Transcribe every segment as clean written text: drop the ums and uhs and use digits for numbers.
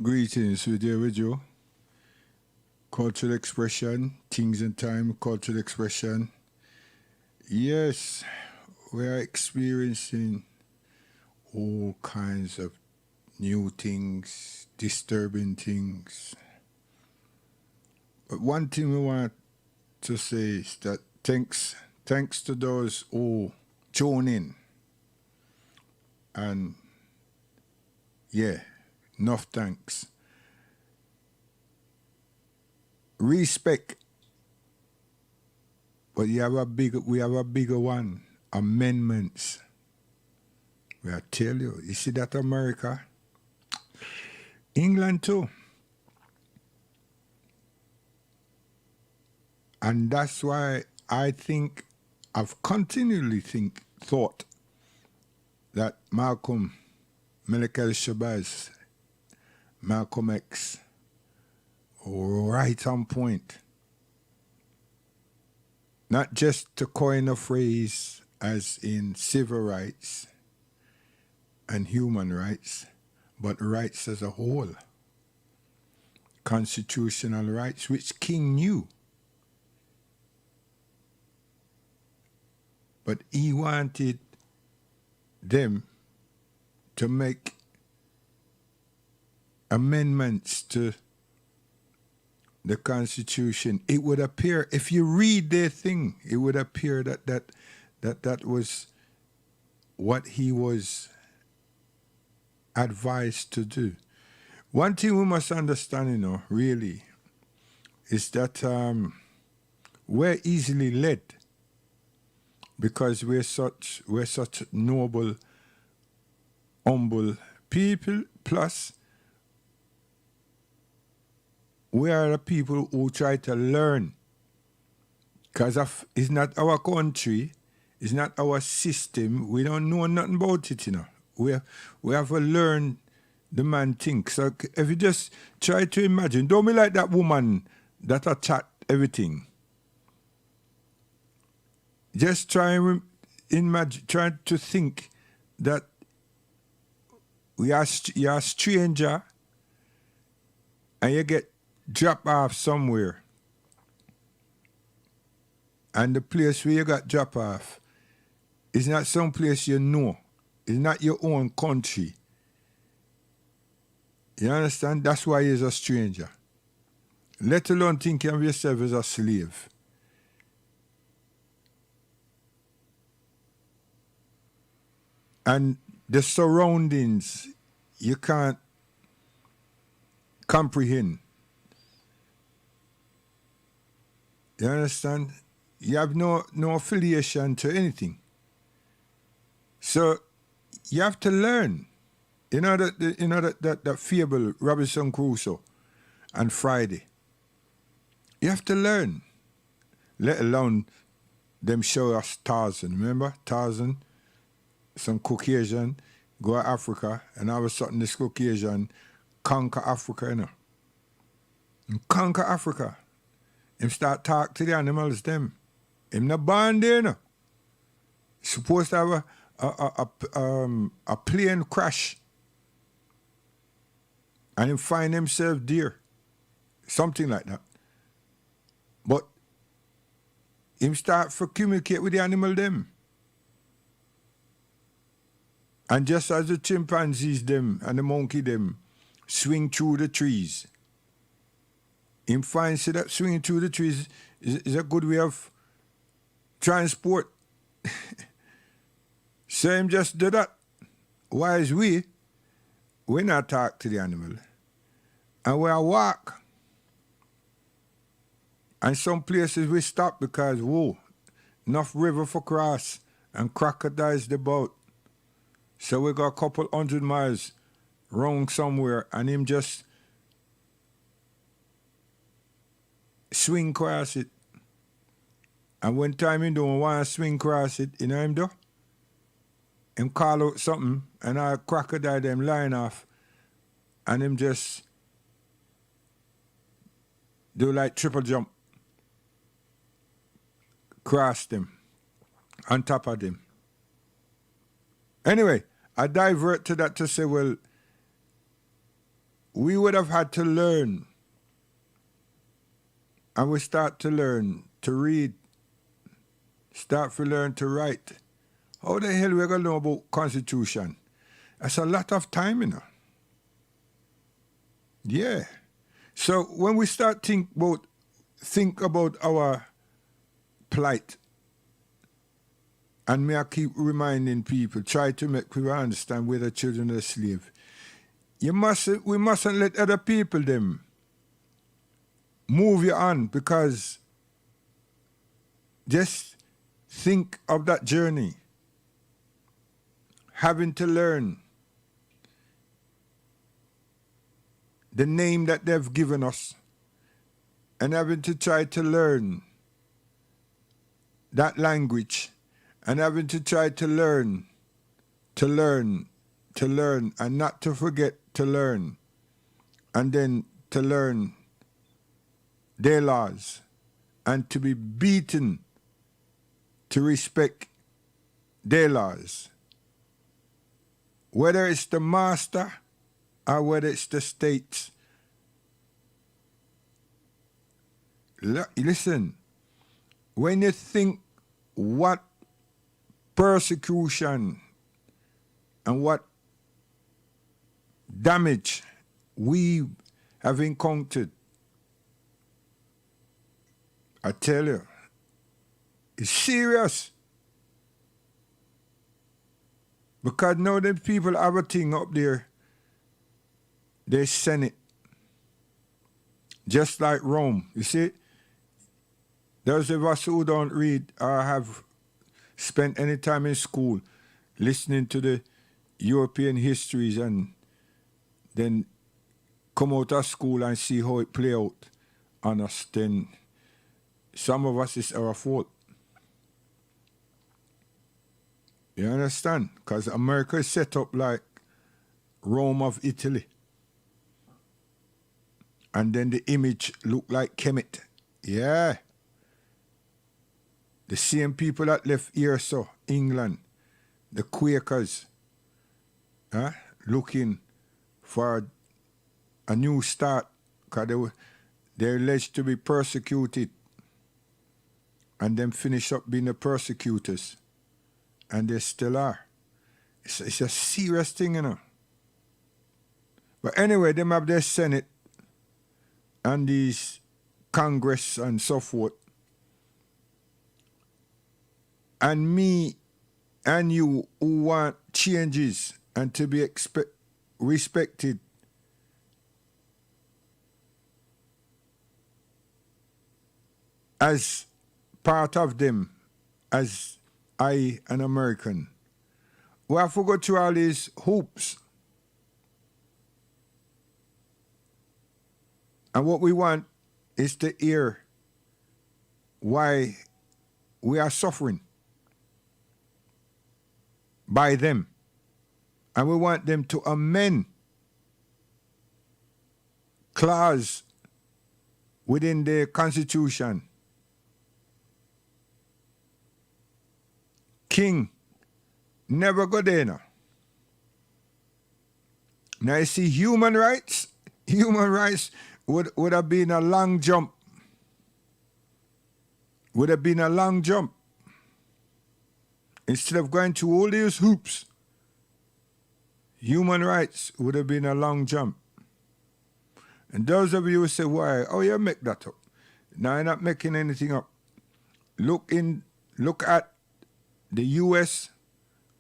Greetings, we're there with you. Cultural expression, things and time, cultural expression. Yes, we are experiencing all kinds of new things, disturbing things. But one thing we want to say is that thanks to those who tune in. And yeah, enough thanks. Respect. But we have a bigger one. Amendments. I tell you, you see that America? England too. And that's why I've continually thought that Malcolm Shabazz, Malcolm X, right on point. Not just to coin a phrase as in civil rights and human rights, but rights as a whole. Constitutional rights, which King knew. But he wanted them to make amendments to the Constitution. It would appear, if you read their thing, it would appear that was what he was advised to do. One thing we must understand, really, is that we're easily led because we're such noble, humble people. Plus, we are the people who try to learn. Because it's not our country, it's not our system. We don't know nothing about it, We have to learn the man thinks. So if you just try to imagine, don't be like that woman that attacked everything. Just try and imagine, try to think that you're a stranger and you get dropped off somewhere. And the place where you got dropped off is not some place you know. It's not your own country. You understand? That's why you're a stranger. Let alone thinking of yourself as a slave. And the surroundings, you can't comprehend. You understand? You have no affiliation to anything. So you have to learn. That fable, Robinson Crusoe and Friday. You have to learn. Let alone them show us Tarzan. Remember Tarzan? Some Caucasian go to Africa, and all of a sudden this Caucasian conquer Africa, And conquer Africa. Him start talk to the animals, them. Him not born there, Supposed to have a plane crash. And him find himself there. Something like that. But him start to communicate with the animal, them. And just as the chimpanzees them and the monkey them swing through the trees, him find say that swinging through the trees is a good way of transport. So him just do that. Whereas we not talk to the animal. And we walk. And some places we stop because, enough river for cross and crocodiles the boat. So we got a couple 100 miles wrong somewhere and him just swing across it. And when time he don't want to swing across it, him do? Him call out something and a crocodile them line off and him just do like triple jump. Cross them on top of them. Anyway, I divert to that to say, well, we would have had to learn, and we start to learn to read, start to learn to write. How the hell we going to know about Constitution? That's a lot of time, you know. Yeah. So when we start think about our plight, and me I keep reminding people, try to make people understand we're the children of the slave. We mustn't let other people them move you on, because just think of that journey, having to learn the name that they've given us, and having to try to learn that language, and having to try to learn, and not to forget to learn, and then to learn their laws, and to be beaten to respect their laws, whether it's the master or whether it's the states. Listen, when you think what persecution and what damage we have encountered, I tell you, it's serious. Because now the people have a thing up there, they send it. Just like Rome. You see, those of us who don't read or have spent any time in school listening to the European histories and then come out of school and see how it play out on us, then some of us, it's our fault. You understand? Because America is set up like Rome of Italy. And then the image look like Kemet. Yeah. The same people that left here, so England, the Quakers, looking for a new start, because they're alleged to be persecuted, and then finish up being the persecutors, and they still are. It's a serious thing, you know. But anyway, them have their Senate and these Congress and so forth. And me and you who want changes and to be respected, as part of them, as an American, we have to go through all these hoops. And what we want is to hear why we are suffering by them. And we want them to amend clause within the Constitution. King never go there now. Now you see human rights would have been a long jump. Would have been a long jump. Instead of going to all these hoops, human rights would have been a long jump. And those of you who say, why? Oh, you make that up. No, I'm not making anything up. Look at the U.S.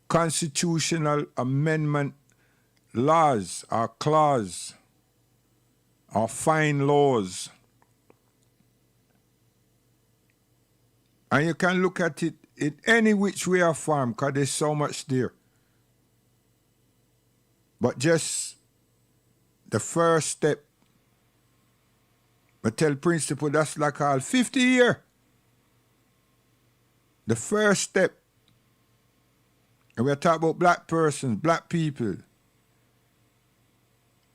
Constitutional Amendment laws or clause or fine laws. And you can look at it in any which way or form, because there's so much there. But just the first step, I tell principle, that's like all 50 years. The first step, and we're talking about black persons, black people,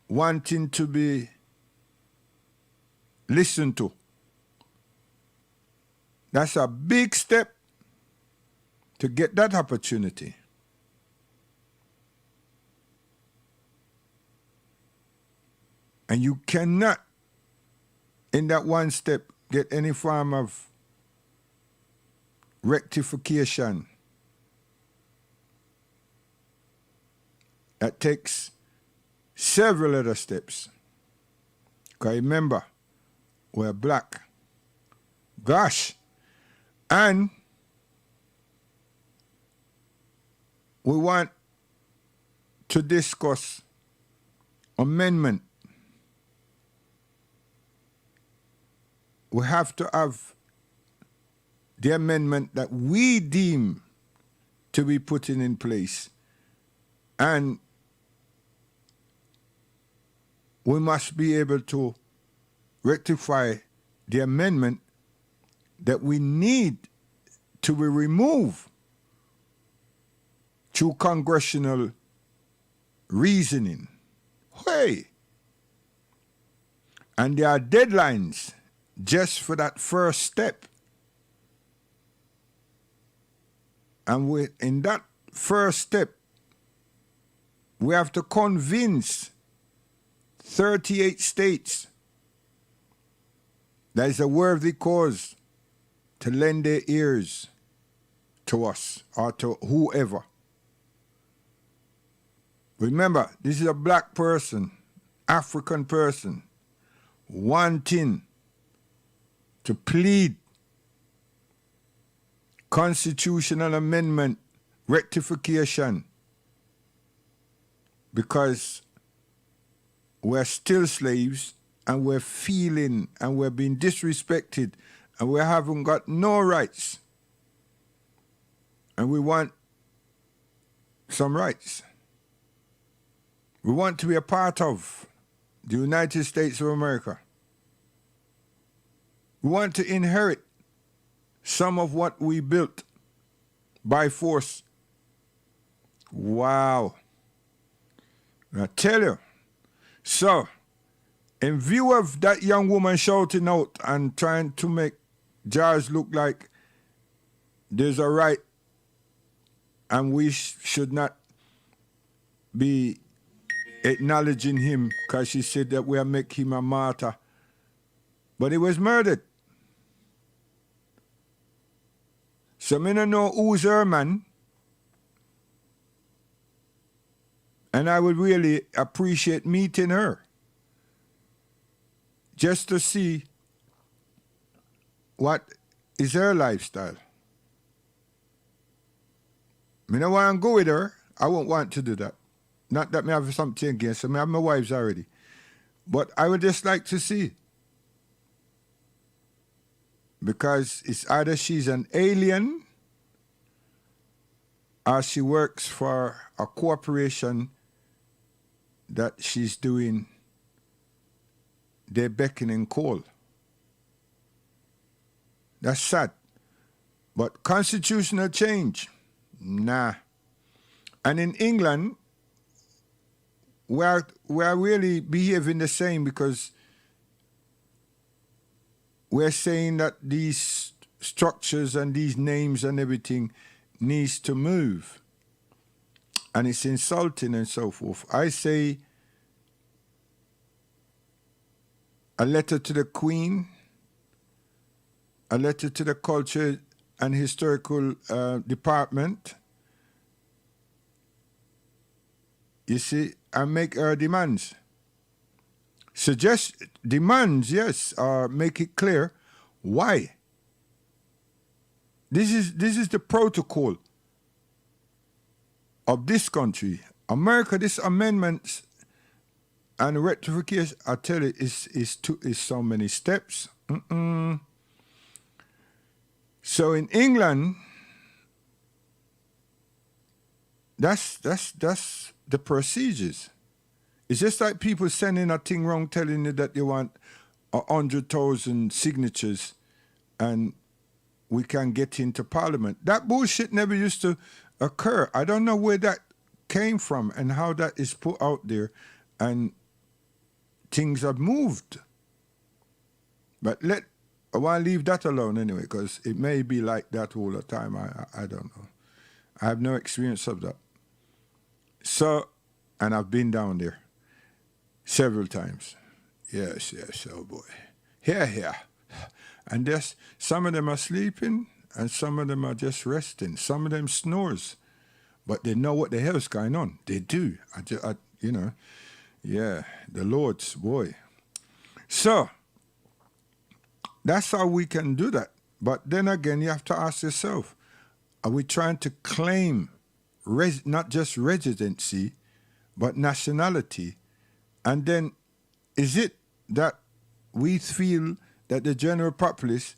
wanting to be listened to. That's a big step to get that opportunity. And you cannot, in that one step, get any form of rectification. That takes several other steps. Because remember, we're black. Gosh. And we want to discuss amendment. We have to have the amendment that we deem to be put in place. And we must be able to rectify the amendment that we need to be removed through congressional reasoning. Hey! And there are deadlines just for that first step. And in that first step, we have to convince 38 states that it's a worthy cause to lend their ears to us or to whoever. Remember, this is a black person, African person, wanting to plead constitutional amendment rectification because we're still slaves and we're feeling and we're being disrespected and we haven't got no rights. And we want some rights. We want to be a part of the United States of America. We want to inherit some of what we built by force. Wow. I tell you. So, in view of that young woman shouting out and trying to make George look like there's a right and we should not be acknowledging him because she said that we'll make him a martyr. But he was murdered. So I don't know who's her man. And I would really appreciate meeting her. Just to see what is her lifestyle. I don't want to go with her. I won't want to do that. Not that I have something against her. I have my wives already. But I would just like to see. Because it's either she's an alien or she works for a corporation that she's doing their beckoning call. That's sad. But constitutional change, nah. And in England, we're really behaving the same because we're saying that these structures and these names and everything needs to move. And it's insulting and so forth. I say a letter to the Queen, a letter to the Culture and Historical Department, you see, and make our demands. Suggest demands, yes, or make it clear why. This is the protocol of this country. America, this amendments and rectification, I tell you, is so many steps. So in England, that's the procedures. It's just like people sending a thing wrong, telling you that you want 100,000 signatures and we can get into Parliament. That bullshit never used to occur. I don't know where that came from and how that is put out there, and things have moved. But I want to leave that alone anyway, because it may be like that all the time. I don't know. I have no experience of that. So, and I've been down there several times. Yes, yes, oh boy. Here. And there's some of them are sleeping and some of them are just resting. Some of them snores, but they know what the hell's going on. They do. Yeah, the Lord's boy. So that's how we can do that. But then again, you have to ask yourself, are we trying to claim not just residency, but nationality? And then is it that we feel that the general populace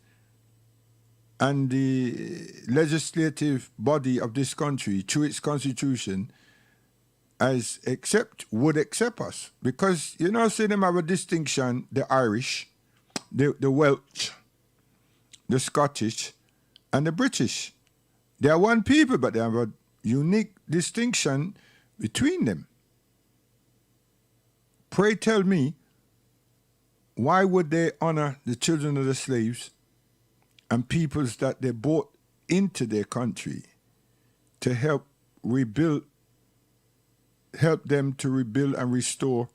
and the legislative body of this country, through its constitution, would accept us? Because, see them have a distinction, the Irish, the Welsh, the Scottish, and the British. They are one people, but they have a unique distinction between them. Pray tell me, why would they honor the children of the slaves and peoples that they brought into their country to help them to rebuild and restore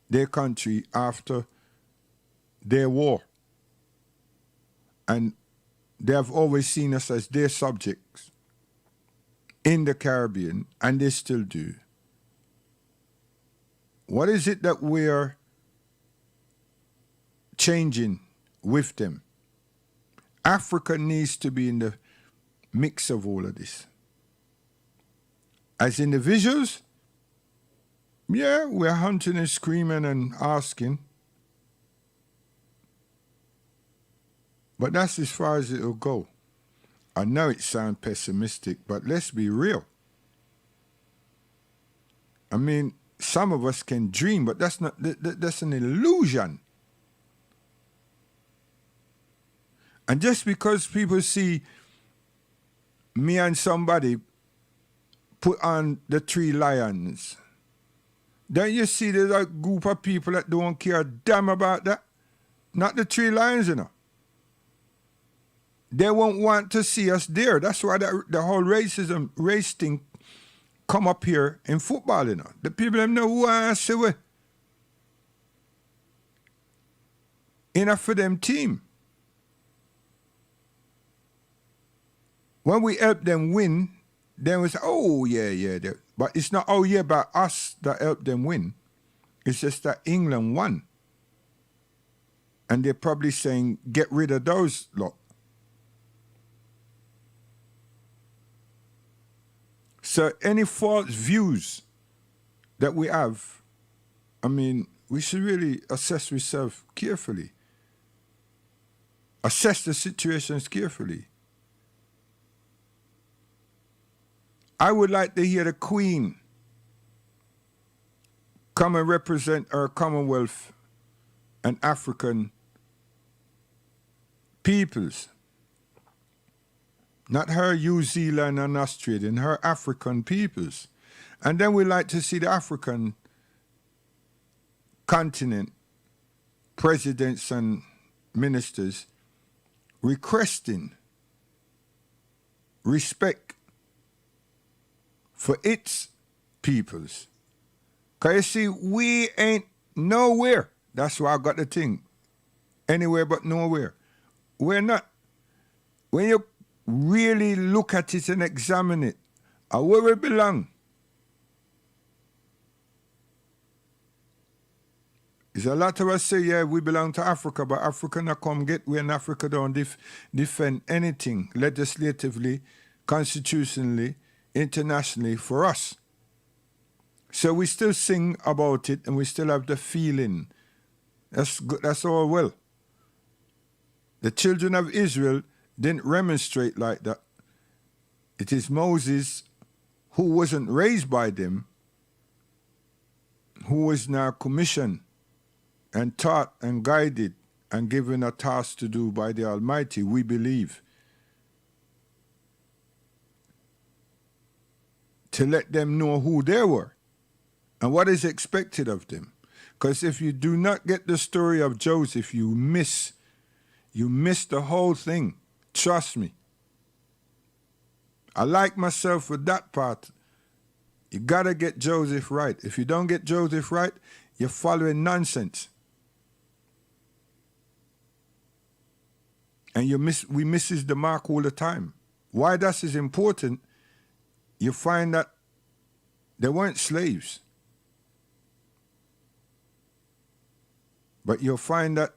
their country after their war? And they have always seen us as their subjects in the Caribbean, and they still do. What is it that we are changing with them? Africa needs to be in the mix of all of this. As individuals, yeah, we're hunting and screaming and asking. But that's as far as it'll go. I know it sounds pessimistic, but let's be real. I mean, some of us can dream, but that's an illusion. And just because people see me and somebody put on the 3 lions, then you see there's a group of people that don't care a damn about that. Not the 3 lions, They won't want to see us there. That's why the whole race thing come up here in football, The people them know who I say we. Enough for them team. When we help them win, then we say, oh, yeah. But it's not, oh, yeah, by us that helped them win. It's just that England won. And they're probably saying, get rid of those lot. So any false views that we have, I mean, we should really assess ourselves carefully. Assess the situations carefully. I would like to hear the Queen come and represent our Commonwealth and African peoples. Not her New Zealand and Australian, her African peoples. And then we like to see the African continent, presidents and ministers requesting respect for its peoples. Because you see, we ain't nowhere. That's why I got the thing. Anywhere but nowhere. We're not. When you really look at it and examine it, where we belong. There's a lot of us say, yeah, we belong to Africa, but Africa not come get we, and Africa don't defend anything legislatively, constitutionally, internationally for us. So we still sing about it and we still have the feeling. That's good, that's all well. The children of Israel didn't remonstrate like that. It is Moses, who wasn't raised by them, who was now commissioned and taught and guided and given a task to do by the Almighty, we believe, to let them know who they were and what is expected of them. Because if you do not get the story of Joseph, you miss the whole thing. Trust me. I like myself with that part. You got to get Joseph right. If you don't get Joseph right, you're following nonsense. And we misses the mark all the time. Why that is important, you find that they weren't slaves. But you'll find that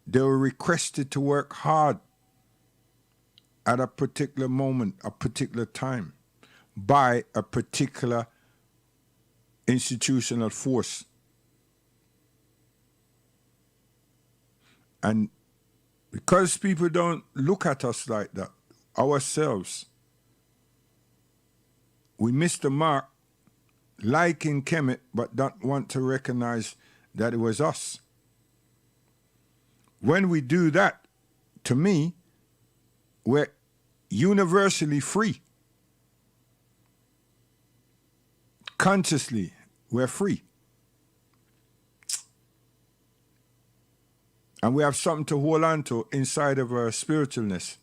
they were requested to work hard at a particular moment, a particular time, by a particular institutional force. And because people don't look at us like that, ourselves, we miss the mark, liking Kemet, but don't want to recognize that it was us. When we do that, to me, we're universally free. Consciously, we're free. And we have something to hold on to inside of our spiritualness.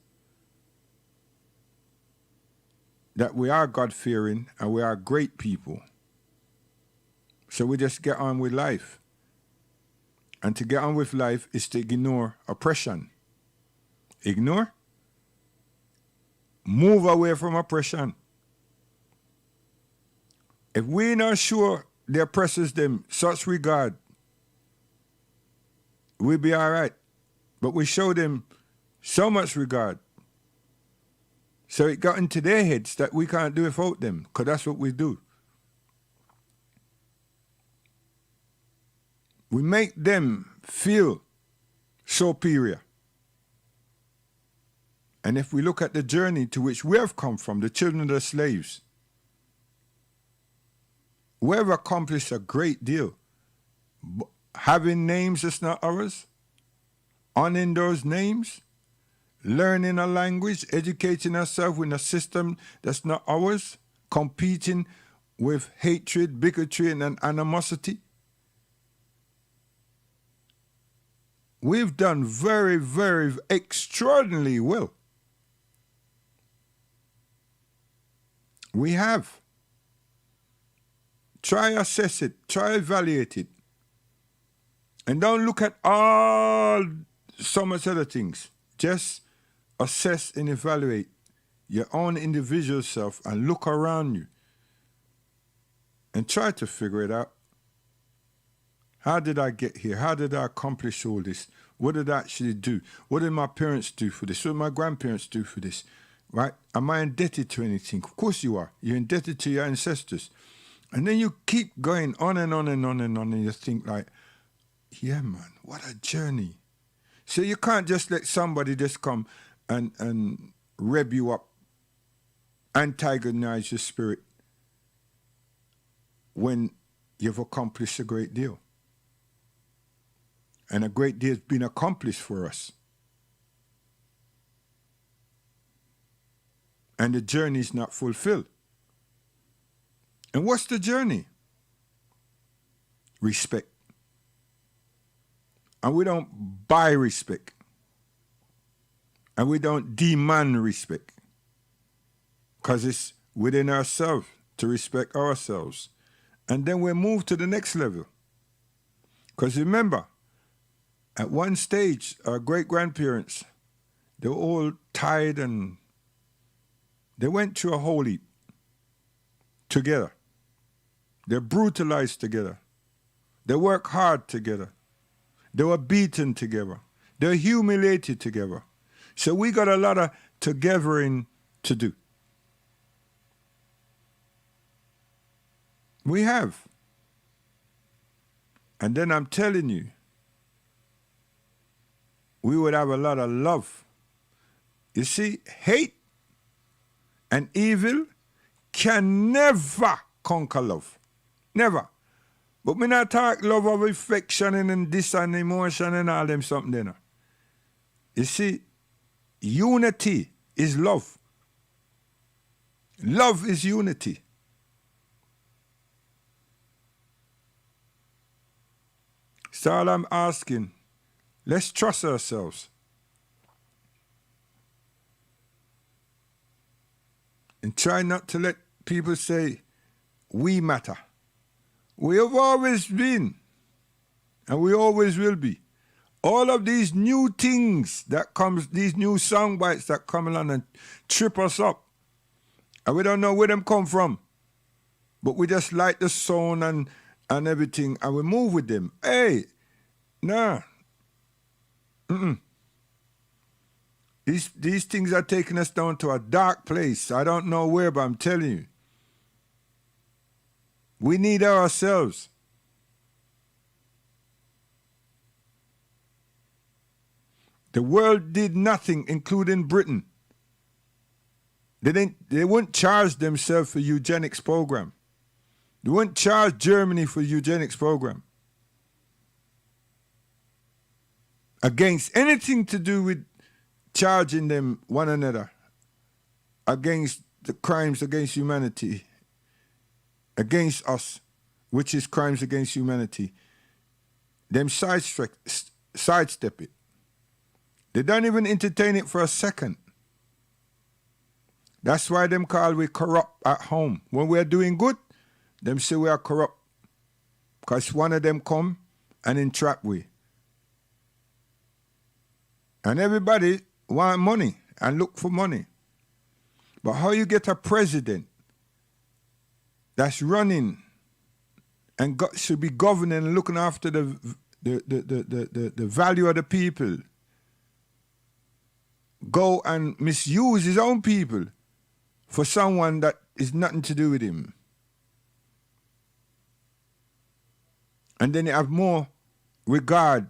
That we are God-fearing and we are great people. So we just get on with life. And to get on with life is to ignore oppression. Ignore. Move away from oppression. If we're not sure the oppressors them such regard, we'll be all right. But we show them so much regard. So it got into their heads that we can't do without them, because that's what we do. We make them feel superior. And if we look at the journey to which we have come from, the children of the slaves, we have accomplished a great deal. Having names that's not ours, honoring those names, learning a language, educating ourselves in a system that's not ours, competing with hatred, bigotry, and animosity. We've done very, very extraordinarily well. We have. Try assess it, try evaluate it. And don't look at all so much other things. Just assess and evaluate your own individual self and look around you and try to figure it out. How did I get here? How did I accomplish all this? What did I actually do? What did my parents do for this? What did my grandparents do for this? Right? Am I indebted to anything? Of course you are. You're indebted to your ancestors. And then you keep going on and on and on and on, and you think like, yeah, man, what a journey. So you can't just let somebody just come and rev you up, antagonize your spirit when you've accomplished a great deal. And a great deal has been accomplished for us. And the journey is not fulfilled. And what's the journey? Respect. And we don't buy respect. And we don't demand respect. Because it's within ourselves to respect ourselves. And then we move to the next level. Because remember, at one stage, our great-grandparents, they were all tied and they went through a whole heap together. They're brutalized together. They work hard together. They were beaten together. They're humiliated together. So we got a lot of togethering to do. We have. And then I'm telling you, we would have a lot of love. You see, hate and evil can never conquer love. Never. But me not talk love of affection and this and emotion and all them something there. You see, unity is love. Love is unity. So all I'm asking, let's trust ourselves. And try not to let people say, we matter. We have always been, and we always will be, All of these new things that comes, these new sound bites that come along and trip us up. And we don't know where them come from. But we just like the sound and everything, and we move with them. Hey, nah. These things are taking us down to a dark place. I don't know where, but I'm telling you. We need ourselves. The world did nothing, including Britain. They wouldn't charge themselves for eugenics program. They wouldn't charge Germany for eugenics program. Against anything to do with charging them one another, against the crimes against humanity, against us, which is crimes against humanity, them sidestep it. They don't even entertain it for a second. That's why them call we corrupt at home. When we're doing good, them say we are corrupt. Because one of them come and entrap we. And everybody want money and look for money. But how you get a president that's running and should be governing and looking after the value of the people, go and misuse his own people for someone that is nothing to do with him. And then you have more regard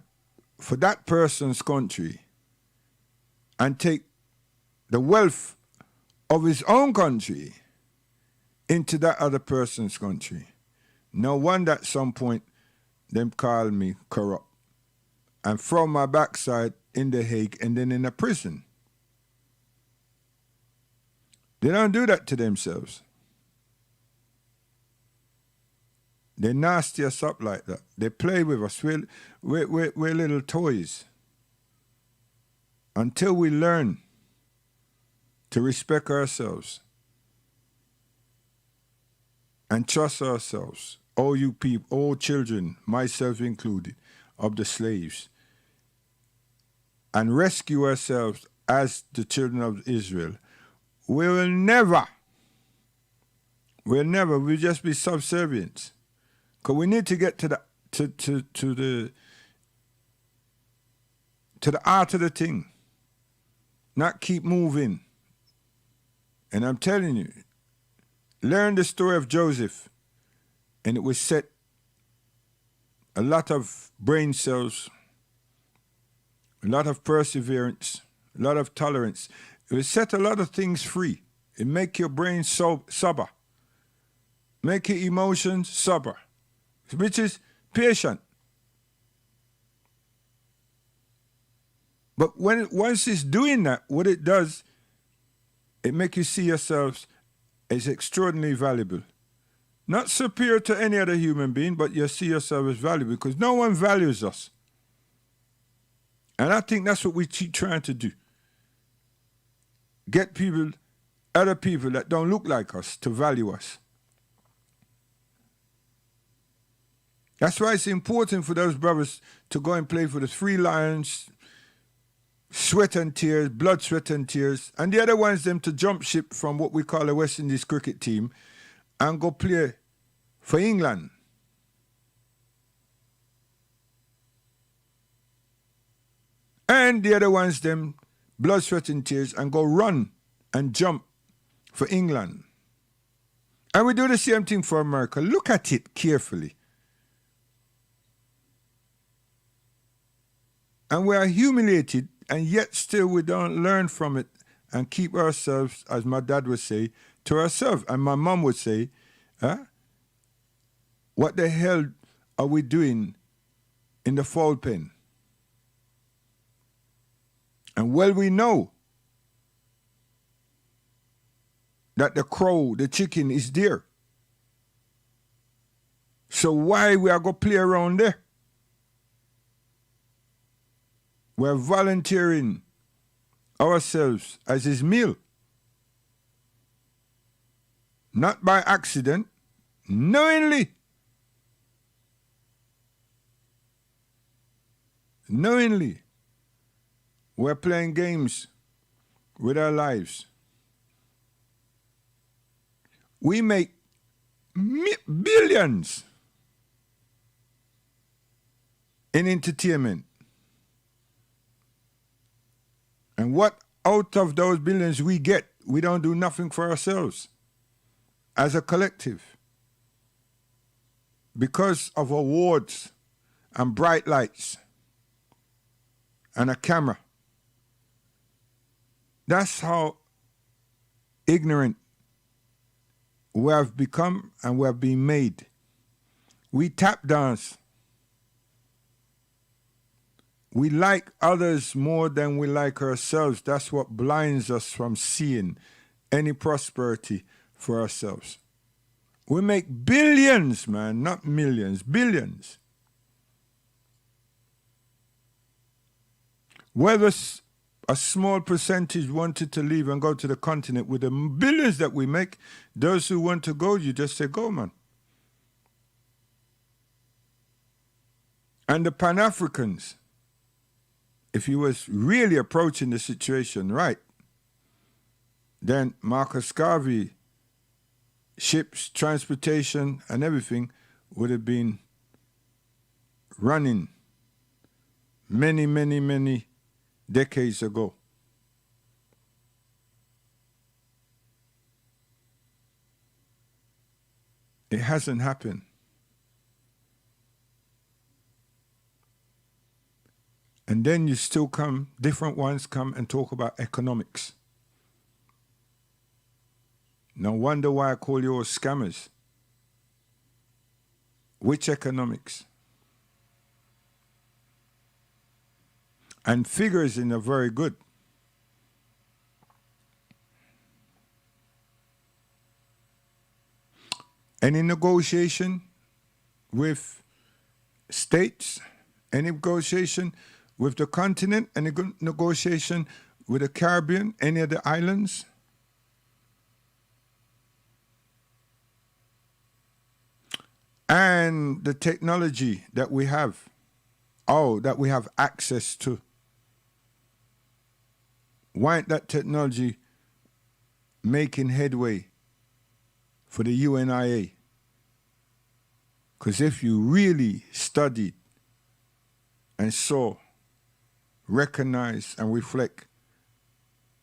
for that person's country and take the wealth of his own country into that other person's country. No wonder at some point them call me corrupt and throw my backside in The Hague and then in a prison. They don't do that to themselves. They nasty us up like that. They play with us. We're little toys. Until we learn to respect ourselves and trust ourselves, all you people, all children, myself included, of the slaves, and rescue ourselves as the children of Israel, we'll just be subservient. Because we need to get to the art of the thing, not keep moving. And I'm telling you, learn the story of Joseph, and it will set a lot of brain cells, a lot of perseverance, a lot of tolerance. It will set a lot of things free. It make your brain sober, make your emotions sober, which is patient. But once it's doing that, what it does, it makes you see yourselves as extraordinarily valuable. Not superior to any other human being, but you see yourself as valuable because no one values us. And I think that's what we keep trying to do. Get people, other people that don't look like us, to value us. That's why it's important for those brothers to go and play for the Three Lions, sweat and tears, blood, sweat and tears, and the other ones them to jump ship from what we call a West Indies cricket team and go play for England. And the other ones them blood, sweat and tears and go run and jump for England. And we do the same thing for America. Look at it carefully. And we are humiliated, and yet still we don't learn from it and keep ourselves, as my dad would say, to ourselves. And my mom would say, what the hell are we doing in the fowl pen? And well, we know that the crow, the chicken is there. So why we are going to play around there? We're volunteering ourselves as his meal. Not by accident, knowingly. knowingly, we're playing games with our lives. We make billions in entertainment. And what out of those billions we get, we don't do nothing for ourselves as a collective. Because of awards and bright lights and a camera. That's how ignorant we have become and we have been made. We tap dance. We like others more than we like ourselves. That's what blinds us from seeing any prosperity for ourselves. We make billions, man, not millions, billions. Whether a small percentage wanted to leave and go to the continent with the billions that we make, those who want to go, you just say, go, man. And the Pan-Africans, if he was really approaching the situation right, then Marcus Garvey, ships, transportation, and everything would have been running many, many, many decades ago. It hasn't happened. And then you still come, different ones come and talk about economics. No wonder why I call you all scammers. Which economics? And figures in are very good. Any negotiation with states, any negotiation with the continent, any negotiation with the Caribbean, any of the islands, and the technology that we have, that we have access to. Why ain't that technology making headway for the UNIA? Because if you really studied and saw, recognize and reflect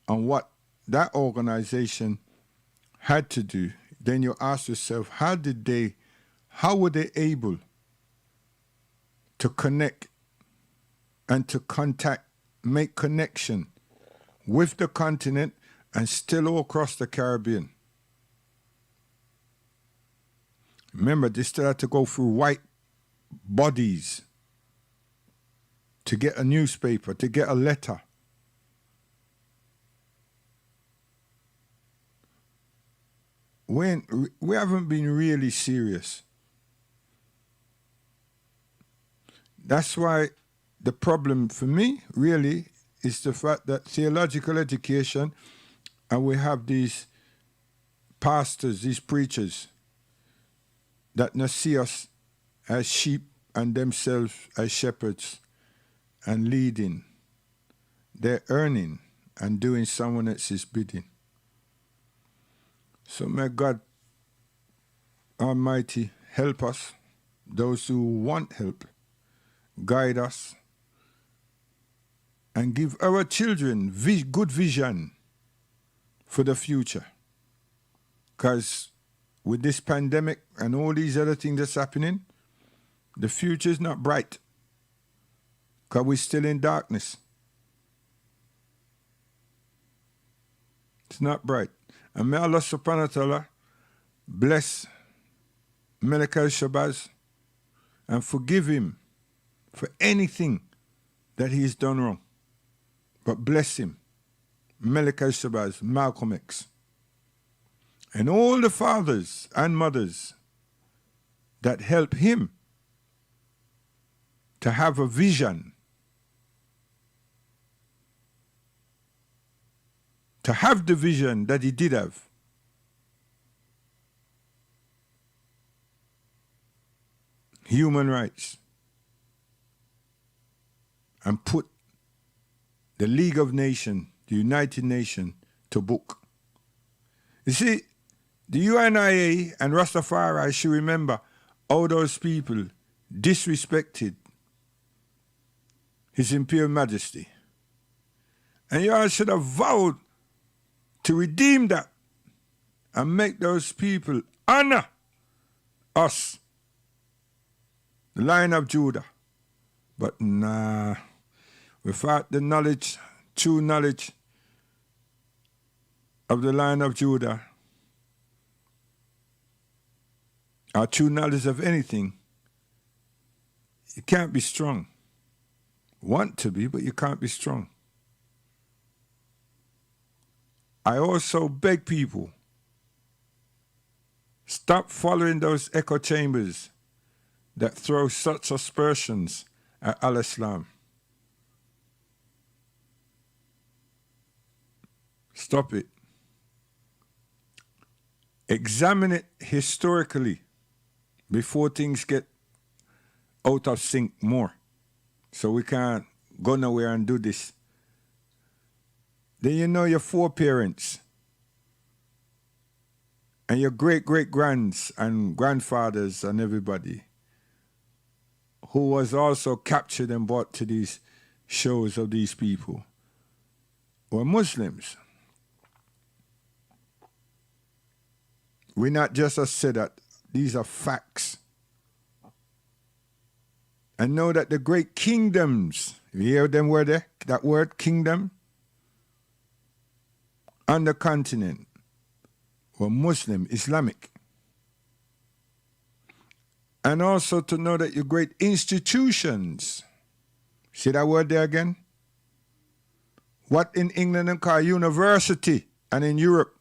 on what that organization had to do, then you ask yourself, how were they able to connect and to contact, make connection with the continent and still all across the Caribbean? Remember, they still had to go through white bodies to get a newspaper, to get a letter. We haven't been really serious. That's why the problem for me really is the fact that theological education, and we have these pastors, these preachers, that not see us as sheep and themselves as shepherds and leading. They're earning and doing someone else's bidding. So may God Almighty help us, those who want help, guide us, and give our children good vision for the future. Because with this pandemic and all these other things that's happening, the future is not bright. Because we're still in darkness. It's not bright. And may Allah subhanahu wa ta'ala bless Melek El-Shabazz and forgive him for anything that he's done wrong. But bless him, Melek El-Shabazz, Malcolm X, and all the fathers and mothers that help him to have a vision, to have the vision that he did have. Human rights. and put the League of Nations, the United Nations, to book. You see, the UNIA and Rastafari should remember how those people disrespected His Imperial Majesty. And you all should have vowed to redeem that and make those people honor us, the Lion of Judah. But nah, without the knowledge, true knowledge of the Lion of Judah, our true knowledge of anything, you can't be strong. Want to be, but you can't be strong. I also beg people, stop following those echo chambers that throw such aspersions at Al-Islam. Stop it. Examine it historically before things get out of sync more. So we can't go nowhere and do this. Then you know your foreparents and your great-great-grands and grandfathers and everybody who was also captured and brought to these shows of these people were Muslims. We not just say that, these are facts. And know that the great kingdoms, you hear them word there, that word kingdom, on the continent were Muslim, Islamic. And also to know that your great institutions, see that word there again? What in England they call university, and in Europe,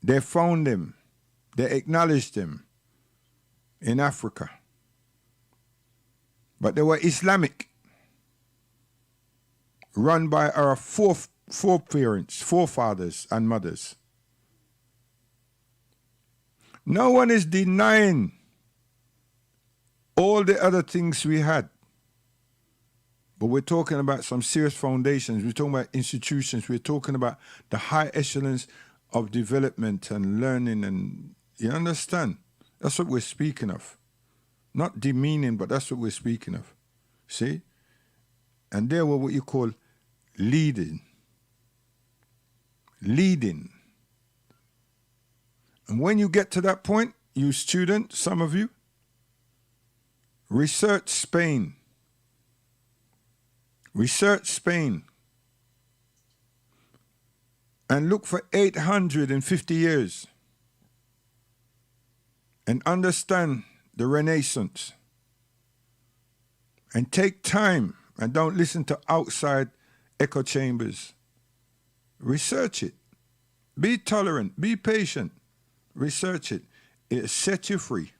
they found them, they acknowledged them in Africa. But they were Islamic, run by our forefathers and mothers. No one is denying all the other things we had. But we're talking about some serious foundations. We're talking about institutions. We're talking about the high echelons of development and learning. And you understand? That's what we're speaking of. Not demeaning, but that's what we're speaking of. See? And they were what you call leading. Leading. And when you get to that point, you students, some of you, research Spain. Research Spain. And look for 850 years. And understand the Renaissance. And take time and don't listen to outside echo chambers. Research it. Be tolerant. Be patient. Research it. It'll set you free.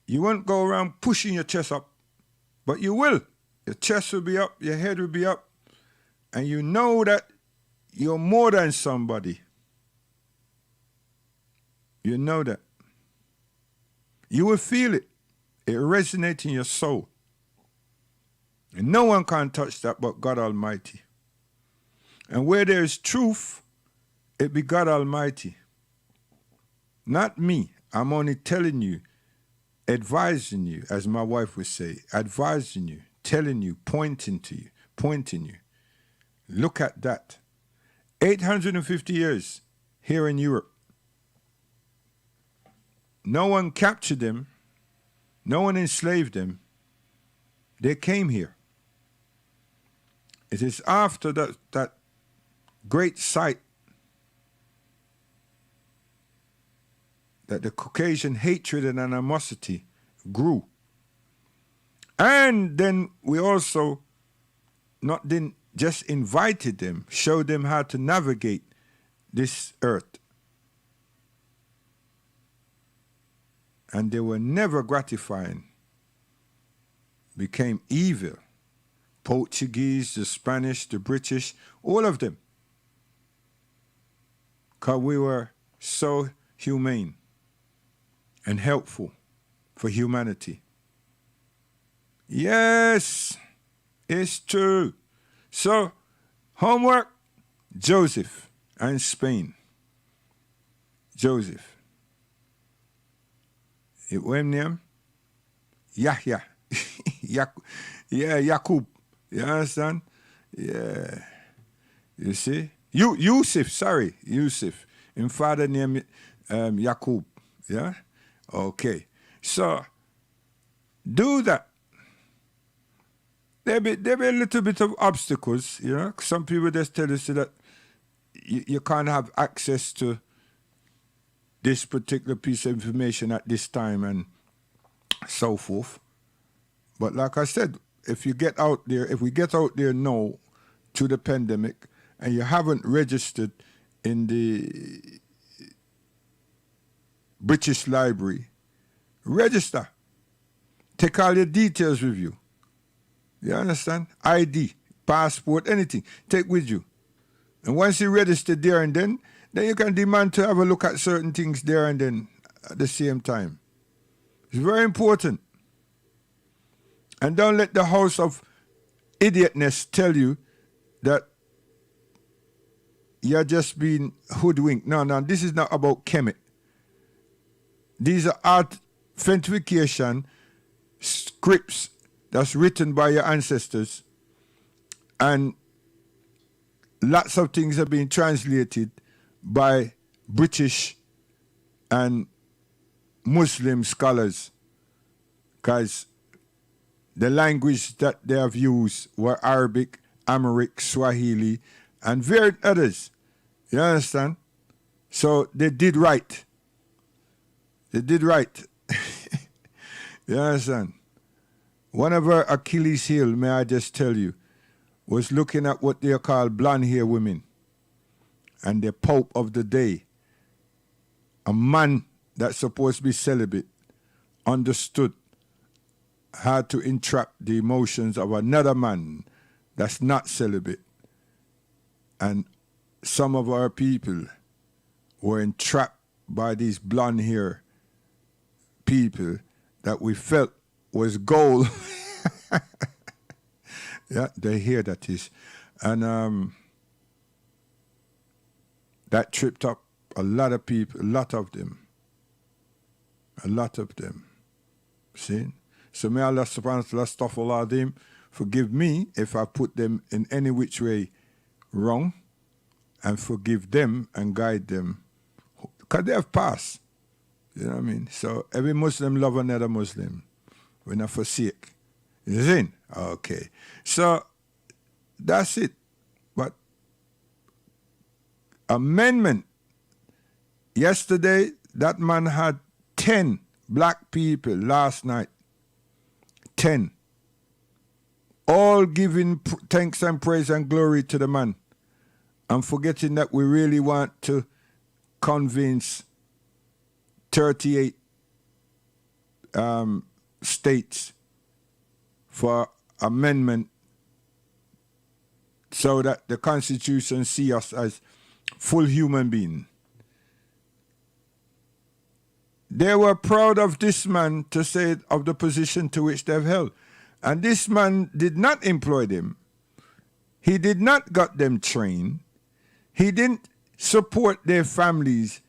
You won't go around pushing your chest up, but you will. Your chest will be up, your head will be up, and you know that you're more than somebody. You know that. You will feel it. It resonates in your soul. And no one can touch that but God Almighty. And where there is truth, it be God Almighty. Not me. I'm only telling you, advising you, as my wife would say, advising you, telling you, pointing to you, pointing you. Look at that. 850 years here in Europe. No one captured them. No one enslaved them. They came here. It is after that great sight that the Caucasian hatred and animosity grew. And then we also didn't just invited them, showed them how to navigate this earth. And they were never gratifying. Became evil. Portuguese, the Spanish, the British, all of them. Because we were so humane and helpful for humanity. Yes, it's true. So, homework, Joseph and Spain. Joseph. What name? Yahya. Yeah, Yakub. You understand? Yeah. You see? Yusuf, sorry. Yusuf. In father name Yakub. Yeah? Okay. So, do that. There be a little bit of obstacles, you know. Some people just tell us that you can't have access to this particular piece of information at this time and so forth. But like I said, if we get out there now to the pandemic and you haven't registered in the British Library, register. Take all your details with you. You understand? ID, passport, anything. Take with you. And once you register there and then you can demand to have a look at certain things there and then at the same time. It's very important. And don't let the house of idiotness tell you that you're just being hoodwinked. No, this is not about Kemet. These are authentication scripts that's written by your ancestors, and lots of things are being translated by British and Muslim scholars, because the language that they have used were Arabic, Amharic, Swahili, and various others. You understand? So they did right. They did right. You understand? One of our Achilles' heel, may I just tell you, was looking at what they call blonde hair women. And the Pope of the day, a man that's supposed to be celibate, understood how to entrap the emotions of another man that's not celibate. And some of our people were entrapped by these blonde hair people that we felt was gold. Yeah, the hair that is. And that tripped up a lot of people, a lot of them. See? So may Allah subhanahu wa ta'ala forgive me if I put them in any which way wrong, and forgive them and guide them. Because they have passed. You know what I mean? So every Muslim love another Muslim. We not forsake. You see? Okay. So that's it. But amendment. Yesterday, that man had 10 black people last night. 10. All giving thanks and praise and glory to the man. And forgetting that we really want to convince 38 states for amendment so that the Constitution see us as full human beings. They were proud of this man to say of the position to which they've held. And this man did not employ them. He did not got them trained. He didn't support their families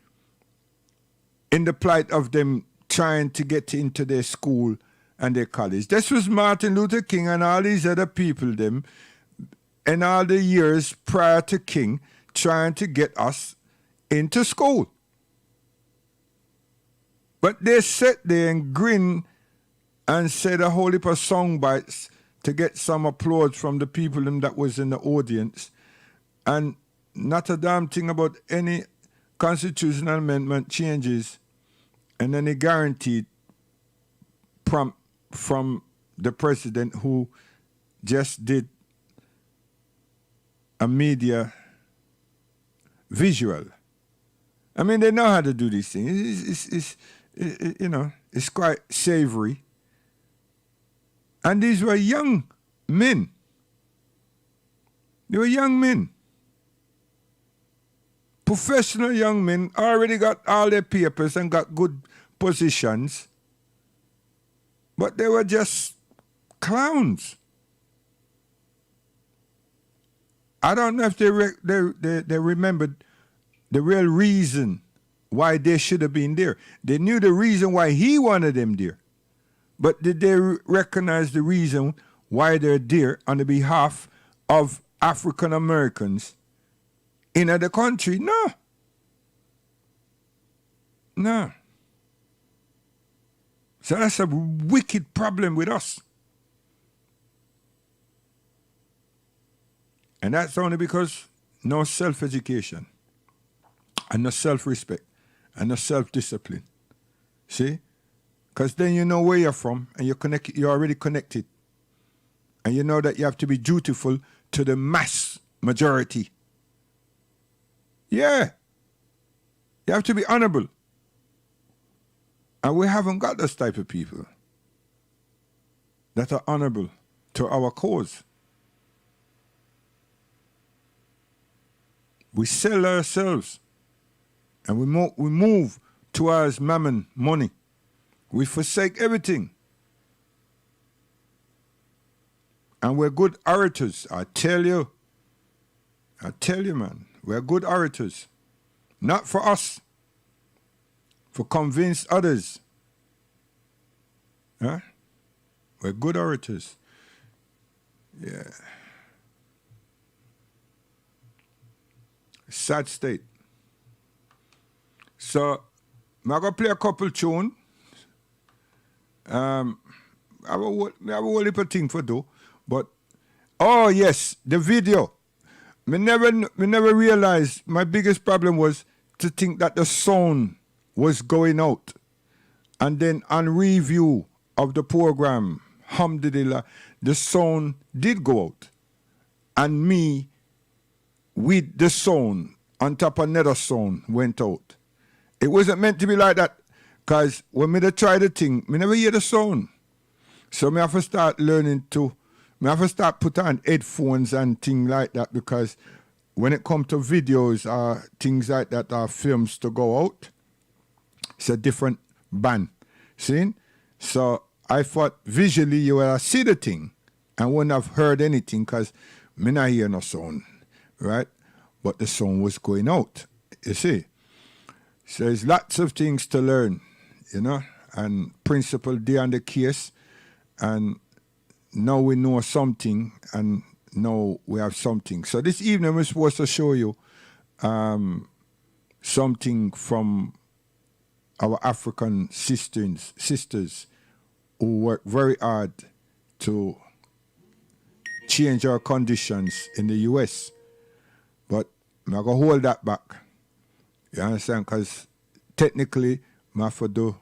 in the plight of them trying to get into their school and their college. This was Martin Luther King and all these other people, them, in all the years prior to King, trying to get us into school. But they sat there and grinned and said a whole heap of song bites to get some applause from the people that was in the audience, and not a damn thing about any constitutional amendment changes and any guaranteed prompt from the president, who just did a media visual. I mean, they know how to do these things. It's you know, it's quite savory. And these were young men. They were young men. Professional young men, already got all their papers and got good positions. But they were just clowns. I don't know if they remembered the real reason why they should have been there. They knew the reason why he wanted them there. But did they recognize the reason why they're there on the behalf of African Americans in the country? No. No. So that's a wicked problem with us. And that's only because no self-education and no self-respect and no self-discipline. See? Because then you know where you're from and you're already connected. And you know that you have to be dutiful to the mass majority. Yeah. You have to be honorable. And we haven't got those type of people that are honorable to our cause. We sell ourselves and we move towards mammon, money. We forsake everything. And we're good orators, I tell you. I tell you, man, we're good orators. Not for us, for convince others. Huh? We're good orators. Yeah. Sad state. So, I'm going to play a couple tune. I have a whole heap of thing for do. But, oh yes, the video. Me never realized my biggest problem was to think that the sound was going out. And then on review of the program, alhamdulillah, the sound did go out. And me, with the sound, on top of another sound, went out. It wasn't meant to be like that. Because when me try the thing, me never hear the sound. So me have to start learning to, me have to start put on headphones and things like that, because when it comes to videos or things like that or films to go out, it's a different band. See? So I thought visually you would have see the thing and wouldn't have heard anything because me not hear no sound, right? But the sound was going out, you see? So there's lots of things to learn, you know, and principle there on the case, and now we know something, and now we have something. So this evening we're supposed to show you something from our African sisters who work very hard to change our conditions in the US. But I'm going to hold that back. You understand? Because technically, I have to do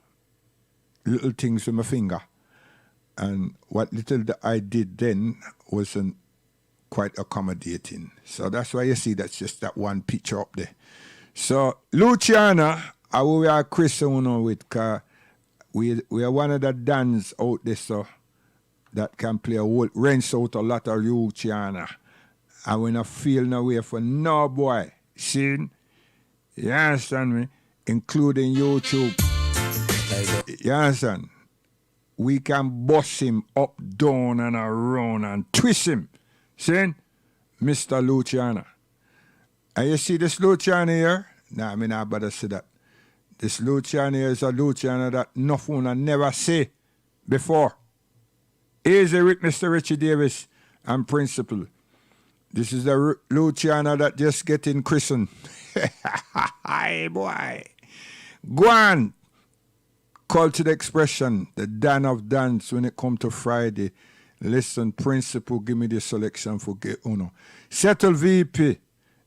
little things with my finger. And what little that I did then wasn't quite accommodating. So that's why you see that's just that one picture up there. So, Luciana, I will have Chris on with, because we are one of the dans out there, so that can play a whole, rinse out a lot of Luciana. And we not feel no way for no boy. See? You understand me? Including YouTube. You understand? We can bust him up, down, and around and twist him. See? Mr. Luciana. And you see this Luciana here? Nah, I mean, I better say that. This Luciana here is a Luciana that nothing I never say before. Easy with Mr. Richie Davis and Principal. This is the Luciana that just getting christened. Hey, boy. Go on. Call to the expression, the Dan of Dance, when it come to Friday. Listen, Principal, give me the selection for get uno. Settle VP.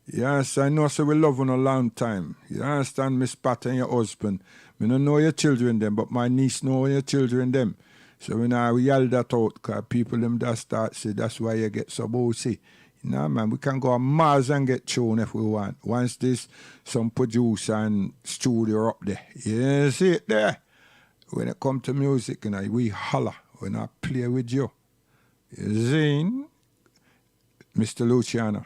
Yes, I know, so we love on a long time. You understand, Miss Pat and your husband. I don't know your children them, but my niece know your children them. So when I yell that out, because people them that start say, that's why you get so bossy. Nah, man, we can go on Mars and get tune if we want. Once there's some producer and studio up there. You see it there? When it come to music, you know, we holler when I play with you. You see? Mr. Luciano.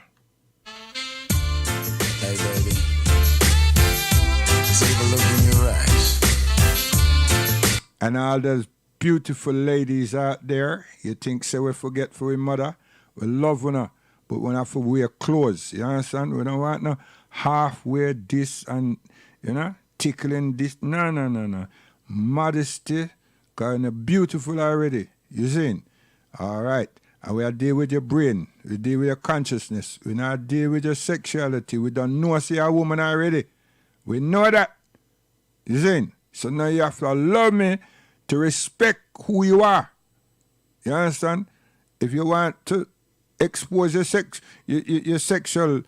Hey, baby. See the look in your eyes. And all those beautiful ladies out there, you think say we forget for we mother, we love her, but we have to wear clothes, you understand? We don't want no half wear this and, tickling this. No. Modesty, because you're beautiful already, you see? All right. And we are deal with your brain, we deal with your consciousness, we not deal with your sexuality. We don't know see a woman already. We know that. You see? So now you have to allow me to respect who you are. You understand? If you want to expose your sexual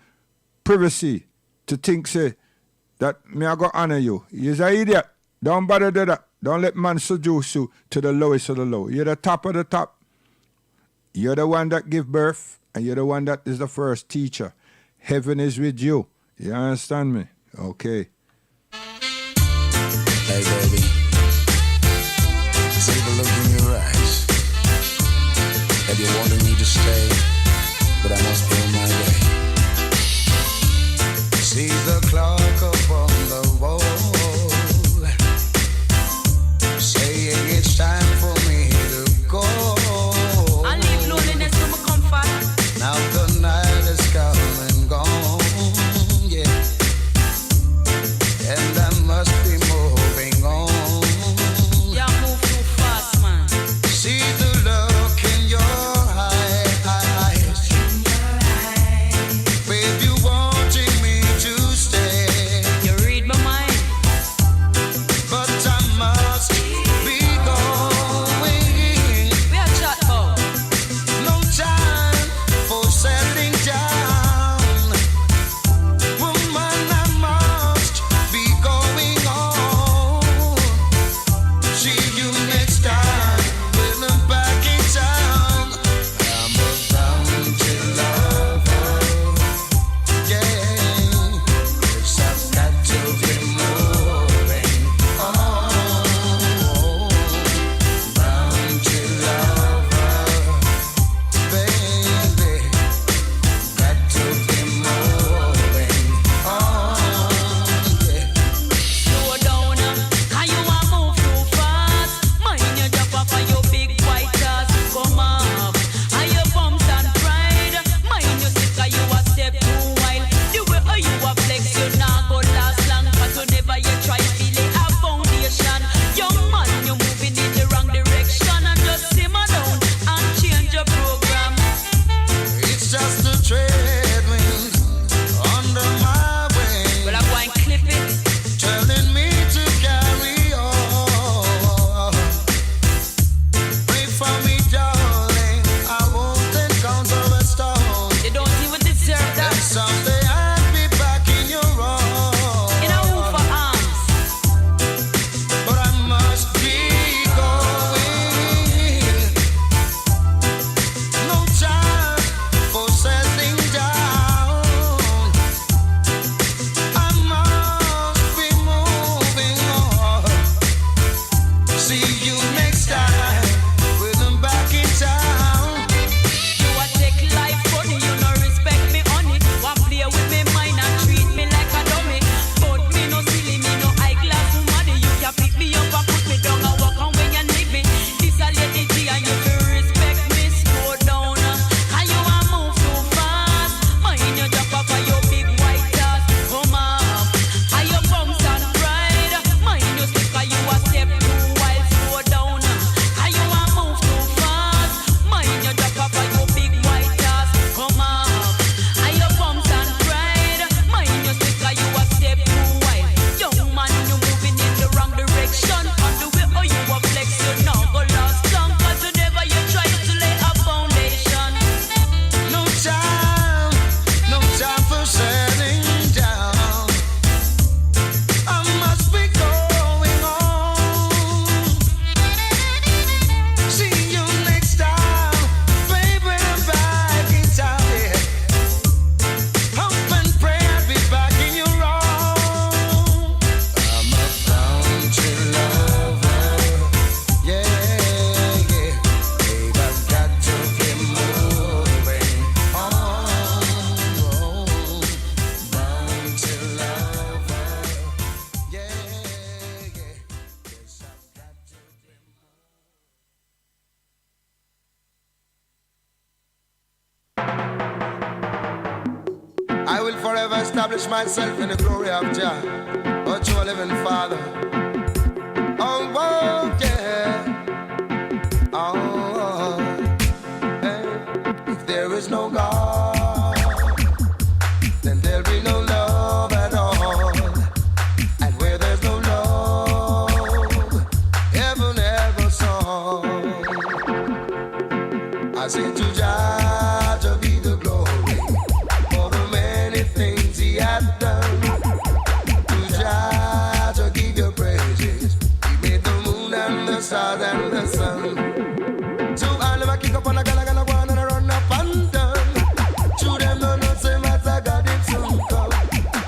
privacy to think say that me I go honor you, you're an idiot. Don't bother do that. Don't let man seduce you to the lowest of the low. You're the top of the top. You're the one that give birth, and you're the one that is the first teacher. Heaven is with you. You understand me? Okay. Hey, baby. See the look in your eyes. That you wanted me to stay, but I must be on my way. See the clock upon the wall, saying it's time for me to go. Now the night is come and gone, yeah, and I must be moving on. Yeah, move too fast, man. See the look in your eyes, with you wanting me to stay. I will forever establish myself in the glory of Jah, oh true living Father. Oh, oh yeah. Oh, hey. If there is no God, then there'll be no love at all. And where there's no love, heaven ever saw. I say to Jah, to be the glory for the many things He has done. To Jah, to give your praises. He made the moon and the stars and the sun. To all of I kick up on a gala one and I run up and down. To them no no say matter God it soon come.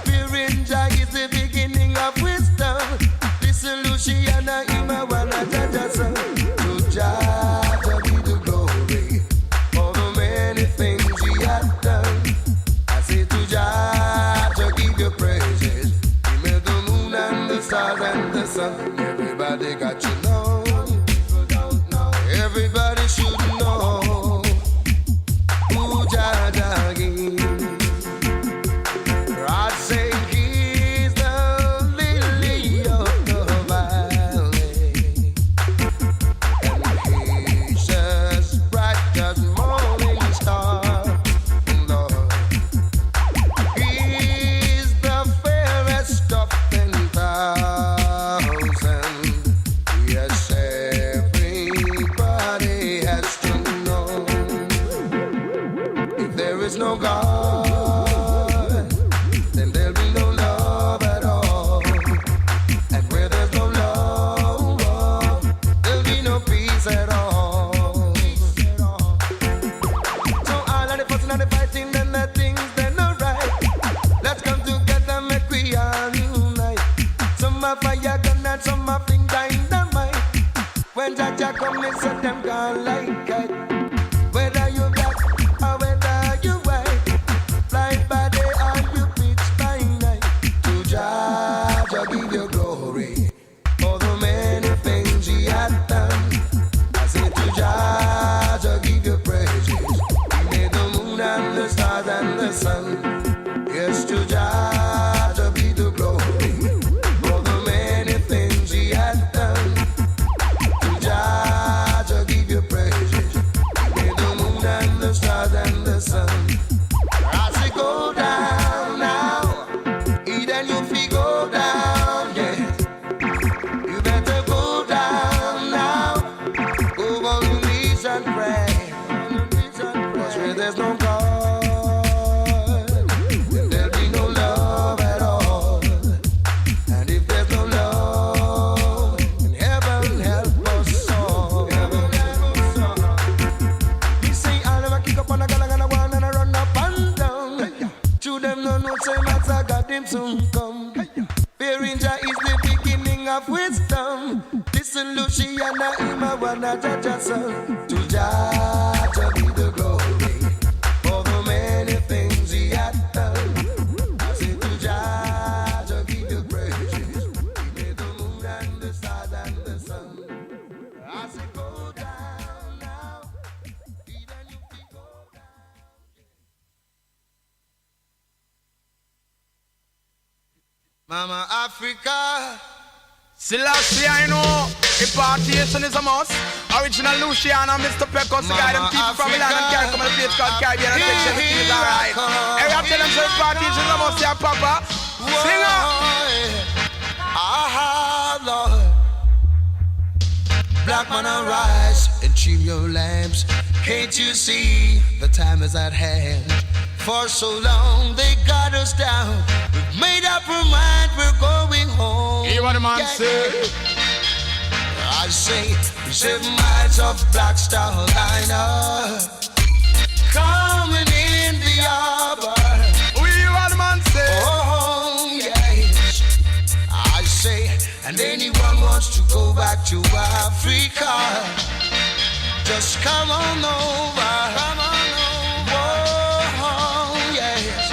Fearing Jah is the beginning of wisdom. Listen Luciana Ima Wana Jaja son. To Jah, to be the glory for the many things He has done. I say to Jah, to give your praises. He made the moon and the stars and the sun. Everybody got to know. Everybody should know who Jah Jah is. I say He's the lily of the valley, and He's as bright as morning star. Lord, He's the fairest of 10,000. Yes, everybody has to know. If there is no God, then there'll be no love at all. And where there's no love, there'll be no peace at all. So all of the fussing and the fighting and the things, they're not right. Let's come together, make we all unite. Some are fire gun and some are fling dynamite. When Jah Jah come, they set them gone like kite. Whether you black or whether you white, fly by day or you pitch by night. To Jah, Jah give your glory for the many things He has done. I say to Jah, Jah give your praises. He made the moon and the stars and the sun. Yes, to Jah, Jah be the glory for the many things He has done. To Jah, Jah give your praises. He made the moon and the stars and the sun. As we go down now, Eden you fi go down, yeah. You better go down now. Go on your knees and pray. 'Cause where there's no God, then there'll be no love at all. And if there's no love, then heaven help us all. Heaven help us all. We say all of a kick up on a gala one and I run up and down. To them no no say matter God him soon come. Fearing Jah is the beginning of wisdom. Listen Luciana Ima Wana Jaja son. To Jah, to be the glory for the many things He had done. I say to Jah, to give the praises. He made the moon and the stars and the sun. I say go down now. Eden you fi go down. Mama Africa. Selassie, I know, impartation is a must. Original Luciano, Mr. Pecos, the guy them people from Milan and Carrie come on the place called Caribbean and take everything is alright. Hey, I tell them so impartation is a must, yeah, Papa. Singer! Ah, Lord. Black man arise and trim your lamps. Can't you see the time is at hand? For so long they got us down. We've made up our mind, we're going home. Hear what the man say? I say, 7 miles of Black Star Liner coming in the harbor. We hear what the man say? Oh, yes. I say, and anyone wants to go back to Africa, just come on over. Come on over. Oh, yes.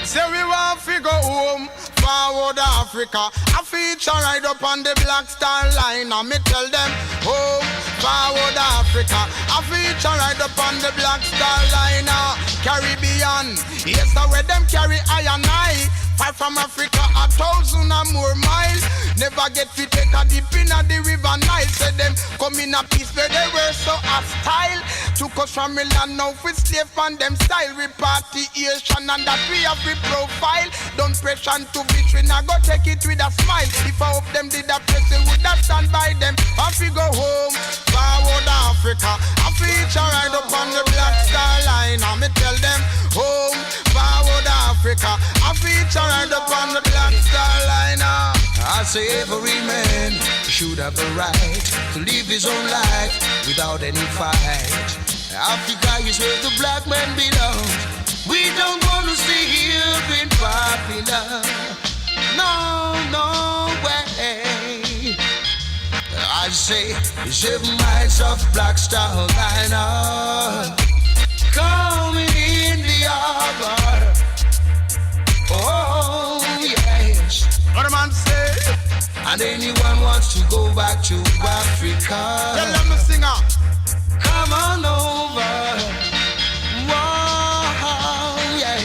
Say we want to go home, forward Africa. I feature right up on the Black Star Line. And me tell them, home, forward Africa. I feature right up on the Black Star Line. Caribbean, Yes, the way them carry I and I. Far from Africa, 1,000 or more miles. Never get to take a dip in the river Nile. Say them come in a peace where they were so hostile. Took us from Milan now with slave and them style. Repatriation and that we have the profile. Don't pressure to victory, now go take it with a smile. If I hope them did that place, they would not stand by them. Off we go home, forward Africa. I feature right up on the Black Star Line. And me tell them, home, forward Africa. I feature right up on the Black Star Line. I say every man should have the right to live his own life without any fight. Africa is where the black man belongs. We don't want to see here being popular. No, no way. I say 7 miles of Black Star Line coming in the harbor. Oh yes. What a man say? And anyone wants to go back to Africa, Tell them the singer. come on over. Whoa, yeah.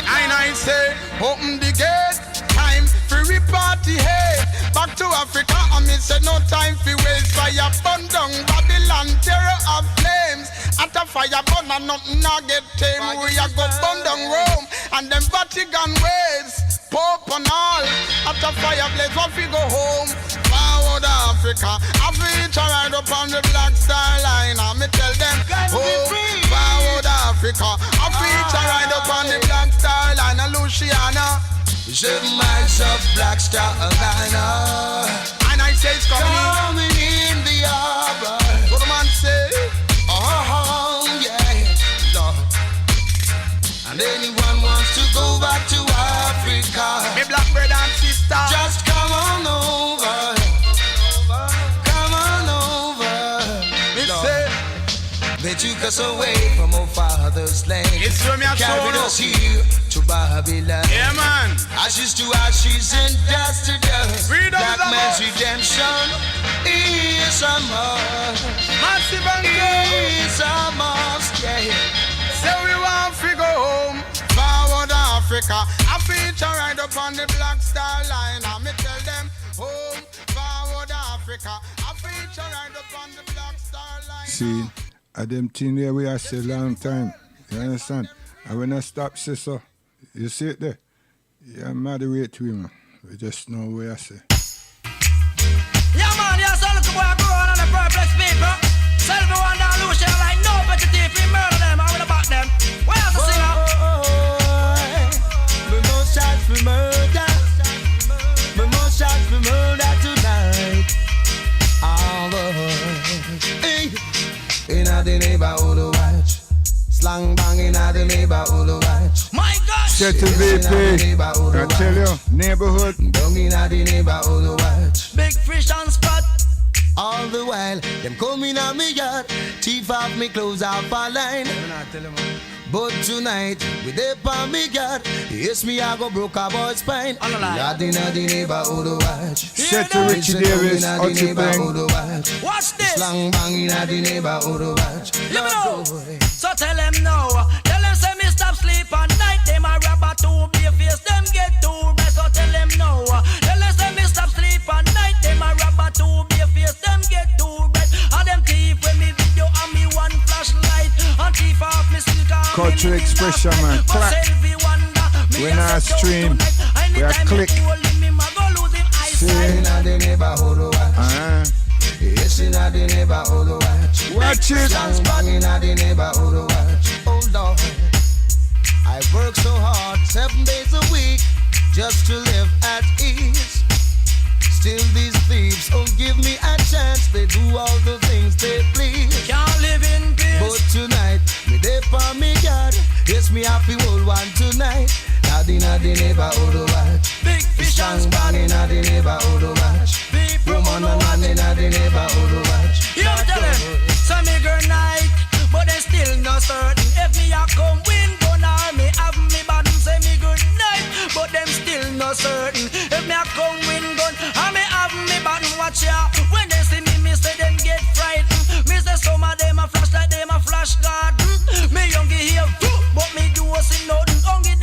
I say, open the gate. Time for reparty, hey. Back to Africa, I mean, say no time for waste. Fire burn down Babylon, terror of flames. At a fire burn and nothing not get tame. We are go burn down Rome and them Vatican ways. Pope and all, at a fireplace, what we go home? Forward Africa, I feature right up on the Black Star Line. And me tell them, home, forward Africa, I feature right up on the Black Star Line. And Luciana, 7 miles of Black Star Line and I say it's coming in the harbor. What the man say? Oh, yeah, Lord. And anyone wants to go back to Africa, Me black brother and sister, just come on over. Come on over. me Lord. say, They took us away from our father's land. it's from your Carried soul. us here to Babylon. Yeah, man. Ashes to ashes and dust to dust. Freedom Black is a man's must. redemption is a must. Massive and Is a must, yeah. say we want to go home. Forward Africa, I feature right up on the Black Star Line. And me tell them, home, forward Africa, I feature right up on the Black Star Line. See, I them thing there we are say long time. You understand? And when I stop say so, you see it there? Yeah, I'm moderate to him. We just know where I say. Yeah, man, yeah, so look boy go on the perplex people. Selfie one down Lucian like no petty thief, we murder them, I will about them. Where else the singer? We must shout for murder. We must shout for murder tonight. All hey. In the neighborhood watch. Slang bang in the neighborhood watch. My God! Settle VP. I tell you, neighborhood. Down in the neighborhood watch. Big fish and spot. All the while, them coming on me yard. Thief off me clothes off a line. But tonight, with them on me yard, yes, me I go broke a boy's spine. On the line. Yard in the neighborhood watch. Settle Richie Davis, out to bang. Watch this! Slang bang in the neighborhood watch. Let me know. So tell them now. Tell them say me stop sleep at night. Them a rubber to be face. Them get too rest. So tell them now. Tell them say me stop sleep at night. Them a rubber to be face. Them get too rest. And them thief when me video and me one flashlight. And thief off me silk and Culture me expression, live in man. a Clap. selfie wonder. Me When a I set stream, down tonight. we are Anytime click. me hold him, me ma go lose him eyesight. In the neighborhood watch. Yes, in the neighborhood watch. Watch it. Slang bang in the neighborhood watch. Oh Lord, I work so hard 7 days a week just to live at ease. Still these thieves don't give me a chance. They do all the things they please. Can't live in peace. But tonight, me dey for me God. Yes, me happy hold one tonight. Not in the neighborhood watch. Big fish and Slang spot. bang in the neighborhood watch. People Woman and man in the neighborhood watch. you tell them, some me girl night, but they still not certain. If me a come win, gun or me have me bad, say me good night, but them still not certain. If me a come win gun or me have me bad, watch ya. When they see me say them get frightened. Me say some of them a flash like them a flash guard. Me youngie here, but me do see nothing. Only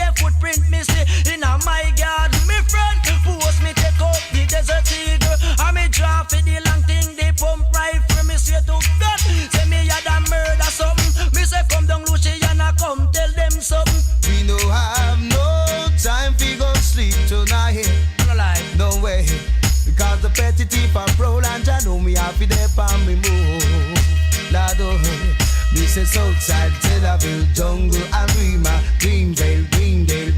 I feel there on me move. Lado, me say Southside, Tel Aviv, Jungle, Arima, Greendale,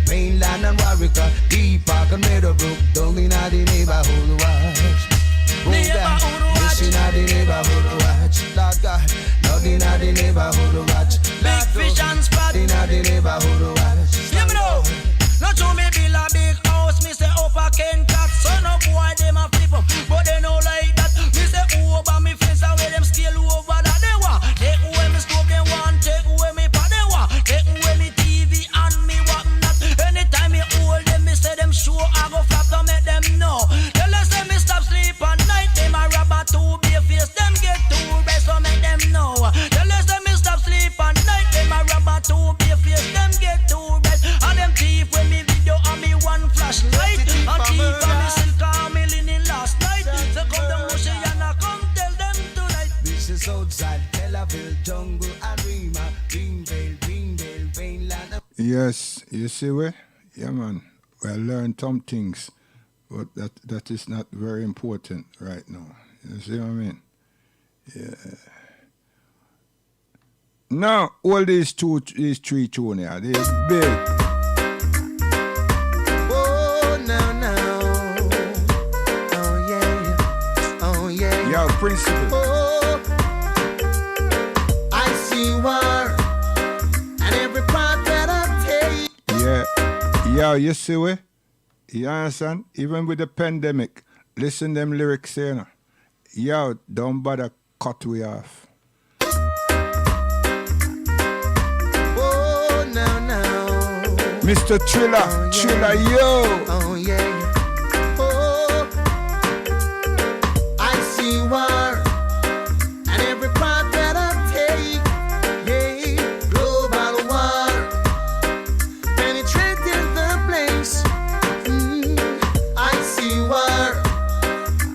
Mainland and Warwick, Deep Park and Meadowbrook, down in the neighborhood watch. Yes, in the neighborhood watch. Lord God, not in the neighborhood watch. Big fish and spot. In the neighborhood watch. Hear me now. Not to me build a big house, me say up a Ken cat. Son of boy, them a flip up, but they no like that. Me say over me fence away them still over that they want. Take away me stove they want, take away me pot they want, take away me TV and me whatnot. Anytime me hold them, me say them show I go flap to make them know. Tell us say me stop sleep at night, them a robber to be face, them get too rest so make them know. Tell us say me stop sleep at night, them a robber to be face, them get too rest. And them thief when me video and me one flashlight, and thief and me silk and me linen last night. So come down Moshe and I come tell them tonight. This is outside Tel Aviv, Jungle, Arima, Greendale, Mainland. Yes, you see where? Yeah, man. Well, learn some things, but that is not very important right now. You see what I mean? Yeah. Now, all these three tunes here, these big. Oh, no. Oh, yeah. Yo, principle. Oh, I see war, and every part that I take. Yeah. Yo, you see where? You understand? Even with the pandemic, listen them lyrics here now. Yo, don't bother cut we off. Oh, no. Mr. Triller, yo. Oh, yeah. Oh, I see war, and every part that I take. Yeah, global war, penetrating the place. I see war,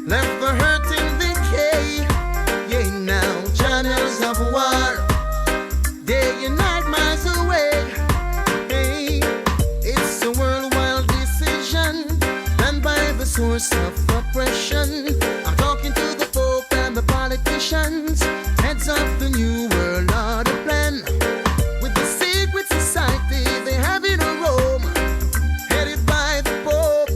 left the hurt in decay. Yeah, now channels of war, day and night miles away. Hey, it's a worldwide decision, done by the source of oppression. I'm talking to the Pope and the politicians, heads of the new world order plan. With the secret society they have in a Rome, headed by the Pope.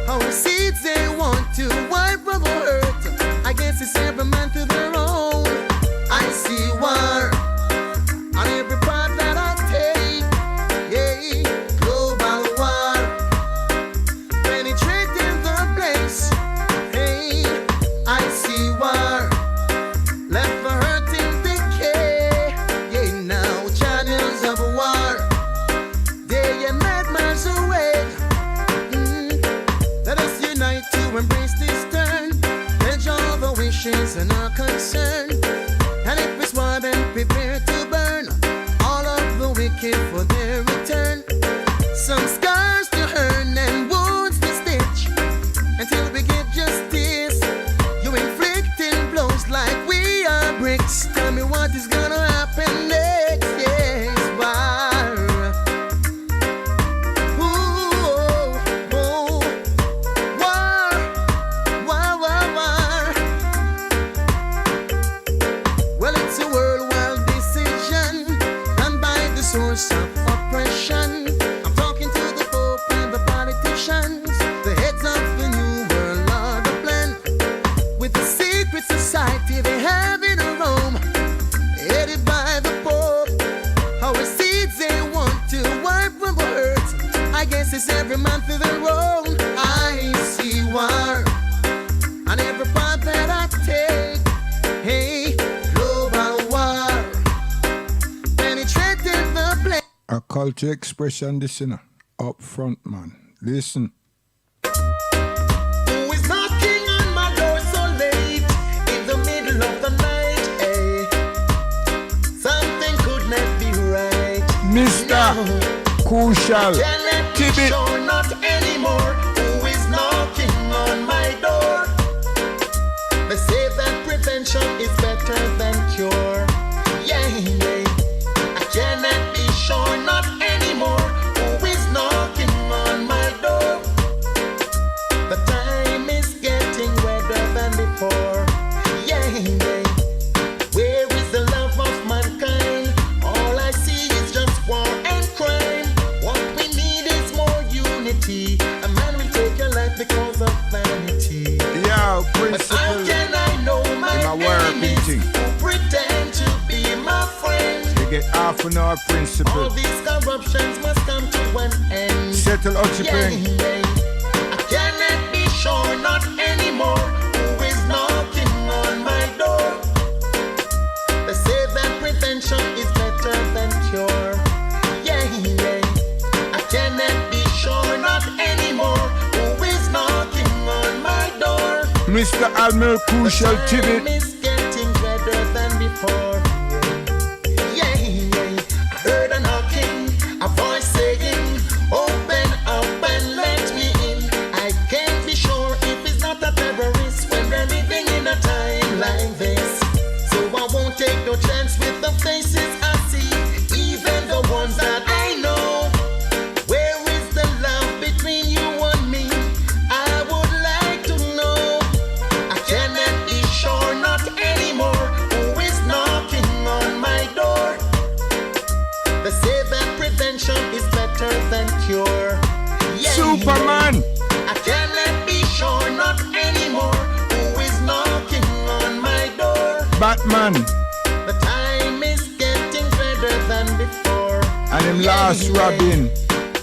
Our seeds they want to wipe from the earth. I guess it's every man to their own. I see war on every part that I take. Yeah, global war, penetrating the place. Hey, I see war, left the hurt in decay. Yeah, now channels of war, day and night miles away. Let us unite to embrace this turn, pledge all the wishes and our concern. And if it's war, then prepare to burn all of the wicked for their return. Some scars to earn and wounds to stitch until we get justice. You inflicting blows like we are bricks. Tell me what is gonna happen next. Yes, war. Ooh, oh, war. Well, it's a worldwide decision, done by the source of oppression. I'm talking to the Pope and the politicians, the heads of the new world order plan. With the secret society they have in a Rome, headed by the Pope. Our seeds they want to wipe from the earth. I guess it's every man to their own. I see war on every part that I take. Hey, global war, penetrating the place. A culture expression, this, you know, up front, man. Listen. Who is knocking on my door so late in the middle of the night? Hey, something could not be right. Mr. Crucial. Cannot be Tibet. sure not anymore. Who is knocking on my door? They say that prevention is better than cure. Yeah. I cannot be sure not anymore. Who is knocking on my door? The time is getting wetter than before. Yeah. laugh on our All principle. these corruptions must come to an end. Settle out your pain. I cannot be sure, not anymore, who is knocking on my door. They say that prevention is better than cure. I cannot be sure, not anymore, who is knocking on my door. Mr. Admiral Crucial Time TV. is getting better than before. I heard a knocking, a voice saying, open up and let me in. I can't be sure if it's not a terrorist when we're living in a time like this. So I won't take no chance with the faces I see, even the ones that I know. Where is the love between you and me? I would like to know. I cannot be sure, not anymore, who is knocking on my door. They say that prevention is better than cure. Superman. I cannot be sure, not anymore, who is knocking on my door. Batman. The time is getting better than before. And him last Robin.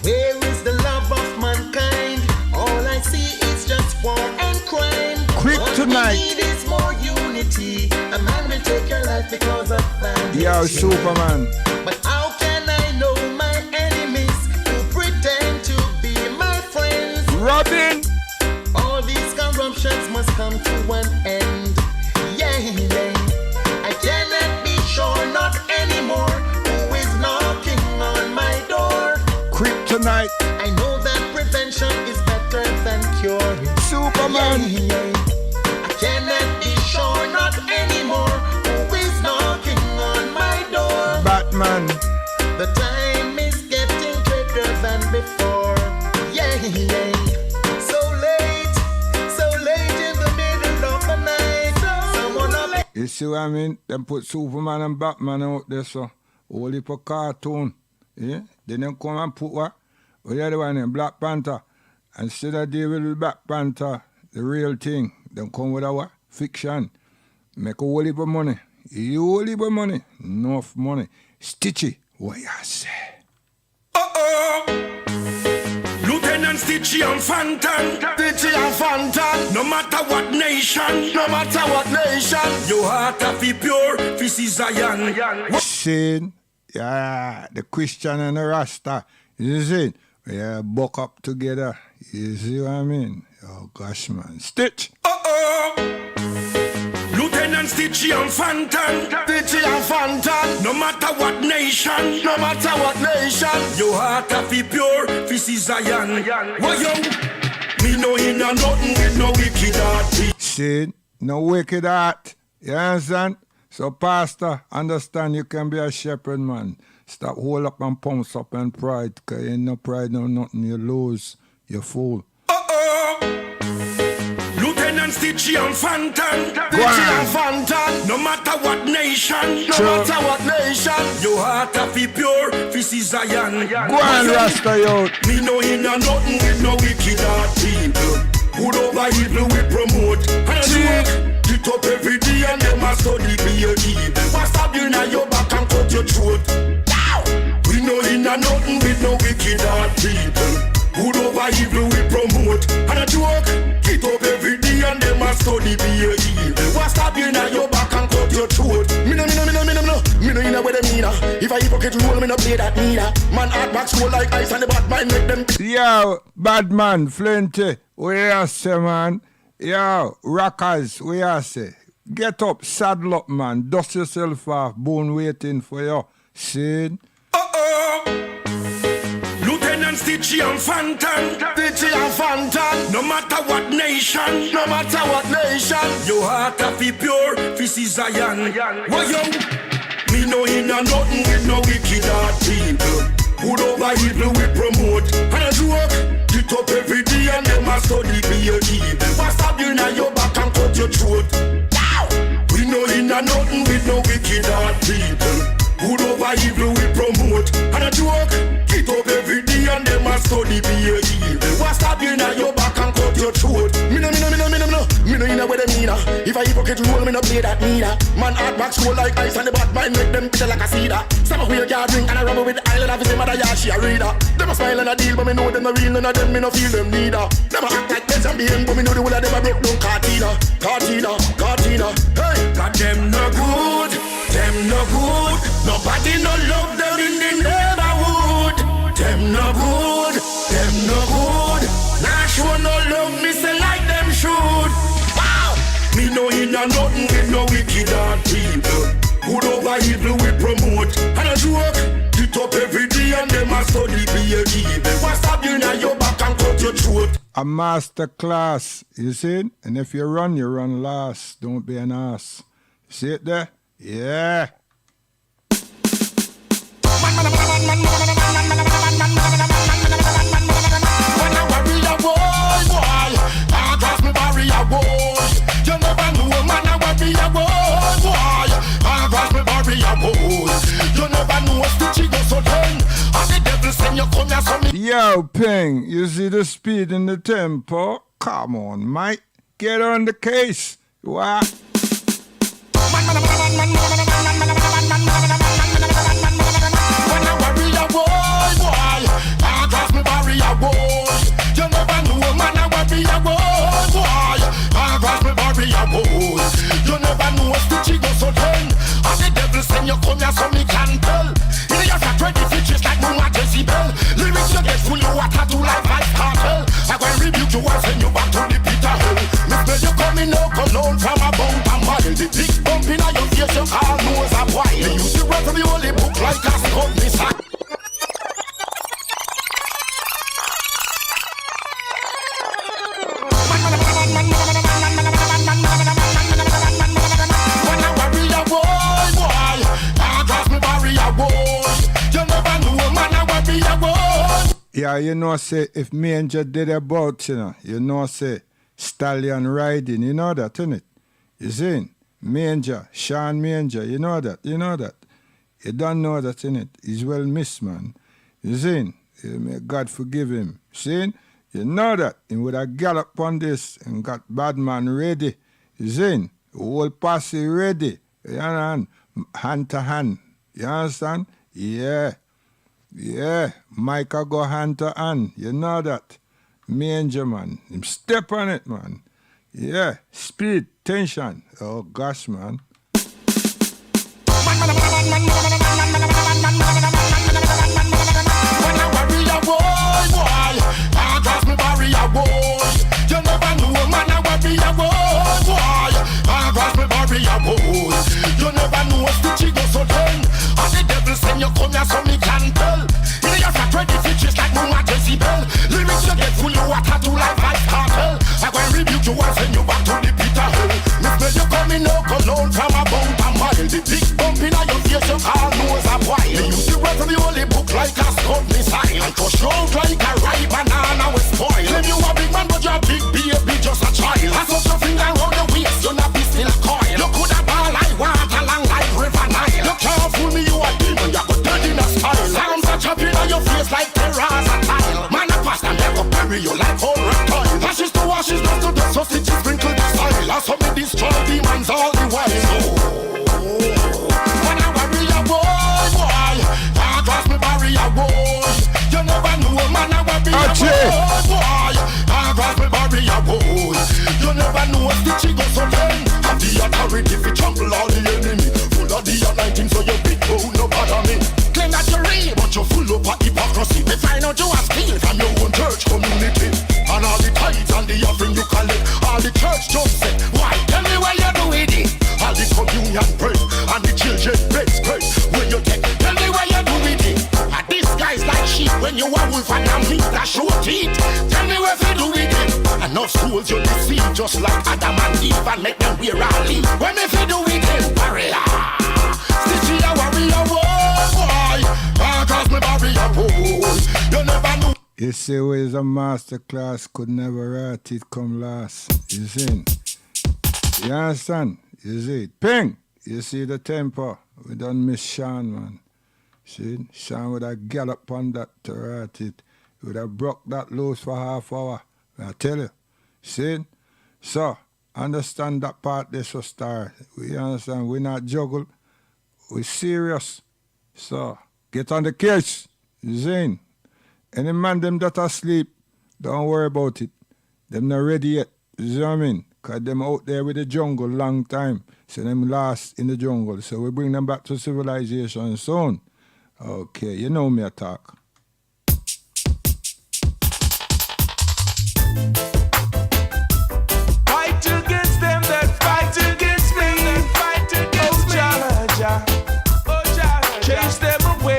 Where is the love of mankind? All I see is just war and crime. Quick What tonight. we need is more unity. A man will take your life because of vanity. Yo, Superman. But how can I know my enemies who pretend to be my friends? Robin. All these corruptions must come to an end. I cannot be sure, not anymore, who is knocking on my door. Kryptonite. I know that prevention is better than cure. Superman. I cannot be sure, not anymore, who is knocking on my door. Batman. The time is getting quicker than before. So late in the middle of the night. Someone up. You see what I mean? Them put Superman and Batman out there, so whole heap of cartoon. Yeah? Then them come and put what? Oh, the other one in Black Panther. Instead of dealing with Black Panther, the real thing, them come with a what? Fiction. Make a whole heap of money. You whole heap of money. Enough money. Stitchy, what you say? Lieutenant Stitchy and Fantan, Stitchy and Fantan, no matter what nation, no matter what nation. your heart have be pure, this is Zion. Saying, yeah, the Christian and the Rasta. You see? Yeah, buck up together. You see what I mean? Oh gosh, man. Stitch. Lieutenant Stitchy and Fantan, Stitchy and Fantan, no matter what nation, no matter what nation. your heart have be pure, this is Zion. Why yo? Me no in a nothing with no wicked heart. See, no wicked heart. You understand? So, Pastor, understand you can be a shepherd, man. Stop hold up and pumps up and pride, because you ain't no pride, no nothing. You lose. You fool. Lieutenant Stitchy and Fantan, Stitchy and Fantan, no matter what nation, no matter what nation. your heart have be pure, this is Zion. Go on, Rasta youth. Me no in a nothing with no wicked heart people. Good over evil we promote. And I joke, get up every day and them a study be your evil. What's up you now your back and cut your throat. We no in a nothing with no wicked heart people. Good over evil we promote. And I joke, get up every day and them a study be your evil. What's up you now your back and cut your throat. Me no in a way them mean. If I hypocrite rule, me no play that neither. Man act back slow like ice and the bad mind make them. Yo, bad man, Flinty. We are say, man. Yo, rockers, we are say. Get up, saddle up, man. Dust yourself off. Bone waiting for you. See? Lieutenant Stitchy and Fantan, Stitchy and Fantan, no matter what nation, no matter what nation. your heart have be pure, this is Zion. Why yo? Me no in a nothing with no wicked heart people. Good over evil we promote. And I joke, get up every day and them a study be your evil. What's up you now your back and cut your throat. We no in a nothing with no wicked heart people. Good over evil we promote. And I joke, get up every day and them a study be your evil. What's up you now your back and cut your throat. Me no in a way them mean. If I a hypocrite role, me no play that neither. Man hard back school like ice and the bad mind make them bitter like a cedar. Some of we a drink and a rubber with the island of his mother, yeah, she a reader. Them a smile and a deal, but me know them no real, none of them me no feel them neither. Them a act like this and behave, but me know the whole of them a broke down Cartina. Hey, God them no good, them no good. Nobody no love them in the neighborhood. Them no good, them no good. Nah sure no love me say like them should. Wow, me no in a nothing with no wicked hard people. Good over evil we promote and a joke. Get up every day and them a study be a evil. What's up you now your back and cut your throat. A master class, you see? And if you run last. Don't be an ass. See it there? Yeah. Yo, Ping, you see the speed and the tempo? Come on, Mike. Get on the case. What? You never know what stitch go so then. And the devil send you come here so me can tell. In your fat ready features like no Jezebel. Lyrics you get full of water to like Vice Cartel. I go and rebuke you and send you back to the pit of hell. Me smell you coming out cologne from a bump a mile. The big bump in your face you call nose a while. Me use the rest of the holy book like a scum missile. Yeah, you know, say, if Manger did a bout, you know, say, stallion riding, you know that, innit? You see? Manger, Sean Manger, you know that. You don't know that, innit? He's well missed, man. You see? May God forgive him. See? You know that. He would have galloped on this and got bad man ready. You see? The whole posse ready. You understand? Hand to hand. You understand? Yeah. Yeah, Micah go hand to hand. You know that. Manger, man. Him step on it, man. Yeah, speed, tension. Oh, gosh, man. You never know what stitch go so then. And the devil send you come here so me can tell. In your fat ready features like no Jezebel. Lyrics you get full of water to like Vice Cartel. I go and rebuke you and send you back to the pit of hell. Me smell you coming out cologne from a bump a mile. The big bump in your face you call nose a while. Me use the rest of the holy book like a scum missile. And crush you out like a ripe banana with spoil. Claim you a big man but you a big baby just a child. I put your finger round your waist, you not be still a coil. You could have ball like water long like River Nile. You can't fool me, you a demon, you go dead in a style. Sounds a chopping on your face like terrazatile. Man a past and never bury you like old reptile. Ashes to ashes, dust to dust, so stitches sprinkle the soil. I saw me destroy demons all the while. When I worry a boy, I cross me barrier boy. You never know, man, I worry a boy, I cross me barrier boy. You never know what stitch go so then. Have the authority fi trample all the enemy. Full of the anointing so you big bone no bother me. Claim that you real but you full of hypocrisy. They find out you are steal from your own church community. And all the tithes and the offering you collect, all the church just say, why tell me where you do with it? All the communion bread and the children bread spread. When you take, tell me where you do with it. And these guys like sheep when you are wolf and a meat that show teeth. Tell me where you do with it. Enough schools you deceive just like Adam and Eve and make them wear a leaf. When if you do with him, barrier. Stitchy a warrior boy. Cause me barrier boy. You never know. You see where's a master class could never write it come last. You see? You understand? You see? Ping! You see the tempo? We don't miss Sean, man. See? Sean would have galloped on that to write it. He would have broke that loose for half hour. I tell you. See? So, Understand that part there, so star. We understand we not juggle. We serious. So get on the case. Zane. Any man them that asleep, don't worry about it. Them not ready yet. You know what I mean? Because them out there with the jungle long time. So them lost in the jungle. So we bring them back to civilization soon. Okay, you know me attack. Fight against them that fight against me. Fight against me. Jah, oh Jah, chase them away.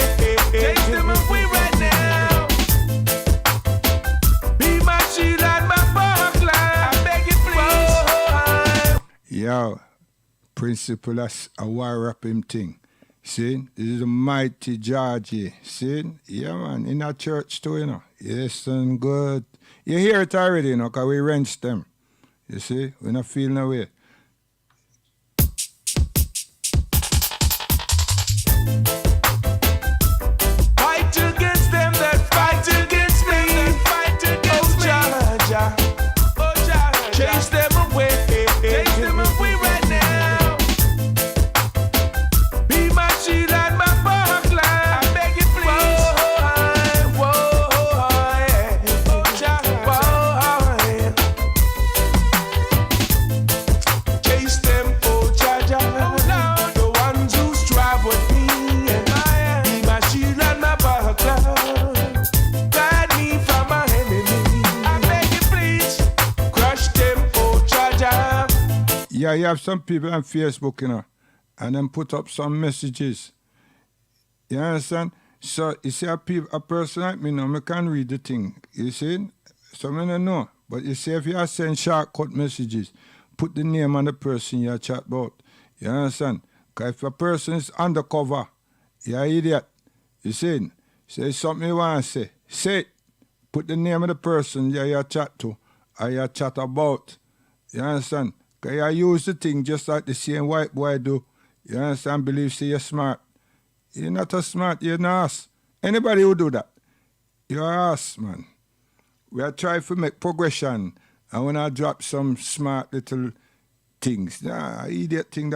Chase them away right now. Be my shield and my buckler. I beg you please. Yo, principle that's a war up him thing. See, this is a mighty Georgie. See, yeah man, in a church too, you know. Yes, and good. You hear it already, you know, because we wrench them. You see, we're not feeling away. Fight against them that fight against me. Fight against me. Jah, oh Jah, chase them away. Chase them away right now. Be my shield and my buckler. I beg you please. Whoa, yeah. Oh Jah, whoa, yeah. Chase them, oh Jah, Jah. The ones who strive with me. Be my shield and my buckler. Guide me from my enemy. I beg you please. Crush them, oh Jah, Jah. Yeah, you have some people on Facebook, you know, and then put up some messages. You understand? So, you see, a person like me now, I can read the thing. You see? So, I don't know. But you see, if you are sending shortcut messages, put the name of the person you chat about. You understand? Because if a person is undercover, you're an idiot. You see? Say something you want to say it. Put the name of the person you chat to or you chat about. You understand? Because you use the thing just like the same white boy do. You understand? Believe say you're smart. You're not a smart, you're an ass. Anybody who do that, you're an ass, man. We are trying to make progression. And when I drop some smart little things, idiot thing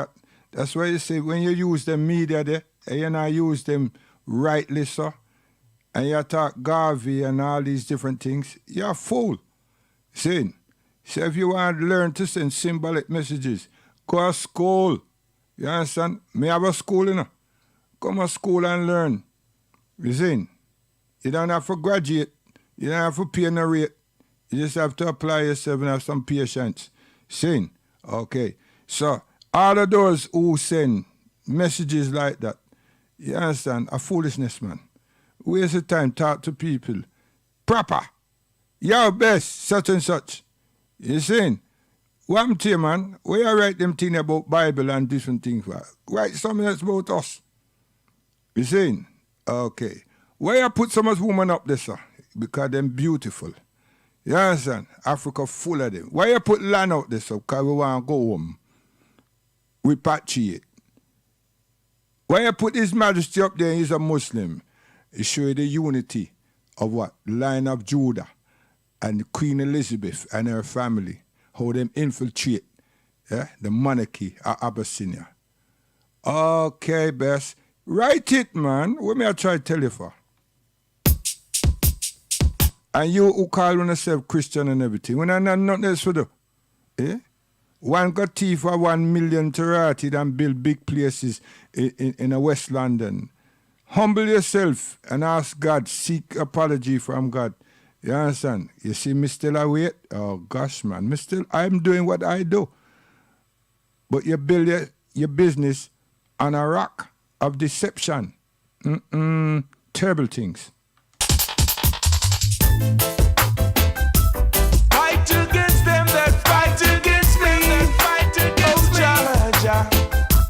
that's why you say when you use the media there, and you not use them rightly, so, and you talk Garvey and all these different things, you're a fool. See? So if you want to learn to send symbolic messages, go to school. You understand? Me have a school, you know. Come to school and learn. You see? You don't have to graduate. You don't have to pay no rate. You just have to apply yourself and have some patience. See? Okay. So, all of those who send messages like that, you understand, are foolishness, man. Waste the time, talk to people. Proper. Your best, such and such. You see? What I'm telling you, man, where you write them things about Bible and different things, write something else about us. You see? Okay. Where you put so much women up there, sir? Because them beautiful. You understand? Africa full of them. Why you put land out there, sir? Because we want to go home. Repatriate. Why you put His Majesty up there and he's a Muslim? It show you the unity of what? Line of Judah and Queen Elizabeth and her family. How them infiltrate the monarchy of Abyssinia. Okay, best. Write it, man. What may I try to tell you for? And you who call yourself Christian and everything, when I know nothing else to do. One got tea for 1 million to rot it and build big places in West London. Humble yourself and ask God, seek apology from God. You understand? You see me still awake? Oh gosh, man. I'm doing what I do. But you build your business on a rock of deception. Terrible things. Fight against them that fight against me. Fight against me.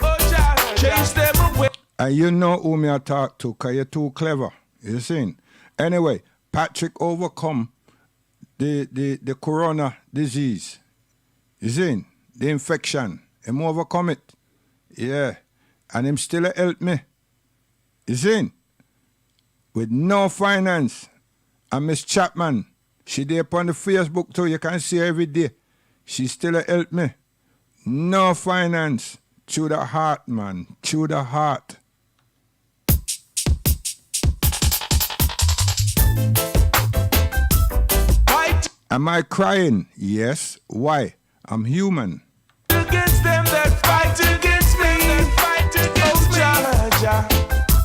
Oh Jah, chase them away. And you know who me I talk to, because you're too clever. You see? Anyway, Patrick overcome the corona disease. You see? The infection. Him overcome it. Yeah. And him still help me. You see? With no finance. And Miss Chapman, she there on the Facebook too. You can see her every day. She still a help me. No finance. Through the heart, man. Through the heart. Fight Am I crying? Yes. Why? I'm human. against them that fight against me. Oh, Jah, Jah.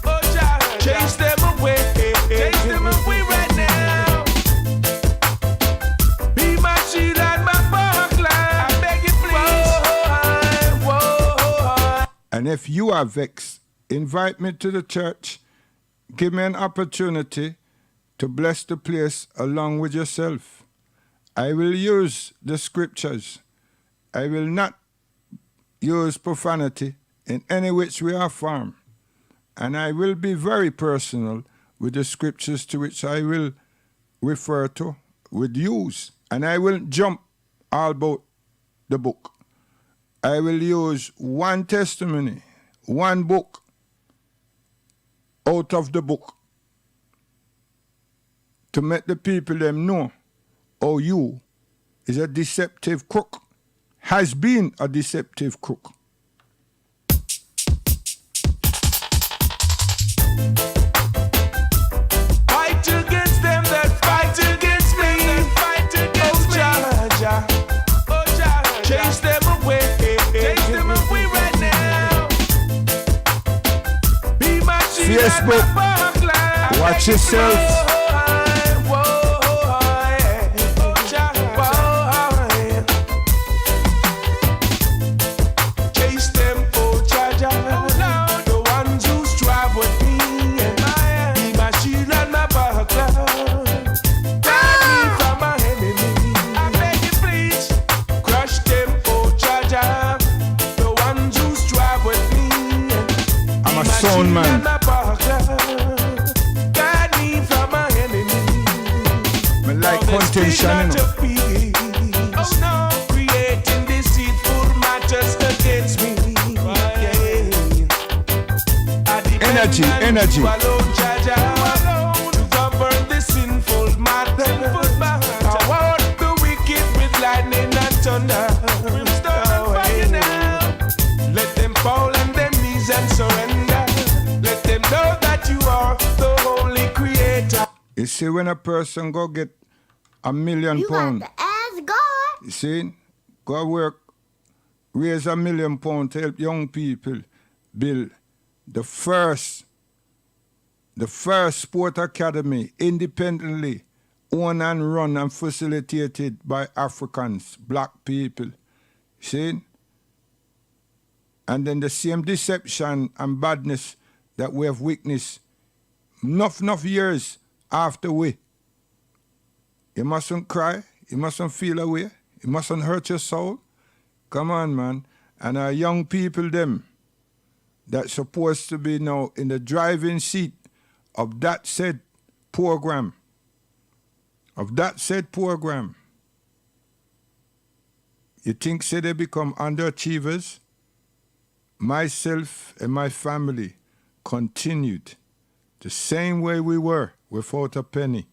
Oh, Jah, chase them away. Chase them away right now. Be my shield and my buckler. I beg you, please. Whoa. And if you are vexed, invite me to the church. Give me an opportunity to bless the place along with yourself. I will use the scriptures. I will not use profanity in any which way or form. And I will be very personal with the scriptures to which I will refer to, with use. And I will jump all about the book. I will use one testimony, one book out of the book to make the people them know how you is a deceptive crook, has been a deceptive crook. Fight against them that fight against me. Oh, Jah, Jah. Oh, Jah, chase them away. Chase them away right now. Be my shield and Facebook. my buckler. Watch yourself. Chase them, oh Jah, Jah. The ones who strive with me. Be my shield and my buckler. Guard me from my enemy. I beg you, please. Crush them, oh Jah, Jah. The ones who strive with me. I'm a sound man. Guard me from my enemy. I like contention, you know. Oh no, creating deceitful matters against me. Energy, energy. To govern the sinful matter. I want the wicked with lightning and thunder. Let them fall on their knees and surrender. Let them know that you are the holy creator. You see, when a person go get £1 million, You got to ask God. you see, go work, raise £1 million to help young people build the first sport academy independently owned and run and facilitated by Africans, black people. See? And then the same deception and badness that we have witnessed enough years after we. You mustn't cry. You mustn't feel away. You mustn't hurt your soul. Come on, man. And our young people, them, that's supposed to be now in the driving seat of that said program. You think, say they become underachievers? Myself and my family continued the same way we were without a penny.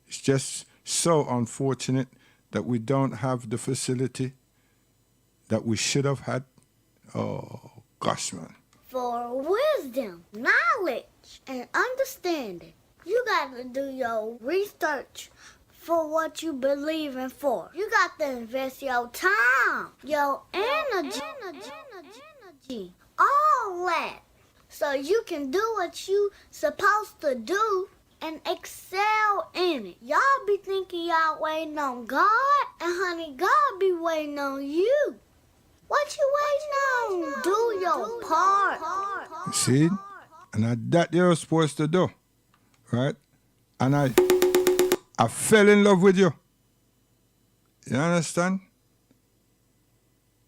It's just so unfortunate that we don't have the facility that we should have had. Oh, gosh, man. For wisdom, knowledge, and understanding, you got to do your research for what you believe in for. You got to invest your time, your energy, all that, so you can do what you supposed to do and excel in it. Y'all be thinking y'all waiting on God, and honey, God be waiting on you. What you waiting on? Do your part. You see? And that you're supposed to do, right? And I fell in love with you. You understand?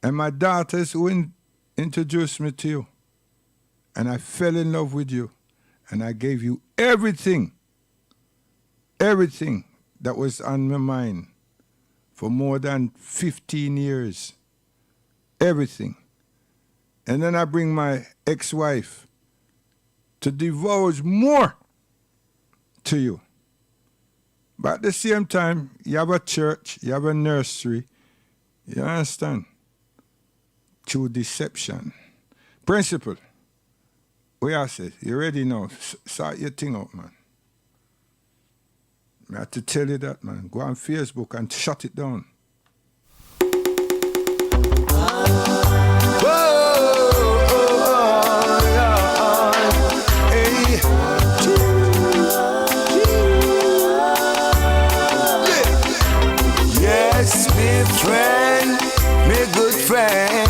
And my daughters who introduced me to you. And I fell in love with you. And I gave you everything that was on my mind for more than 15 years. Everything. And then I bring my ex-wife to divulge more to you. But at the same time, you have a church, you have a nursery, You understand? Through deception. Principle. We are said, you ready now? Sort your thing out, man. I have to tell you that, man. Go on Facebook and shut it down. Yes, me friend, me good friend,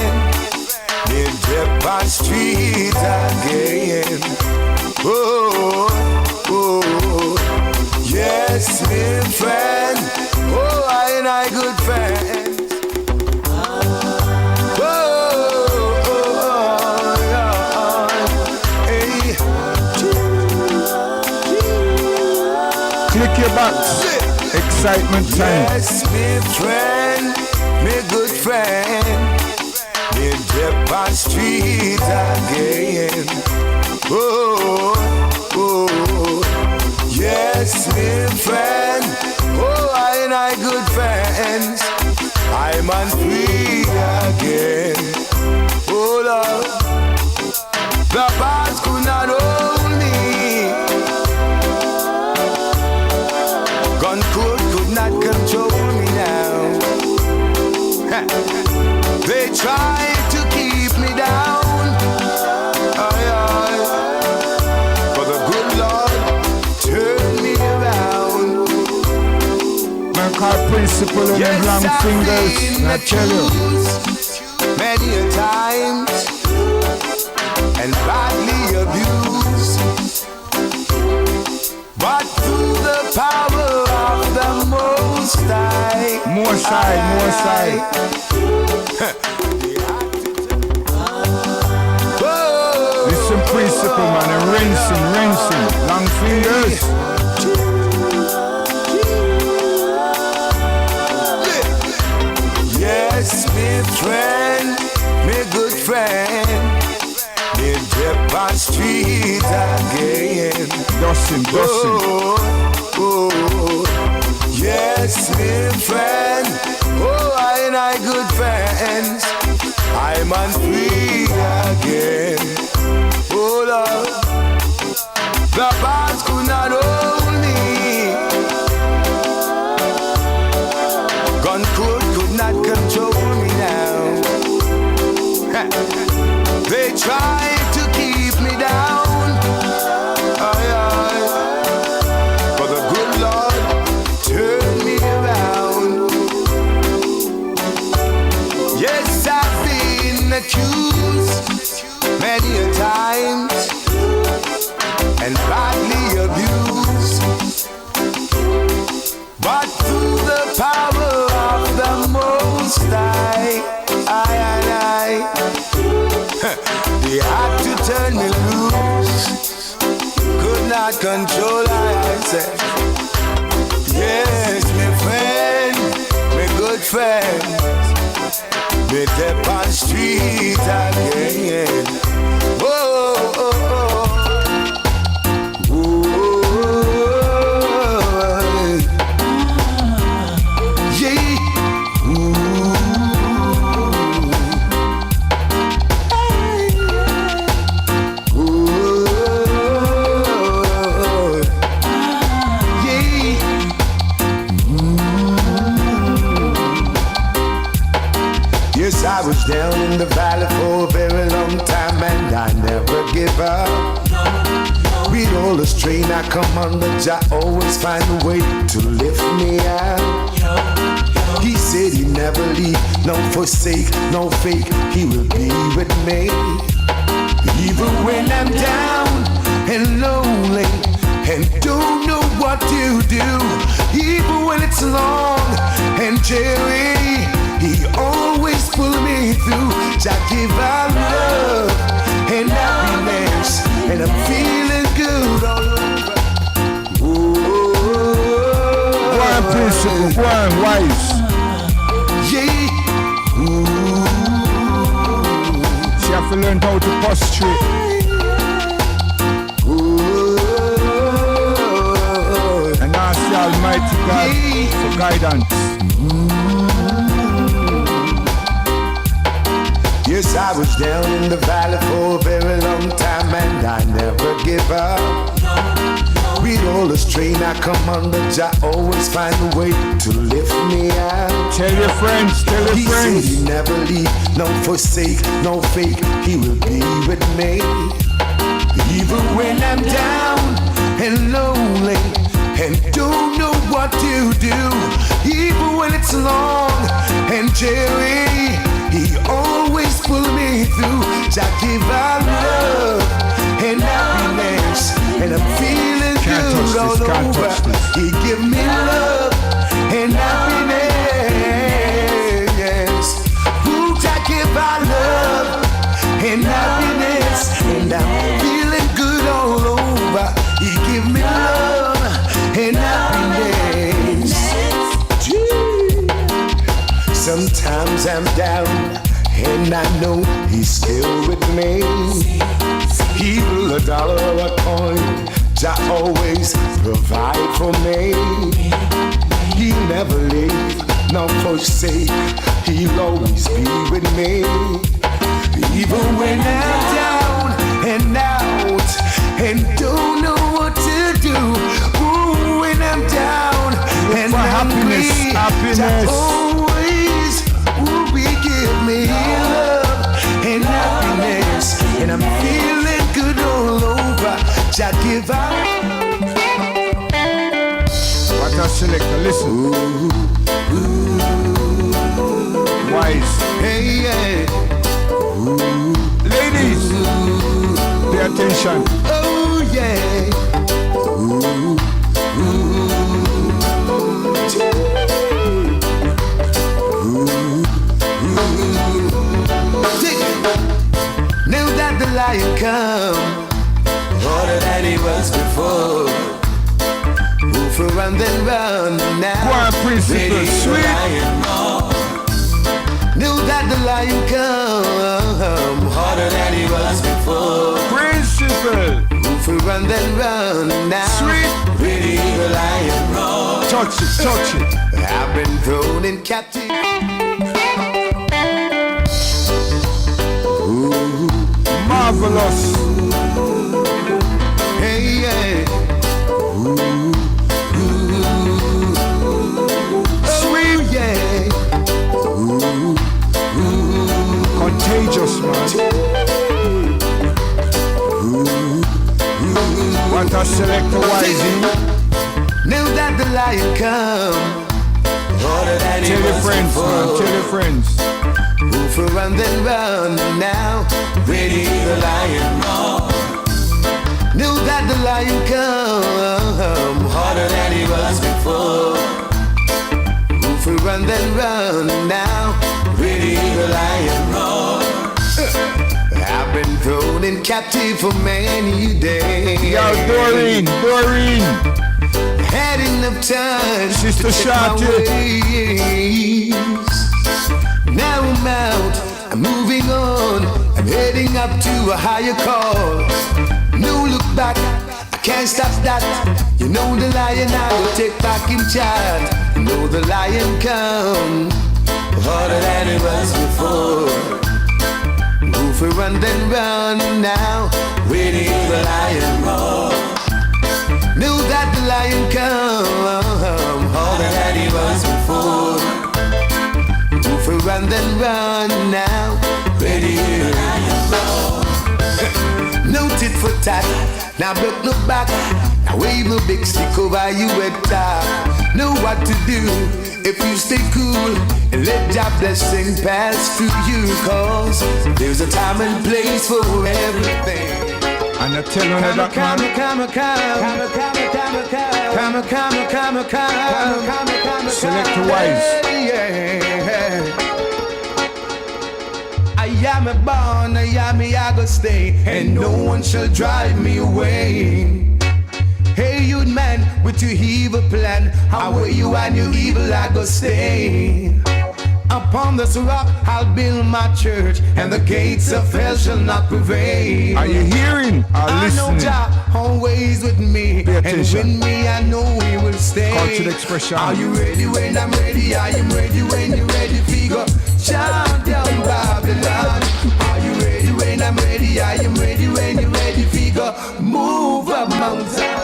me dip on street again. Oh, oh, yes, me friend, oh, I good friend. Click your box. Excitement time. Yes, me friend, me good friend, me dip on street again. Oh, oh, yes, me friend, oh, I good friends, I'm on free again. Oh, Lord, the past could not hold me. Gun could not control me now. They try to keep me down. Aye, aye. But the good Lord turned me around. Man called Principle and them long fingers. I tell you. Many a times and badly abused. But through the power of the Most High, More side, more side. Listen, Principle, man, and rinsing. Long fingers. Yes, me friend, me good friend, me dip on street again. Dustin. Oh, yes, me friend, oh, I good friends, I'm on free again. Oh, Lord, the past could not hold me. Gun could not control me now. They try to keep me down. Aye, aye. But the good Lord turned me around. Yes, I've been accused many a times and badly abused. But through the power of the Most High, they had to turn me loose. Could not control, I said. Yes, my friend, my good friend, me dip on street again. Oh, oh, oh. I was down in the valley for a very long time and I never give up. With all the strain I come under, Jah always find a way to lift me out. He said he never leave, no forsake, no fake, he will be with me. Even when I'm down and lonely and don't know what to do, even when it's long and dreary, he always pull me through. Jah give our love and happiness, and I'm feeling good all over. One Principle, one wise. Yeah. She have to learn how to prostrate. And ask the Almighty God for guidance. Yes, I was down in the valley for a very long time, and I never give up. With all the strain I come under, I always find a way to lift me out. Tell your friends, tell your He friends. said he never leave, no forsake, no fake. He will be with me. Even when I'm down and lonely and don't know what to do. Even when it's long and dreary, he always pull me through. Jah give our love and happiness, and I'm feeling good all over. He give me love and happiness. Ooh, Jah give our love and happiness, and I'm feeling good all over. He give me love and happiness. Sometimes I'm down and I know he's still with me. Even a dollar or a coin, Jah always provide for me. He'll never leave, nor forsake. He'll always be with me. Even when I'm down and out and don't know what to do. Ooh, when I'm down and hungry, Jah always give me love and happiness, and I'm feeling good all over. Jah give out. What a selector, listen. Wise. Hey, yeah. Ladies, pay attention. Oh, yeah. Now that the lion come, harder than he was before. Move around and round now. Choir principal, sweet. Knew that the lion come, harder than he was before. Principal. Move around and round now. Sweet. Ready the lion roar. Touch it, touch it. I've been thrown in captivity. Marvelous. Hey, yeah. Sweet, yeah. Contagious, man. What a selector, Wisey. Now that the lion come, harder than he Tell your was friends, before. man. Tell your friends. Move around and round now, ready the lion roar. Knew that the lion come, harder than he was before. Move around and round now, ready the lion roar. I've been thrown in captive for many days. Yo, Doreen, Doreen. Had enough time Sister to check my Shotty. ways. Now I'm out, I'm moving on, I'm heading up to a higher call. No look back, I can't stop that. You know the lion I will take back in charge. You know the lion come, harder than it was before. Move around and run now, ready the lion roar. Knew that the lion come, harder than he was before. Move around and run now, ready the lion roar. No tit for tat, now broke no back. Now wave no big stick over you at top. Know what to do if you stay cool and let your blessing pass through you. Cause there's a time and place for everything. And I tell you that, man. Select Wise. I am a born, I am a I go stay, and no one shall drive me away. Hey, you man, with your evil plan, how will you and your evil I go stay? Upon this rock I'll build my church, and the gates of hell shall not prevail. Are you hearing or I know listening? Jah always with me, Pay and attention. with me I know He will stay. Cultural expression. Are you ready when I'm ready? I am ready when you're ready. Figure, shout down Babylon. I'm ready, I am ready when you're ready. Figure, move up mountain.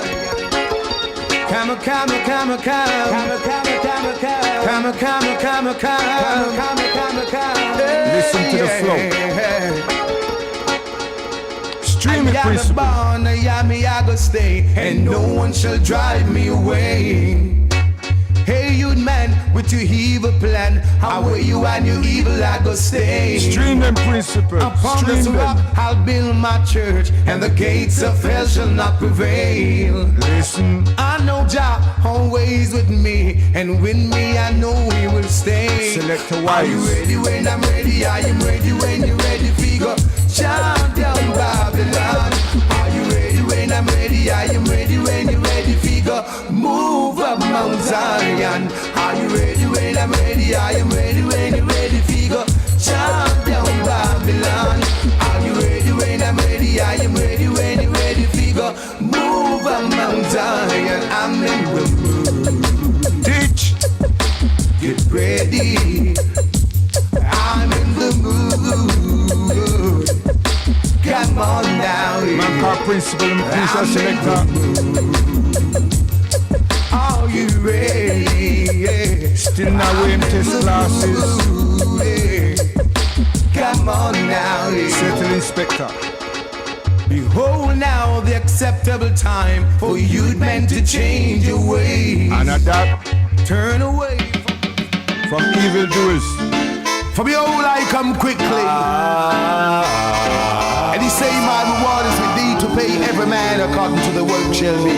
Come, come, come, come, come, come, come, come, come, come, come, come. Listen to the flow. Stream it, principle. Born, I go stay, and no one shall drive me away. Hey, youth man, with your evil plan, how are you and your evil I go stay? Stream them, principle. Upon Stream this them. rock I'll build my church, and the gates of hell shall not prevail. Listen. I know Jah always with me, and with me I know He will stay. Select a Are wise. you ready when I'm ready? I am ready when you're ready. Figure, shout down Babylon. Are you ready when I'm ready? I am ready when you're ready. Figure, move up Mount Zion. Are you ready when I'm ready? I am ready when you're ready. Figure, shout down Babylon. Are you ready when I'm ready? I am ready when you're ready. Figure, move up Mount Zion. I'm in the mood. Teach. Get ready. I'm in the mood. Come on now. Man called principle and crucial selector. Are you ready? Yeah. Still now we test classes. Come on now. Yeah. Settle inspector. Behold now the acceptable time for youth men to change your ways. And adapt Turn away from evil doers. from your old I come quickly. And He say my reward is with thee to pay every man according to the work shall be.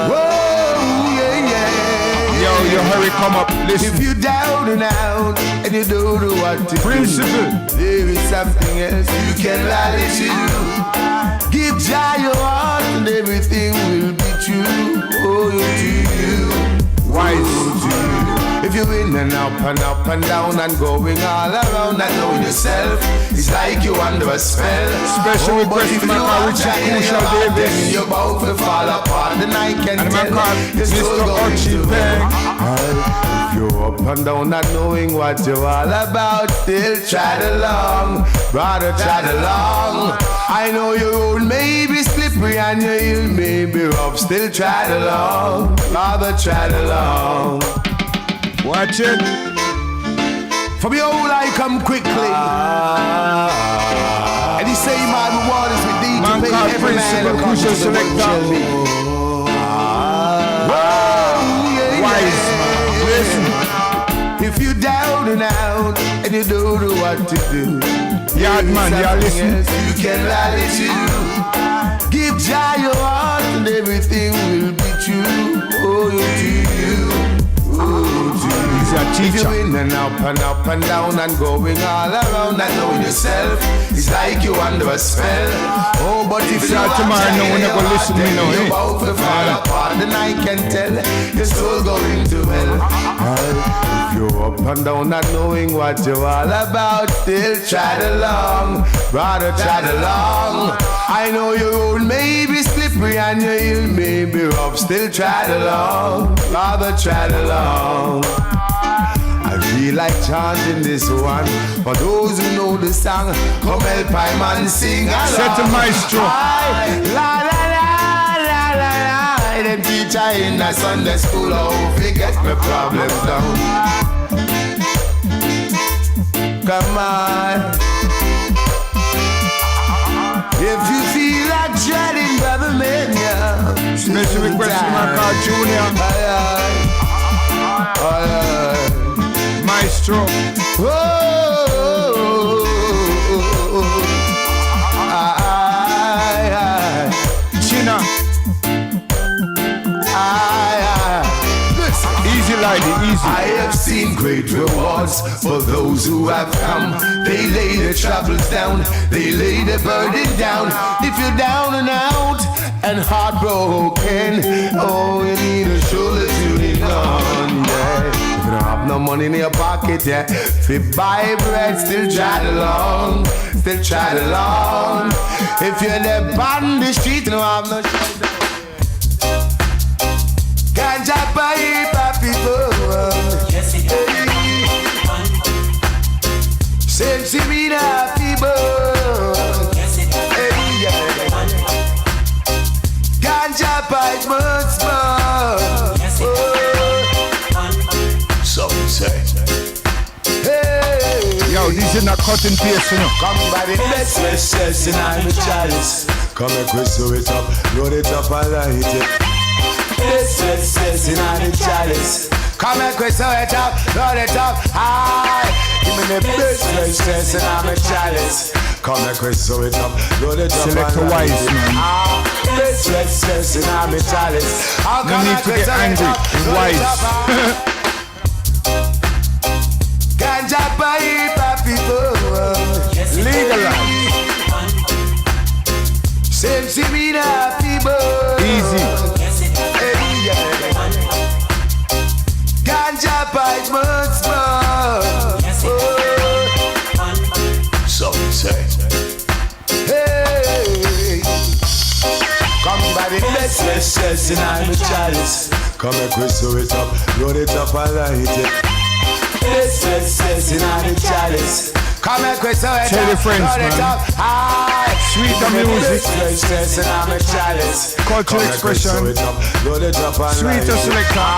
Whoa, yeah, yeah. Yo, you hurry, come up, listen. If you down and out and you don't know what to Principle. do, there is something else you can rally to. Give Jah your heart and everything will be true. Oh, to you, Wise. to you. If you're in and down and going all around and knowing yourself, it's like you under a spell. Special but request if to my you man are Richard trying Crucial your heart, Davis. then you're about to fall apart. And I can And tell man called your soul Mr. going Archie to hell. Peng. If you're up and down not knowing what you're all about, still try along, brother, try along. I know your road may be slippery and your hill may be rough, still try along, brother, try along. Watch it. From your old I come quickly. And He say my reward is with thee Man to pay called every man principle, according crucial to the work selector. shall be. Wise man. Listen. If you down and out and you don't know what to do, Yard man, you listen. you can rally to. Give Jah your heart and everything will be true. Oh, to you. Oh, to you. He's a If teacher. you're in and up and down and going all around and knowing yourself, it's like you under a spell. Oh, but if It's you not tomorrow, no one ever listen to me now, you're eh? about to fall apart, then I can tell your soul going to hell. If you're up and down not knowing what you're all about, still try along, brother, try along. I know your road may be slippery and your hill may be rough, still try along, brother, try along. I feel like chanting this one for those who know the song. Come help I man sing along. Set the maestro. Aye, la la la la la la. Them teacher in the Sunday school, oh, forget my problems down. Come on. If you feel like dreading, brother man, yeah. Special request to my car Junior. Aye, aye, aye. Maestro. China. Easy lady, easy. I have seen great rewards for those who have come. They lay their troubles down, they lay their burden down. If you're down and out and heartbroken, oh, you need a shoulder to lean on, yeah. If you don't have no money in your pocket, yeah, if you buy bread, still try along, still try along. If you're there on the street, you don't have no shelter. Ganja pipe people. Yes, it is. Sensimina people. it not cut and paste, you know. Come by the best, in the chalice. Come and crystal it up, load it up and light it. Best, in the chalice. Come and crystal it up, load it up, high. Give me the best, in the chalice. Come and crystal it up, load it up Select and a light wise it. man. Best, in the chalice. No need to get angry, wise. Ganja pipe people, Legalize. same Simina people. Easy. Hey, yeah. Ganja pipe must smoke. Some say, hey, come by the best, in the chalice. Come and crystal it up, load it up and light it. Best, in the chalice. Come and crystal it Tell up, your friends, load it man. up, high. Sweet music. Best, in the chalice. Cultural expression. Load it up and light Sweeter it. selector.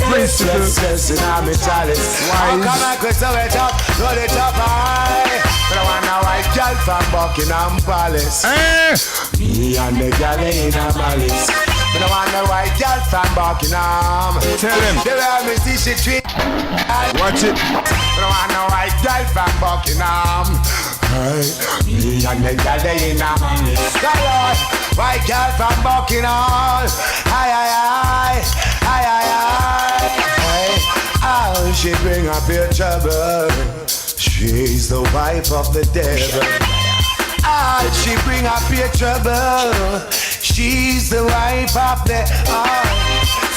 Principle. Best, in the chalice. Wise. Come and crystal it up, load it up, high. But I want a white girl from Buckingham Palace. Me and the girl in a malice. But I want a white girl from Buckingham. Tell him. The way me see she treat. Watch it. But I want a white girl from Buckingham. Hey, me and the girl in a malice. The Lord, white girl from Buckingham. Aye, aye, aye. Aye, aye, aye. Hey, how she bring up your trouble. She's the wife of the devil. Ah, she bring up your trouble. She's the wife of the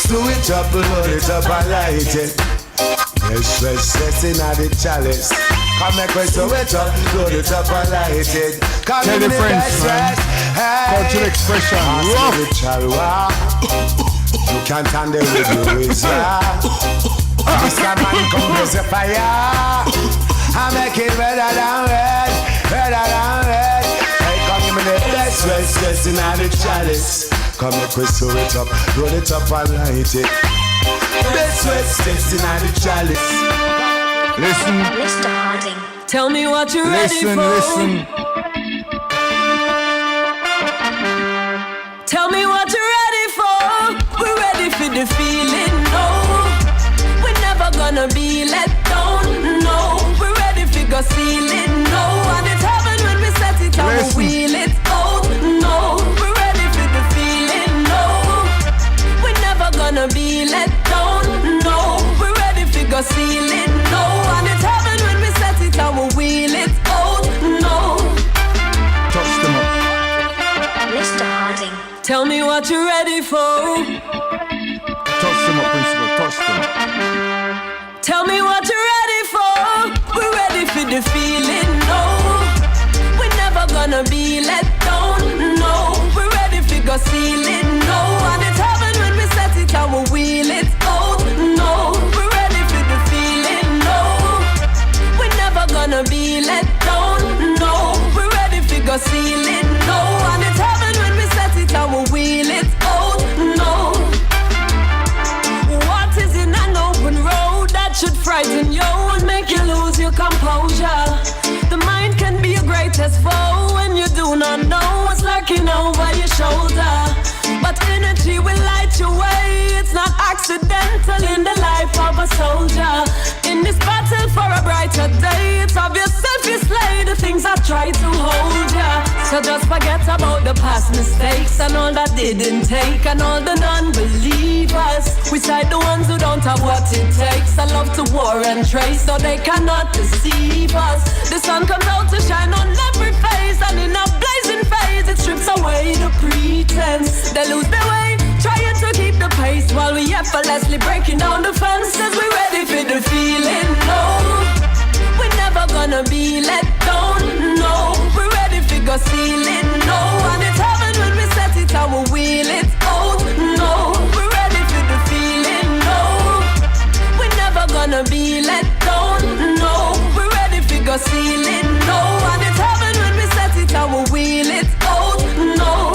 Slew it up, load it up and light it. Best, in the chalice. Come make me sew it up, load it up and light it. Come Tell give your me friends, man. Cultural expression. Rough. Spiritual walk. You can't handle with your wisdom. Mr. Man, come raise the fire. I make it redder than red, redder than red. Hey, come give me the best, in the chalice. Come make we sew it up, roll it up and light it. Best, in the chalice. Listen. Mr. Harding. Tell me what you're ready Listen, for. listen. Tell me what you're ready for. We're ready for the feeling, no. We're never gonna be let down, no. We're ready for go seal it, no. And it's heaven when we set it and Listen. we wheel it out, no. We're ready for the feeling, no. We're never gonna be let down, no. We're ready for go seal it, no. And it's heaven when we set it and we wheel it out, no. Touch them up. Mr. Harding. Tell me what you're ready for. Touch them up, principal. Touch them. Tell me what you're ready for. We're ready for the feeling, no. We're never gonna be let down, no. We're ready for go seal it, no. And it's heaven when we set it and we wheel it out, no. We're ready for the feeling, no. We're never gonna be let down, no. We're ready for go seal it, no. And it's heaven when we set it and we wheel it out, no. What is in an open road that should frighten you and make you lose your composure? The mind can be your greatest foe when you do not know what's lurking over your shoulder. But energy will light your way. It's not accidental in the life of a soldier. In this battle for a brighter day, it's obvious if you slay the things that try to hold ya. So just forget about the past mistakes and all that didn't take and all the non-believers. We side the ones who don't have what it takes. I love to war and trace so they cannot deceive us. The sun comes out to shine on every face, and in a blazing phase it strips away the pretense. They lose their way, trying to keep the pace while we effortlessly breaking down the fences. We're ready for the feeling, no. We're never gonna be let down, no. We're ready for go seal it, no. And it's heaven when we set it and we wheel it out, no. We're ready for the feeling, no. We're never gonna be let down, no. We're ready for go seal it, no. And it's heaven when we set it and we wheel it out, no.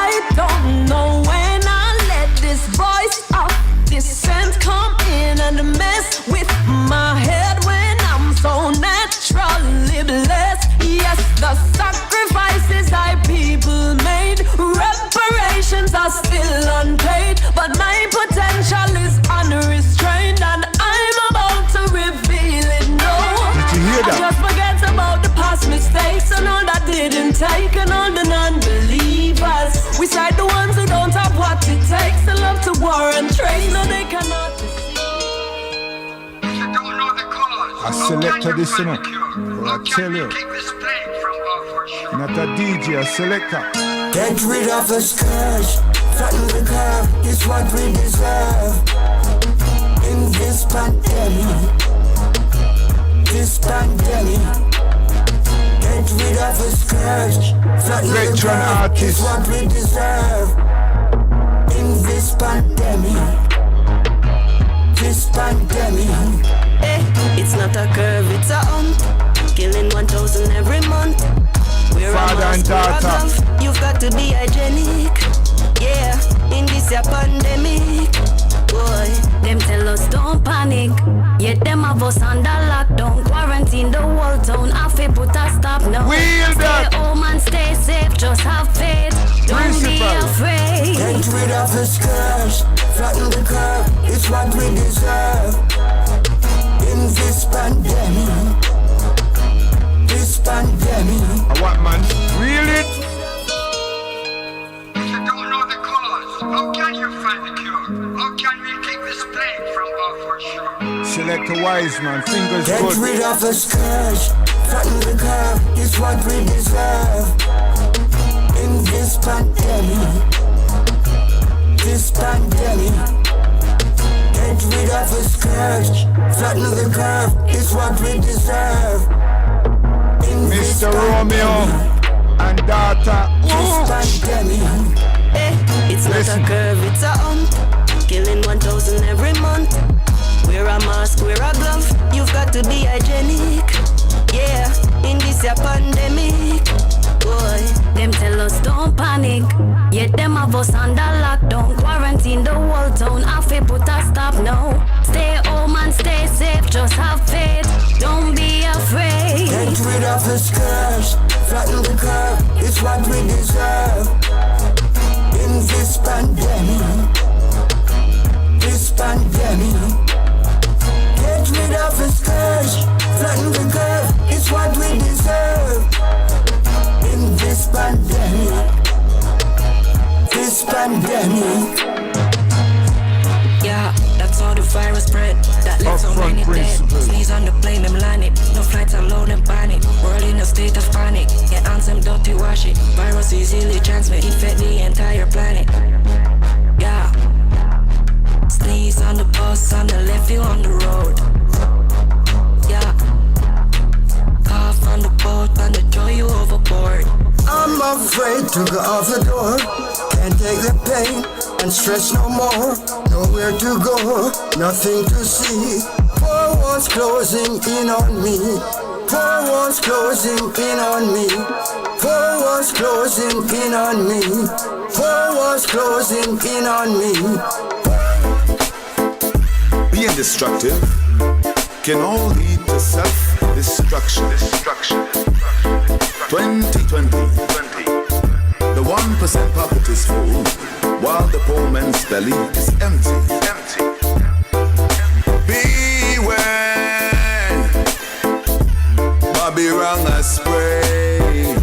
I don't know when I let this voice of dissent come in and mess with my head when I'm so net. a selector this, you know. I tell you. Not a DJ, a selector. Get rid of the scourge, flatten the curve, it's what we deserve. In this pandemic, get rid of the scourge, flatten the curve, it's what we deserve. In this pandemic, it's not a curve, it's a hunt. Killing 1,000 every month. We're Father and daughter. You've got to be hygienic. Yeah, in this pandemic. Boy, them tell us don't panic. Yet them have us under lockdown. Quarantine the whole town. Have to put a stop now. Stay home and stay safe. Just have faith. Don't be afraid. Get rid of the scourge, flatten the curve. It's what we deserve. In this pandemic. What man? Reel it? If you don't know the cause, how can you find the cure? How can we keep this plague from off our shore? Select a wise man, fingers Get good. Get rid of the scourge, flatten the curve, it's what we deserve. In this pandemic. Get rid of the scourge, flatten the curve, it's what we deserve. Mr. Romeo and daughter. It's not a curve, it's a hunt. Killing 1,000 every month. Wear a mask, wear a glove. You've got to be hygienic. Yeah, in this pandemic. Boy, them tell us don't panic. Yet them have us under lockdown. Quarantine the whole town. Have to put a stop now. Stay home and stay safe. Just have faith. Don't be afraid. Get rid of the scourge, flatten the curve. It's what we deserve. In this pandemic. Get rid of the scourge, flatten the curve. It's what we deserve. In this pandemic. Yeah, that's how the virus spread. That left so many dead. Sneeze on the plane, them line it. No flights alone, them panic. World in a state of panic. Your hands, them dirty, wash it. Virus easily transmit, infect the entire planet. Yeah. Sneeze on the bus, on the left, you on the road. Yeah. Cough on the boat, and the throw you overboard. I'm afraid to go off the door. Can't take the pain and stress no more. Nowhere to go, nothing to see. Poor ones closing in on me. Poor ones closing in on me. Poor ones closing in on me. Poor ones closing in on me. Being destructive can all lead to self-destruction. 2020, the 1% pocket is full, while the poor man's belly is empty. Beware, Bobby Ranga spray,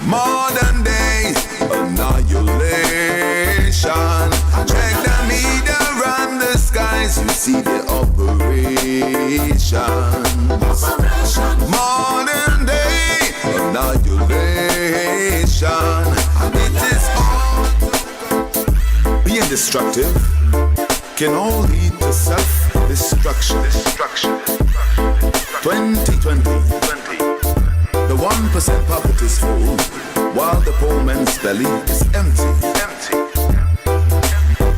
modern day annihilation. Check the meter and the skies, you see the operation. Modern day annihilation. It is all being destructive can all lead to self-destruction. 2020, the 1% pocket is full, while the poor man's belly is empty.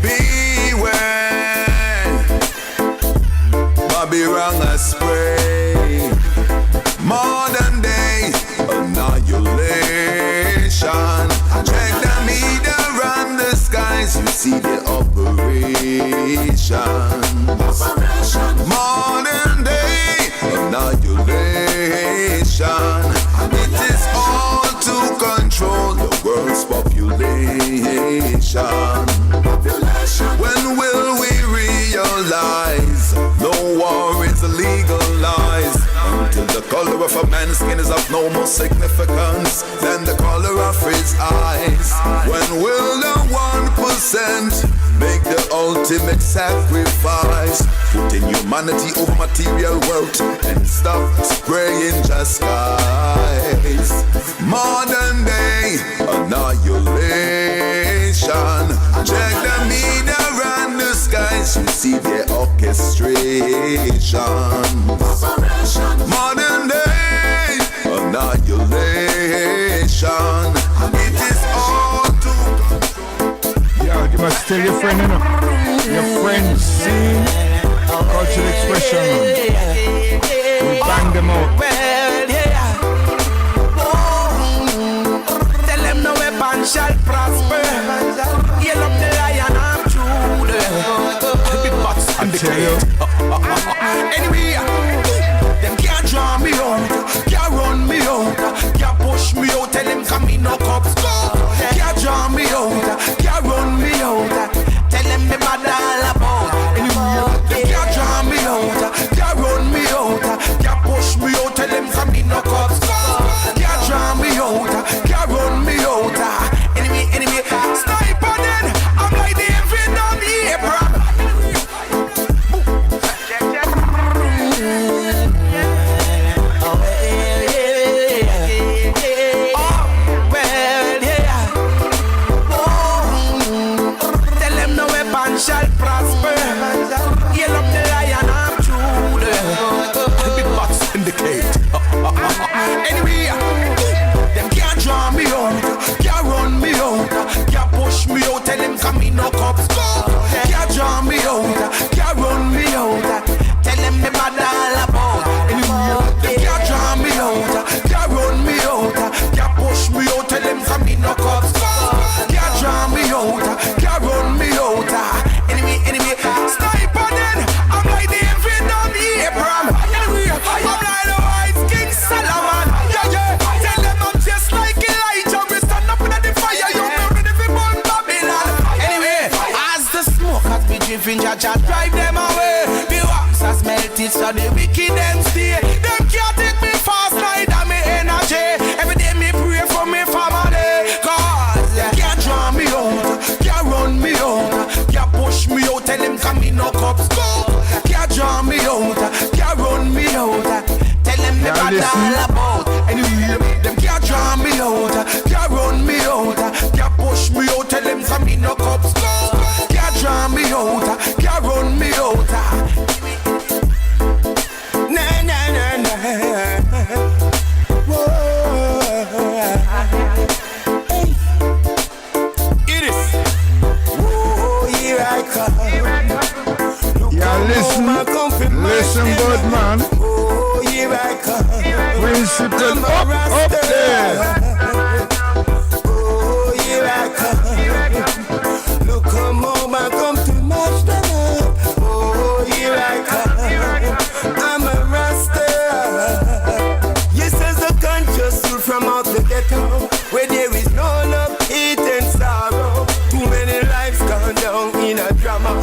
Beware, Bobby Ranga spray, modern day annihilation. Check the meter and the skies, you see the operation. Modern day annihilation. It is all to control the world's population. When will we realize no war is legalized? Until the color of a man's skin is of no more significance than the color of his eyes. When will the 1% make the ultimate sacrifice, putting humanity over material wealth and stop spraying just skies. Modern day annihilation. Check the media and the skies, you see their orchestration. Modern day annihilation. It is all to control. Yeah, you must tell your friend, you know. Your friend see cultural expression. We bang them out. Tell them no weapon shall prosper. Yell up the lion of Judah. Big butts and the crate. Anyway, them can't draw me out, can't run me out, can't push me out. Tell them come in no cups. Can't draw me out, can't run me out. Tell them me bad all about. Anyway, them can't draw me out, can't run me out, can't push me out. Tell them come in no cups. Can't draw me out, can't run me out. Enemy, sniper then. I'm like the infinite of Abraham. Shall prosper. Yell up the lion of Judah. Big butts indicate. Anyway, them can't draw me out, can't run me out, can't push me out. Tell them come in no cups. Can't draw me out, can't run me out. Tell them me bad all about. Anyway, them can't draw me out, can't run me out, can't push me out. Tell them come in no cups. Can't draw me out, can't run me out. Enemy, sniper then. I'm like the infinite of Abraham. Anyway, I'm like the white King Solomon. Yeah. Tell them I'm just like Elijah. We stand up in the fire. You're ready for burn Babylon. Anyway, as the smoke has been driven, Jah drive them away. The wax has melted, so the wicked them stay. Them can't take me fast, neither me energy. Every day me pray for me family. Cause they can't draw me out, can't run me out, can't push me out. Tell them come in no cups. Can't draw me out, can't run me out. Tell them me bad all about. Anyway, them can't draw me out, can't run me out, can't push me out. Tell them come in no cups. Can't draw me out, can't run me out. Nah. It is. Oh, here I come. Yeah, listen, good man. Oh, here I come. Principle up there. Oh, here I come. Look, come home, I come to match them up. Oh, here I come. I'm a Rasta. Yes, as a conscious soul from out the ghetto, where there is no love, hate and sorrow. Too many lives gone down in a drama.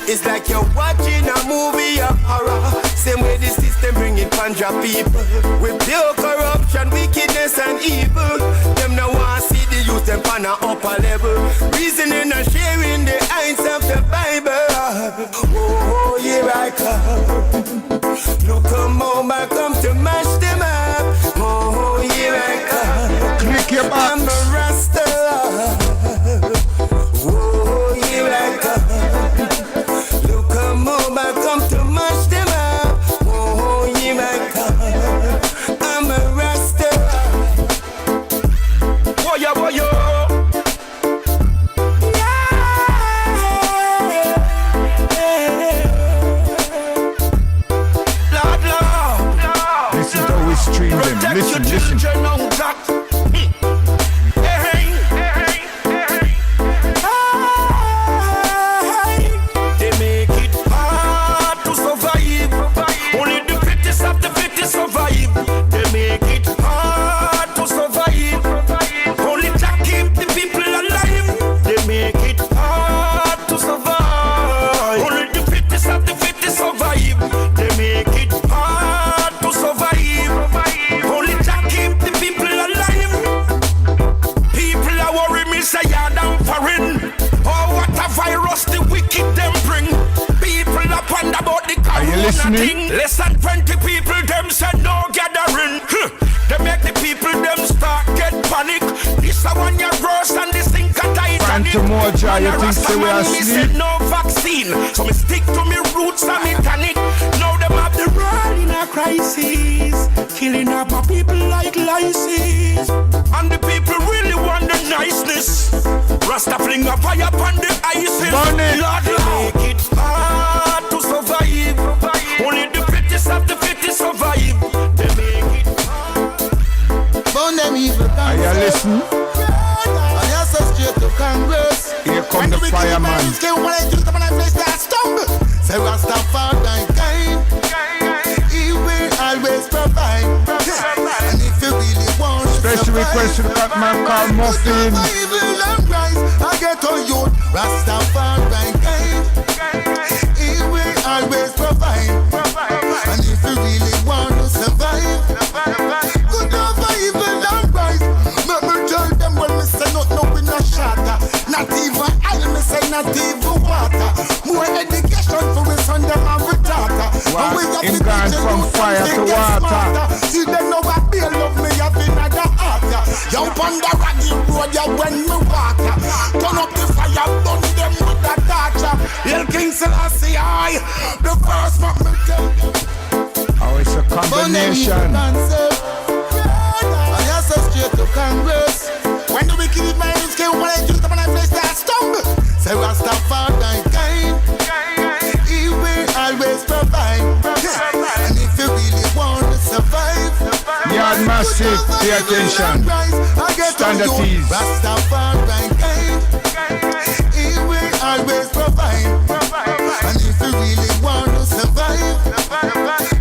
It's like you're watching a movie of horror. Same way the system bringing Punjab people with pure corruption, wickedness and evil. Them now want to see the youth them on a upper level, reasoning and sharing the eyes of the Bible. Oh, here I come. Look, come home, I come to mash them up. Oh, here I come. Click your box. I'm a Rasta. Oh, here I come. Look, come home, I come to mash them up. Oh, here I come. I'm a Rasta. Woyo. Yeah. listening? Less than 20 people, them say no gathering. They make the people, them start get panic. This a one year roast and this thing got Titanic. Phantom Moja, you think say we are asleep? No vaccine, so me stick to me roots and me tonic. Now them have the world in a crisis, killing up our people like lices. And the people really want the niceness. Rasta fling a fire upon the ISIS. Lord, make it hard to survive. Only the fittest of the fittest survive. They make it hard. Burn them evil Are you listening? I just so straight to Congress. Here come the fireman. Say Rastafari kind, he will always provide. And if you really want to Special request to that man called Muffin. I get on you, Rastafari kind, he will always provide. And if you really want to survive, good over evil and rise. Let me tell them when me say no in a shatter. Not even I me say not even water. More education for us on them and we daughter. Wow, him gone from fire to water. See them know I be love me have another heart. You on the raggy road ya when me walk. Turn up the fire, burn them with a torch. Hail King Selassie I, the first man me tell them. Oh, it's a combination. I just so straight to Congress. When the wicked minds came, when I do them and I face that stumble. Say Rastafari kind, he will always provide. And if you really want to survive, Yard massive, pay attention. Standard teas. Rastafari kind, he will always provide. And if you really want to survive,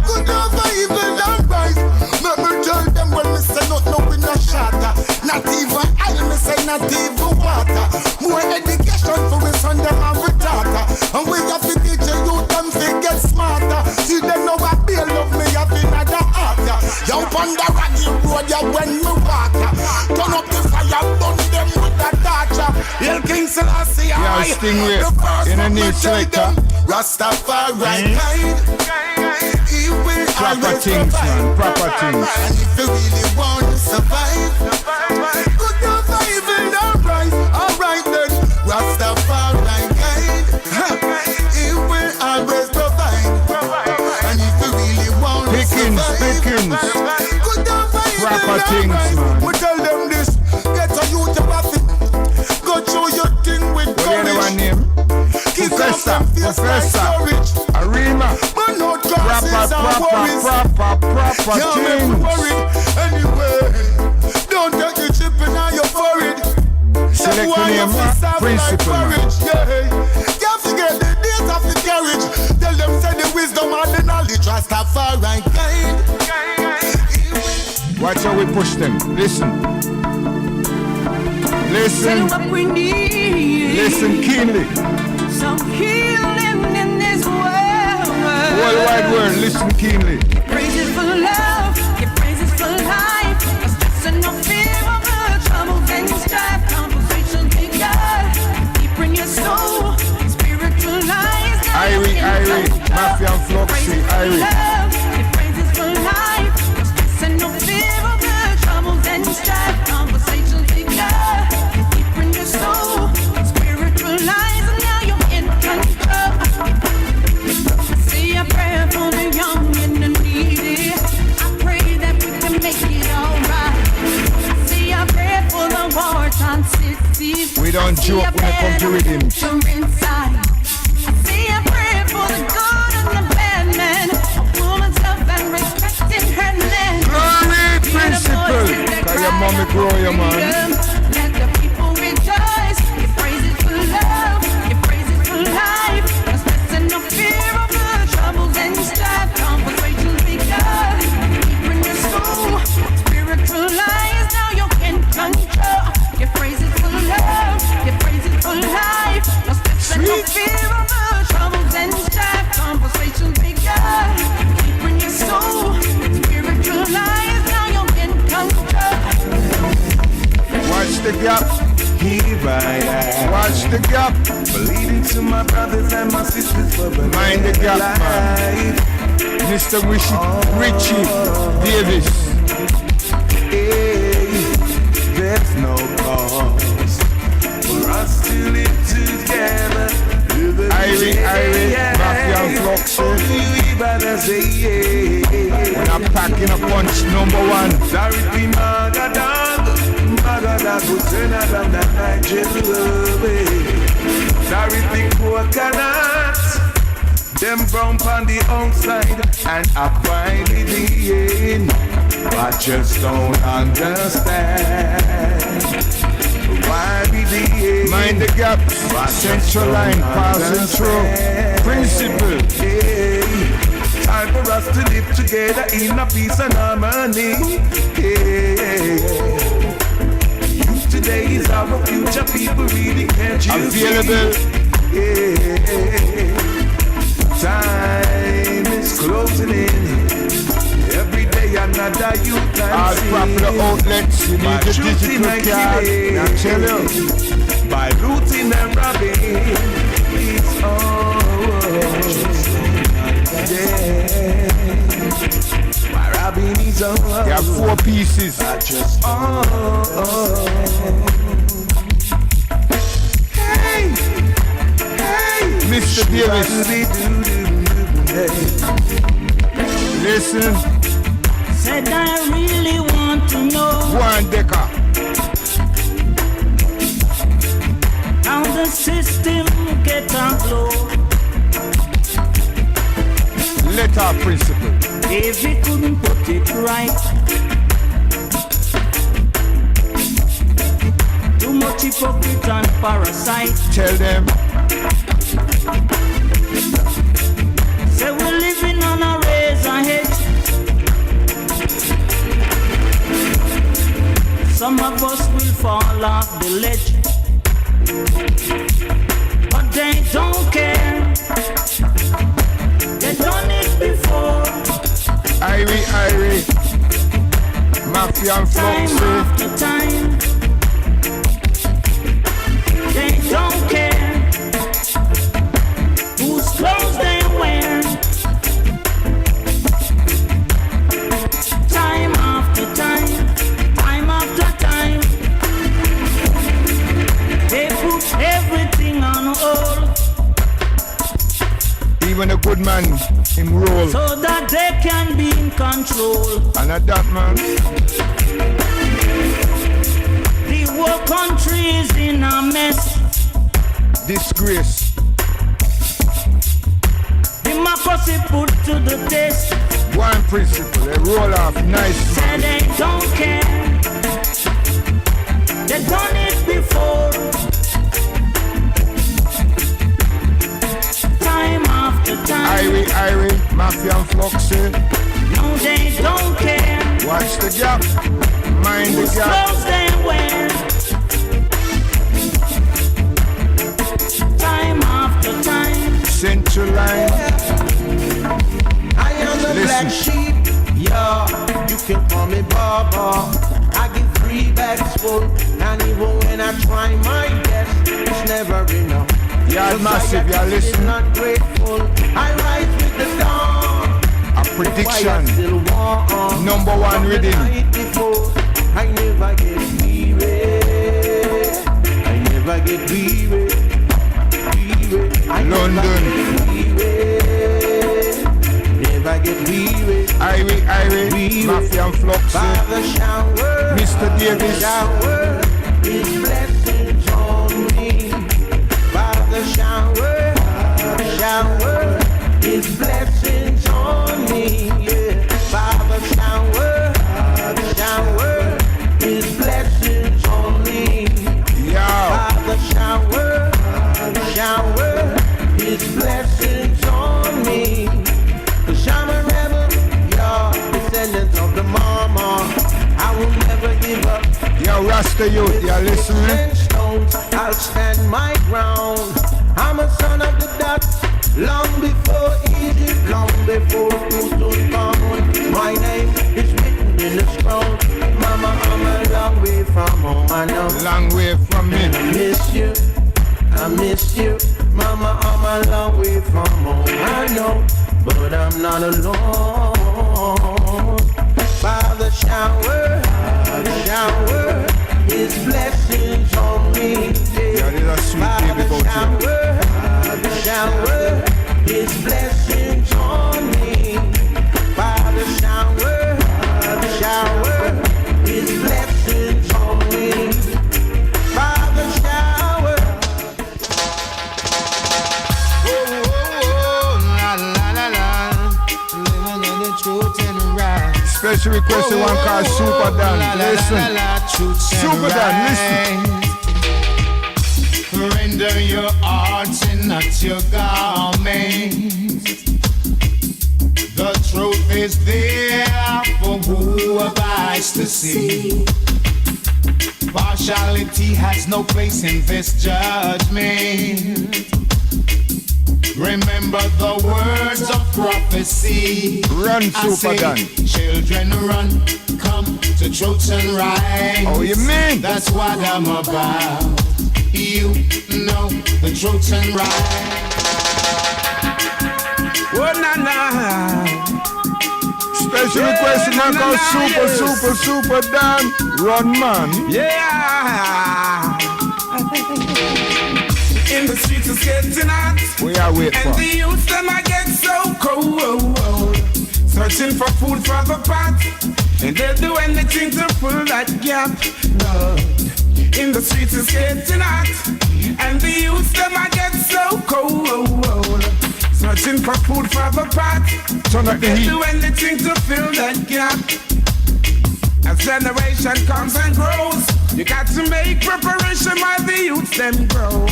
good over evil and rise. Let me tell them when me say no in a shatter. Not even I me say not even water. More education for us on them and we daughter. And we have to teach you youth them to get smarter. See them know I be love me have another heart. You on the raggy road ya when me walk. Turn up the fire, burn them with a torch. Hail King Selassie I, the first in a new selector. Rastafari kind, he will proper always things, provide. man, proper things. And if you really want to survive, good over evil and rise. Alright then, Rastafari kind, he will always provide. And if you really want to survive, good over evil proper and things, rise. man. We tell them this, get a youth to have it. Go show your thing with courage. What name? Professor Arima. Proper things. Anyway, don't take the chip in your forehead. Select the name, principle, man. Can't forget the days of the carriage. Tell them say the wisdom and the knowledge. Rastafari kind. Watch how we push them. Listen. Listen. Listen keenly. Some healing in this world. World wide world, listen keenly. Praises for love, your praises for life. No stress and no fear of the troubles and strife. Conversations with God, deep in your soul, spiritualized. Irie, Mafia and Floxy, Irie. Your praises for life. No stress and no fear of the troubles and strife. Conversations with God, deep in your soul, spiritualized. And now you're in control. Say a prayer for the young and the needy. I pray that we can make it alright. Say a prayer for the war-torn cities. We don't joke when it comes to rhythm. Inside. Say a prayer for the good and the bad man. A woman's love and respect in her land. Glory principle. Cause your mommy grow your man. Let the people rejoice. Your praises for love. Your praises for life. No stress and no fear of the troubles and strife. Conversations with God. Deep in your soul. Spiritualize. Now you can control. Your praises for love. Your praises for life. No stress and no fear of the troubles and strife. Conversations with God. Deep in your soul. Spiritualize. Now you can control. Watch the gap. Here I am. Watch the gap. Bleeding to my brothers and my sisters for the Mind the gap, man. Mr. Richie Davis. Hey, there's no cause for us to live together. Irie, Mafia and Fluxy. When I'm packing a punch number one. Sorry, be Magadag, who's another than Nigeria. Sorry, be coconuts. Them brown on the outside and up by the end. I just don't understand why we the Mind the gap, central line passing through. Principle. Time for us to live together in a peace and harmony. Youth today is our future. People really can't use available. Time is closing in. Every day another youth can all see. proper outlets, you need the digital card. I tell you. By looting and robbing, it's all. Yeah. By robbing is all. You have 4 pieces. I just Hey, Mr. Davis. Listen. Said I really want to know One Decker. how the system get on flow. Letter principle. If we couldn't put it right, too much hypocrite and parasite. Tell them. Say we're living on a razor hedge. Some of us will fall off the ledge, but they don't care. They done it before. Irie, Mafia and Time Fluxy. after time, they don't care whose clothes they wear. Time after time, time after time, they put everything on hold Even a good man, him roll. so that they can be in control. And at that man. The whole country is in a mess. Disgrace. Democracy put to the test. One principle, they roll off nice. Say they don't care. They done it before. Time after time. Irie, Mafia and Fluxy. No, they don't care. Watch the gap. Mind the Whose gap. clothes they wear. Time after time. Central line. I am the black sheep, yeah. You can call me Baba. I give 3 bags full, and even when I try my best, it's never enough. Yeah, massive, yeah, listen. Not grateful. I rise with the dawn. A prediction. Number 1 reading. I never get weary. I never get weary. London. Never get weary. Irie, Mafia and Fluxy. Mr. Davis. Shower is blessings on me. By the shower is blessings on me. Yeah. By the shower is blessings on me. Yeah. By the shower is blessings on me. 'Cause I'm a rebel, yeah, descendants of the mama. I will never give up. Yo, Rasta youth, you listening? I'll stand my ground. I'm a son of the dust. Long before Egypt, long before Tutankhamun. My name is written in the scroll. Mama, I'm a long way from home. I know. Long way from me. I miss you. Mama, I'm a a long way from home, I know, but I'm not alone. By the shower, His blessings on me. By the shower, His blessings on me. By the shower, His blessings on me. By the shower. Special request to one called Super Dan. Listen. Super Dan, listen. Render your arts and not your garments. The truth is there for who have eyes to see. Partiality has no place in this judgment. Remember the words of prophecy. Run, Super Dan. Children run, come to truth and right. Oh, you mean? That's what I'm about. You know the truth and right. Oh, na na. Special request to man called Super Dan. Run, man. Yeah. In the streets it's getting hot. We are waiting for. And the youths them I get so cold. Searching for food for the pot. And they'll do anything to fill that gap. Lord. In the streets it's getting hot. And the youths them I get so cold. Searching for food for the pot. Turn up the heat. They'll do anything to fill that gap. As generation comes and grows, you got to make preparation while the youths them grow.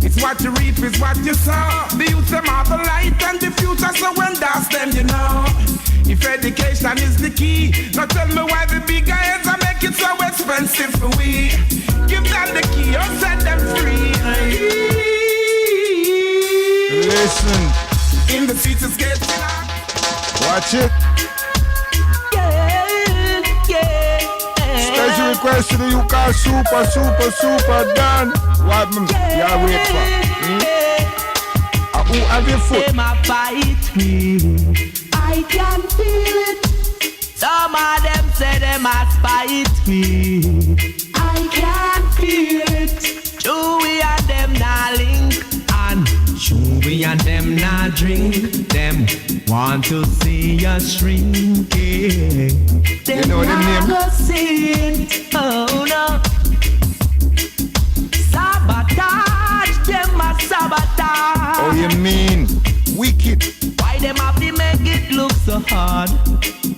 It's what you reap, it's what you sow. The youths them are the light and the future, so when that's them, you know. If education is the key, now tell me why the big heads are make it so expensive for we. Give them the key or set them free. Listen. In the streets it's getting hot. Watch it. Special request to the you call Super Dan. What you wait for? Who have your foot? Them a fight me. I can feel it. Some of them say them a spite me. I can feel it. Chewy and them na link, and Chewy and them na drink. Them want to see us shrinking. Them you know them name? go see it. Oh no. Sabotage, them a sabotage. Oh, you mean wicked? Why them have to make it look so hard?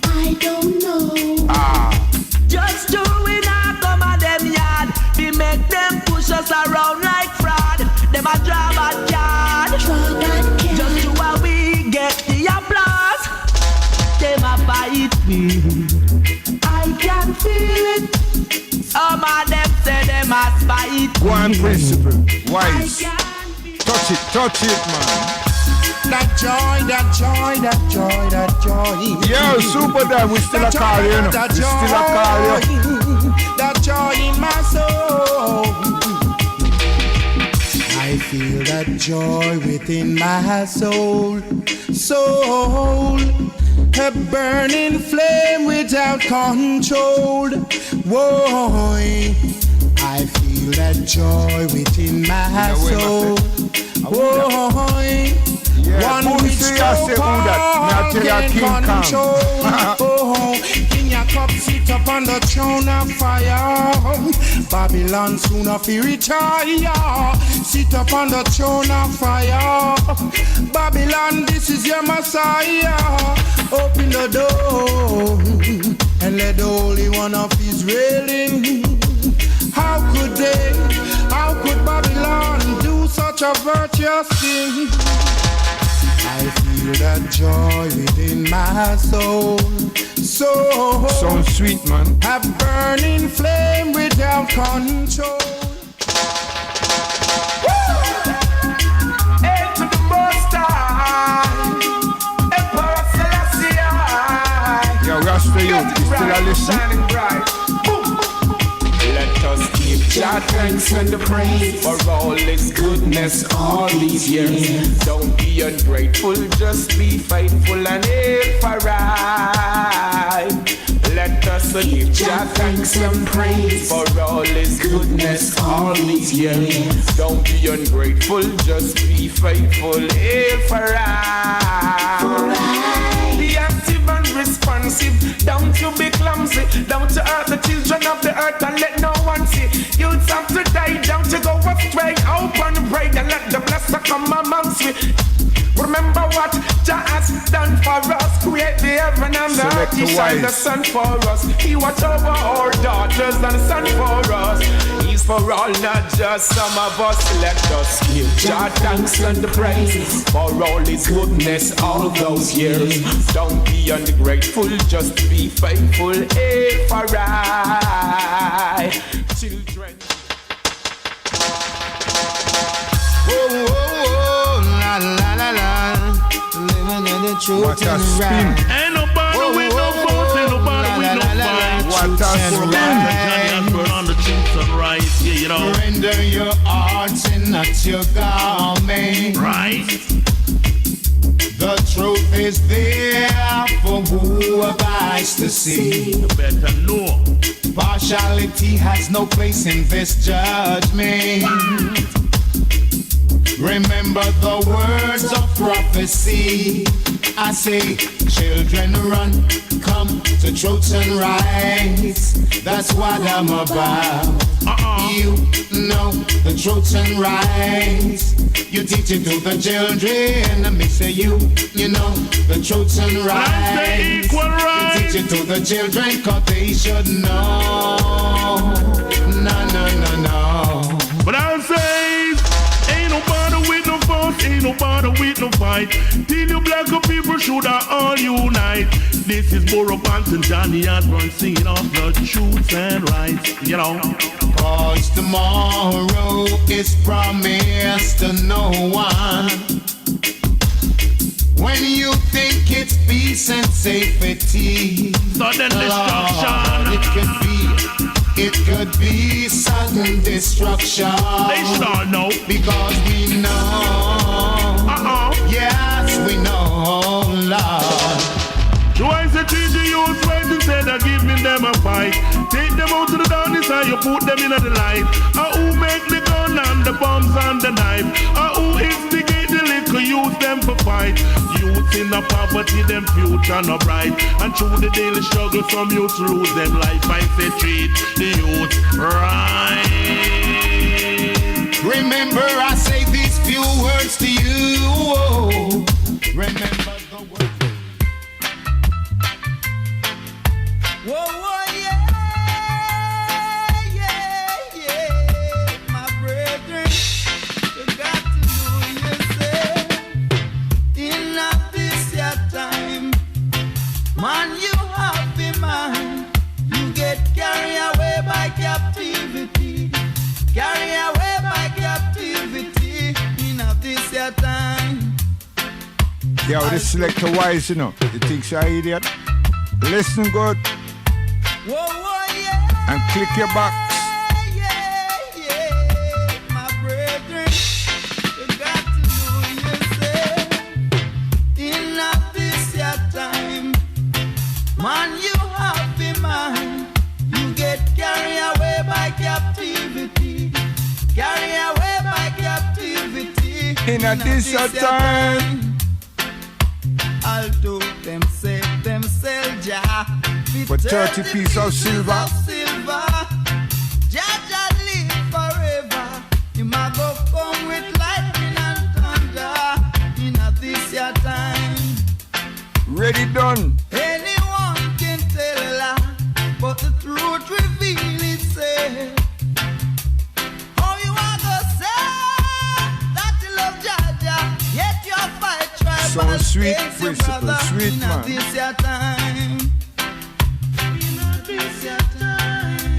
I don't know. Just doing a come at them yard. We make them push us around like fraud. Them a draw bad card. Just do how we get the applause. Them a fight me. I can feel it. Some of them say them a spite. One principle, wise. Touch it, man. That joy. Yo, Super Dan, we still a call you, know. We still a call you. That joy in my soul. I feel that joy within my soul. A burning flame without control. Whoa, I feel that joy within my soul. Whoa, yeah, one which get control. King Jacob sit up on the throne of fire. Babylon sooner fi retire. Sit up on the throne of fire. Babylon, this is your Messiah. Open the door and let the Holy One of Israel in. How could Babylon do such a virtuous thing? I feel that joy within my soul. Sounds sweet, man. A burning flame without control. Hail to the Most High, Emperor Selassie. Yo, Rasta, you still a listen? Let us keep Jah thanks and the praise for all His goodness all these years. Don't be ungrateful, just be faithful and aim for right. Let us give Jah thanks and praise for all His goodness all these years. Don't be ungrateful, just be faithful, aim for right. Be active and responsive, don't you be clumsy. Don't you hurt the children of the earth and let no one see. Youths have to die, don't you go astray. Open and pray and let the blessing come amongst me. Remember what Jah has done for us. Create the heaven and the earth. He shine the sun for us. He watch over our daughters and son for us. He's for all, not just some of us. Let us give Jah thanks and the praise for all His goodness all those years. Don't be ungrateful, just be faithful. Hey, for right, children. Whoa, la la la la, living in the truth and right. Ain't nobody with no votes, ain't nobody with no fight. What a spin. On the truth and right, yeah, you know. Render your arts and not your garment. Right. The truth is there for who have eyes to see. You better know. Partiality has no place in this judgment. Remember the words of prophecy. I say, children run, come to truth and rights. That's what I'm about. You know the truth and rights. You teach it to the children. And me say you know the truth and rights. You teach it to the children, cause they should know. No. But I'll say, ain't nobody with no vote, ain't nobody with no fight. Till you black people should all unite. This is Borough Banton, Johnny Osborne singing off the truth and rights, you know. Cause tomorrow is promised to no one. When you think it's peace and safety, sudden destruction. It could be sudden destruction. They should all know. Because we know. Yes, we know, Lord. Do I say treat the youth right instead of giving them a fight? Take them out to the darkness and you put them in the light. Who make the gun and the bombs and the knife? Who instigate the little youth them for fight? Youth in the poverty, them future no bright. And through the daily struggle, some youth lose them life. I say treat the youth right. Remember I say these few words to you. Oh, remember the words. Whoa, yeah, my brethren, you got to know yourself. In this your time, man, you have the mind. You get carried away by captivity. Carried away by captivity. In this your time. Yeah, well, this selector wise, you know. You think you're an idiot? Listen good. Yeah. And click your box. Yeah, my brethren, you got to know yourself. In this your time, man, you have the mind. You get carried away by captivity. Carried away by captivity. In this your time. Although them say Jah for 30 pieces of silver. Jah live forever. You might go come with lightning and thunder. In this your time. Ready done. Anyone can tell a lie, but the truth reveal itself. How you want to say that you love Jah, yet you fight tribal. So sweet principle, sweet man. This your time.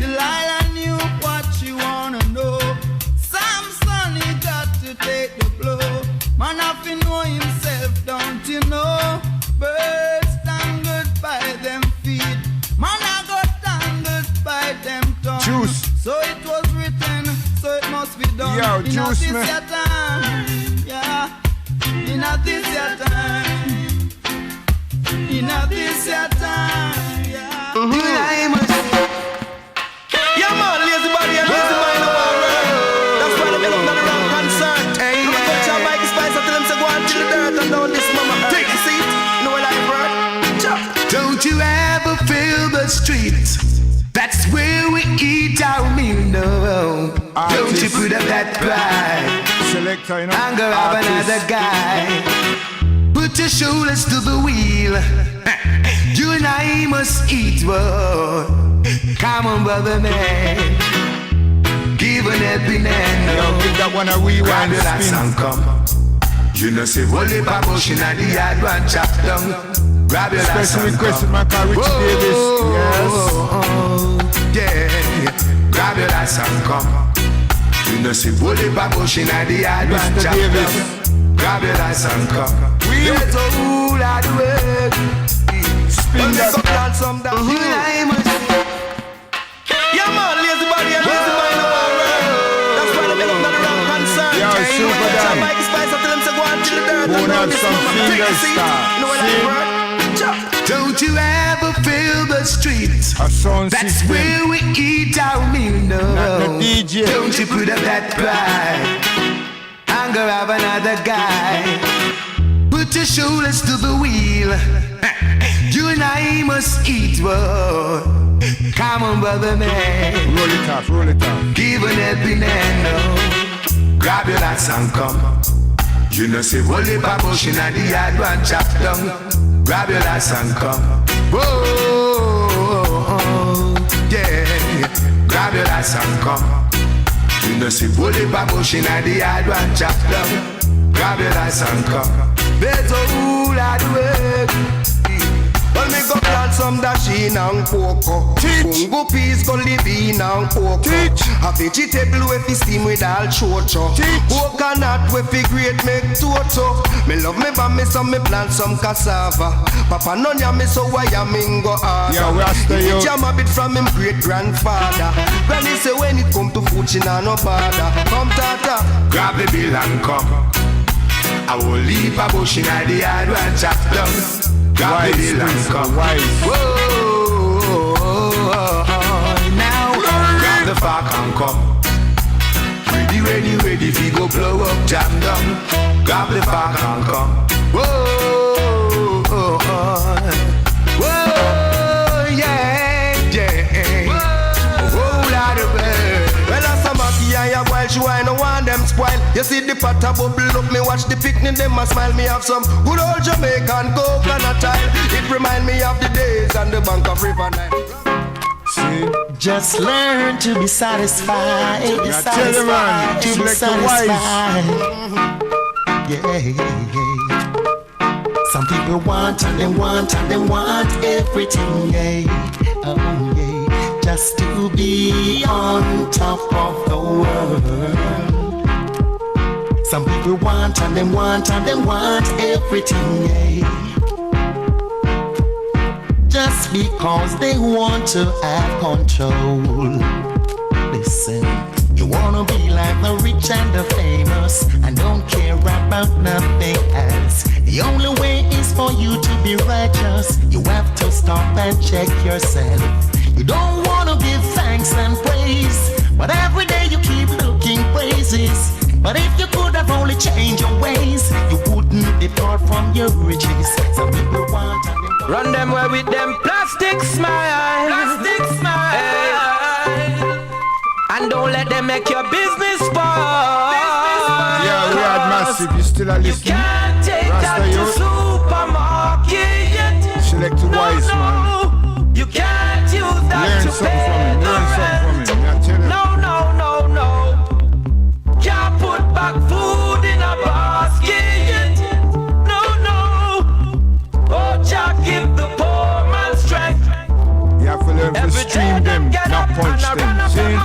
Delilah knew what she wanna know. Samson, he got to take the blow. Man, have to know himself, don't you know? Birds tangled by them feet. Man, I got tangled by them tongues. Juice. So it was written. Introduce me. Yeah. In this your time. In this your time. Yeah. Yeah, man, lazy body and lazy mind of our world. That's why they look at the wrong concern. Hey, I'm a touch of Mike Spice until them say go on to the dirt and down this mama. Take a seat, you know what I've heard? Don't you ever feel the streets? That's where we eat our meal, no. Don't you put up that pride. Selector, you know. Anger of another guy. Put your shoulders to the wheel. You and I must eat, whoa. Come on, brother man. Give an helping hand. Yo, give that one a rewind spin. Come. You know, say, Wally Babush in the yard, one chop down. Grab your last special request with my car, Richie Davis. Yes. Yeah. Grab your last and come. You know, see, Wally Babush in the yard, one chop down. Grab your last and come. There's a whole lot of work. Spin that up. Some down. Yeah, man, lazy body and lazy mind of our world. That's why they look at the wrong concern. Yo, super down. Mike Spice until them say go on to the dirt. Won't have some finger star. You know what I've heard? Don't you ever feel the streets? A sound That's system. where we eat our meal, no. Not the DJ. Don't you put up that pride. Anger of another guy. Put your shoulders to the wheel. You and I must eat, whoa. Come on, brother man. Roll it off, roll it off. Give an helping hand, no. Grab your lads and come. You know, say, Wally Babush in the yard, one chop down. Grab your lads and come. Whoa, yeah. Grab your lads and come. You know, see, Wally Babush in the yard, one chop down. Grab your lads and come. There's a whole lot of work. Well, me go plant some dasheen and cocoa. Bungo peas go live in and cocoa. A vegetable with the steam with all chocho. Coconut with the great make toto. Me love me bammy so me plant some cassava. Papa no ya me so why ya mingo ada. Yeah, we are stay out. Jam a bit from him great grandfather. Granny say when it come to food she nah no bother. Come tata, grab the bill and come. I will leave a bush in the yard and chop down. Grab the bill and come. Whoa, now grab the fork and come. Ready, if you go blow up, jam down. Grab the fork and come. Whoa, yeah. Whoa, lot of bird. Well, as a monkey and ya while she I no want them spoil. You see the pot a bubble up, me watch the picnic, them a smile. Me have some good old Jamaican coconut oil. It remind me of the days on the bank of River Nile. Just learn to be satisfied. Be satisfied. To be satisfied. Yeah. Some people want and they want and they want everything. Yeah. Oh yeah. Just to be on top of the world. Some people want and they want and they want everything. Yeah. Just because they want to have control. Listen, you wanna be like the rich and the famous and don't care about nothing else. The only way is for you to be righteous. You have to stop and check yourself. You don't wanna give thanks and praise, but every day you keep looking praises. But if you could have only changed your ways, you wouldn't depart from your riches. Some people want and they want. Run them way with them plastic smile. Plastic smile. Hey. And don't let them make your business fall. Yeah, we had massive. You still are listening? You can't take that to supermarket. Select the wise man. You can't use that Learn to something pay from him. Learn something from him. I tell you. No. Can't put back food in a basket. No. Oh, Jah give the poor man strength. You have to learn to stream them, not punch them. See?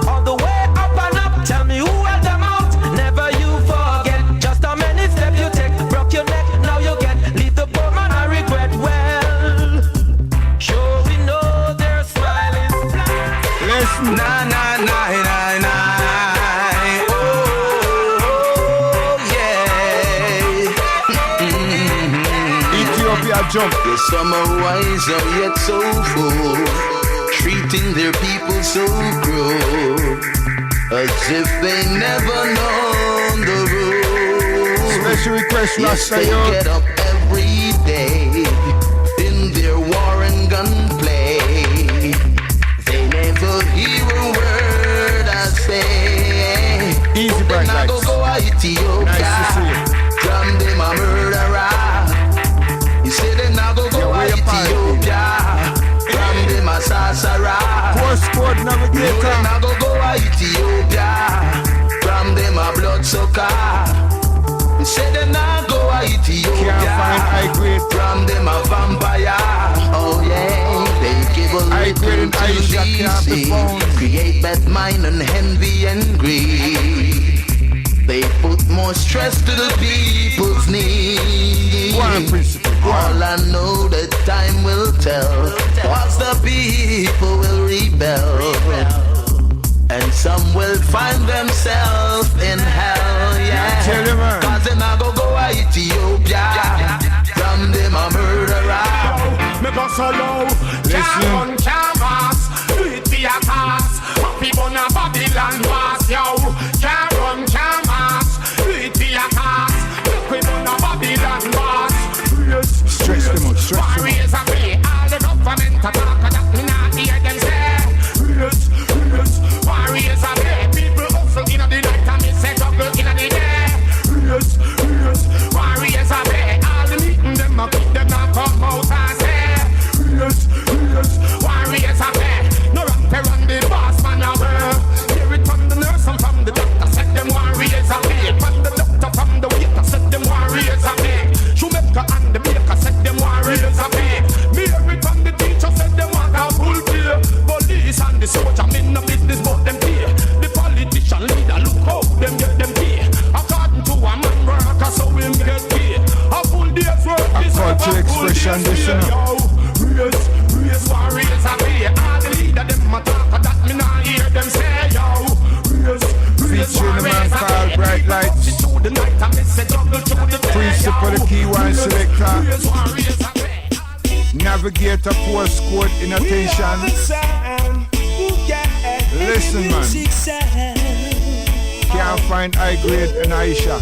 On the way up and up, tell me who held them out. Never you forget just how many steps you take a jump. Yes, some are wiser yet so full, treating their people so cruel, as if they never known the rules. Special request, yes, Rasta, they get up every day in their war and gunplay. They never hear a word I say. Easy, bright lights. Go Ethiopia. Nice to see you. From them a murderer. You say they now go Ethiopia. From them a sorcerer. Postcode navigator. They now go Ethiopia. From them a bloodsucker. You say they now go Ethiopia. Can't find high grade. From them a vampire. Oh yeah, they give a little to DC. Create bad mind and envy and greed. They put more stress to the people's needs. All I know that time will tell. Cause the people will rebel. And some will find themselves in hell, yeah. Cause they now go Ethiopia. From them a murderer. Make us so low. Can't run, can't pass. Do it for your cause. Happy bun a Babylon pass, yo. Can't run, can't pass. Do it for your cause. Happy bun a Babylon pass. Stretch them out, stretch them out. Warriors are free. All the government talk that me not hear them say. Warriors are free. People hustle in the night and me say juggle in the day. Warriors are free. All the meeting them a keep them not come out and say. Warriors are free. No rapper on the boss man away. Hear it from the nurse and from the doctor. Said them warriors are free. From the doctor, from the waiter. Said them warriors are free. Shoemaker and the baker. Said them warriors are free. Me hear it from the teacher. Said them want a full pay. Police and the soldier. Me no business but them pay. The politician leader look how them get them pay. According to a man worker so him get paid. A full day's work is a full day's pay. Raise warriors are free. All the leader them a talk that me not hear them say yo. Raise warriors are free. Bright lights. Principal the key one selector. Navigator postcode in attention. Listen man. Can't find high grade in Aisha.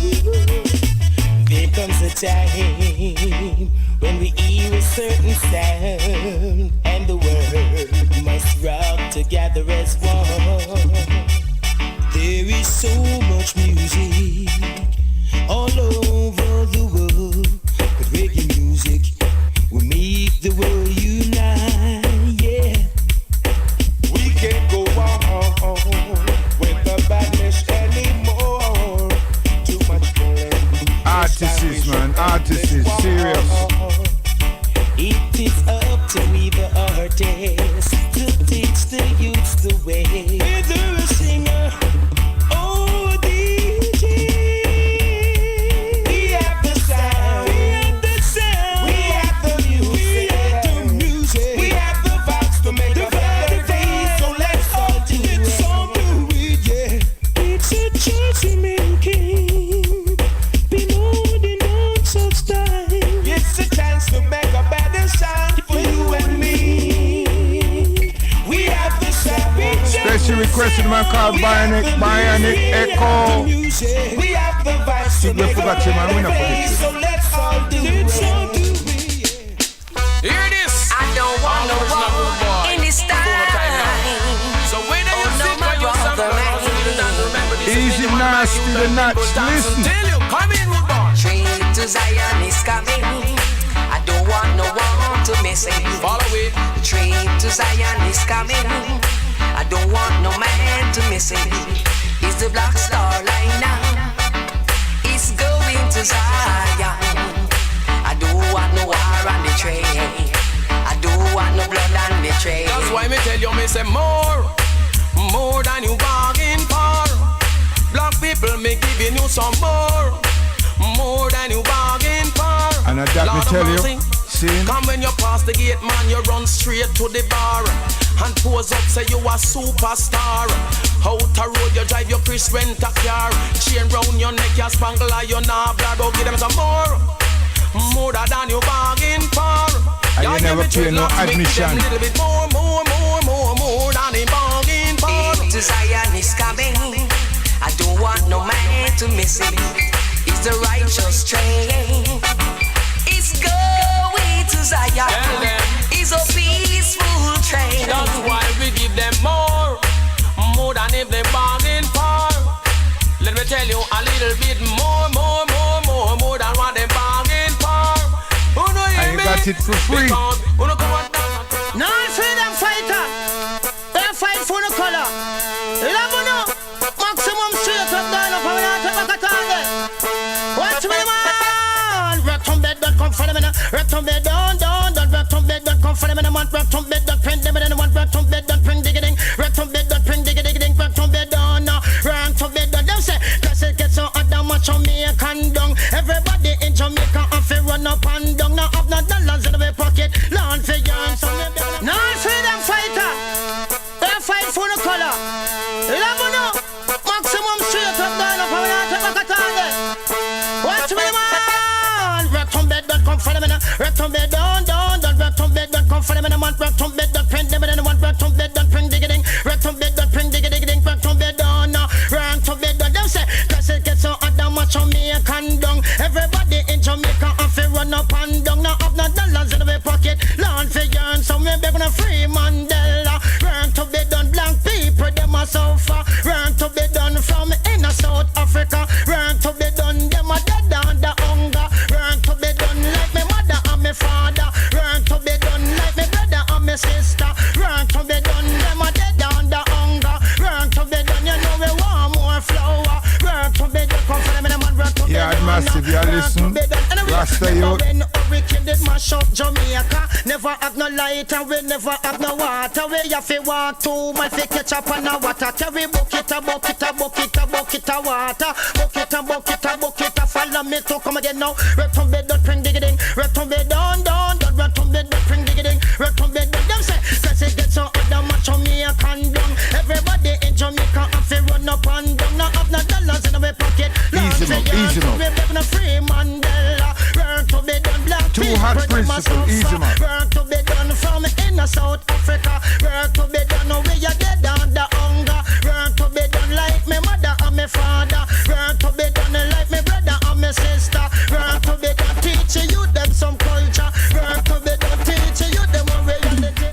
There comes a time when we hear a certain sound, and the world must rock together as one. There is so much music all over the world, but reggae music will make the world unite, yeah. We can't go on with the badness anymore. Too much killing. Artists, man, artists, serious. It is up to we the artists to teach the youths the way. Whether a singer or a DJ, we have the sound, we have the music, we have the vibes to make the better day. So let's all do it, yeah. It's a choice we making, be more than one such style. It's a chance to make a better sound for you and me. We have the sound. Special requested man called Bionic Echo. We have the vibes to make a better day. So let's all do it. Hear this. I don't want no war in this time. So when you sit when you remember this. Easy nasty the nuts. Listen. Tell you, come in, good boy. Train to Zion is coming. I don't want no one to miss it. Follow it. The train to Zion is coming. I don't want no man to miss it. It's the Black Star Line now. It's going to Zion. I don't want no war on the train. I don't want no blood on the train. That's why me tell you, me say more than you bargain for. Black people, me giving you some more than you bargain for. And that me tell you, see? Come when you pass the gate, man, you run straight to the bar and pose up, say you a superstar. Out a road, you drive your Chris rent a car. Chain round your neck, you spangle, you nah blood. Go give them some more than you bargain for. never pay no admission. Little bit more than a bargain for. To Zion is coming. I don't want no man to miss it. It's the righteous train. It's going to Zion. It's a peaceful train. That's why we give them more than if they bargain for. Let me tell you a little bit more than what they bargain for. And you got it for free. No freedom fighter. They fight for the color. Maximum straight up down up and take back a target. Watch me man. Rock from bed, don't come for them in a rock from bed, don't rock from bed, don't come for them in a month. Rock from bed, don't print them in a month. Rock from bed, don't bring digging. Rock from bed, don't bring digging. Rock from bed, don't rock from bed, don't them say. Cause it gets so hot that much on me a condom. Everybody in Jamaica have to run up and down. Now up no dollars in my pocket. Land for yarn, so me no freedom fighter. They fight for the color. Maximum straight up down up and take back a target. Watch me man. Rock from bed, don't come for them in a rock from bed, don't rock from bed, don't come for them in a month. Rock from bed, don't print them in a month. Rock from bed, don't bring digging. Rock from bed, don't bring digging. Rock from bed, don't rock from bed, don't them say. Cause it gets so hot that much on me a condom. Everybody in Jamaica have to run up and down. Now up no dollars in my pocket. Land for yarn, so me beg on a free Mandela. Rock to bed, done black people, them a suffer. Rock to be done from in South Africa. Rock to be done, them a dead under hunger. Rock to be done like me mother and me father. Rock to be done like me brother and me sister. Rock to be done, them a dead under hunger. Rock to be done, you know we want more flour. Rock to be done, come for them in the man. Rock to be done, yeah, massive, you listen. Rasta you. Hurricane did mash up Jamaica. Never have no light and we never have no water. We have to walk 2 miles to catch up on the water. Carry bucket of water. Bucket of follow me to come again now. Red from bed, don't bring digging. Red from bed, don't red from bed, don't bring digging. Red from bed, don't them say. Cause it gets so hot that much on me a condom. Everybody in Jamaica have to run up and down. Now have no dollars in my pocket. Easy now. We're living a free Mandela. Rock to be done black. Too hot principle, easy man. Rock to be done from in South Africa. Rock to be done where you dead under hunger. Rock to be done like me mother and me father. Rock to be done like me brother and me sister. Rock to be done teaching you them some culture. Rock to be done teaching you them a reality.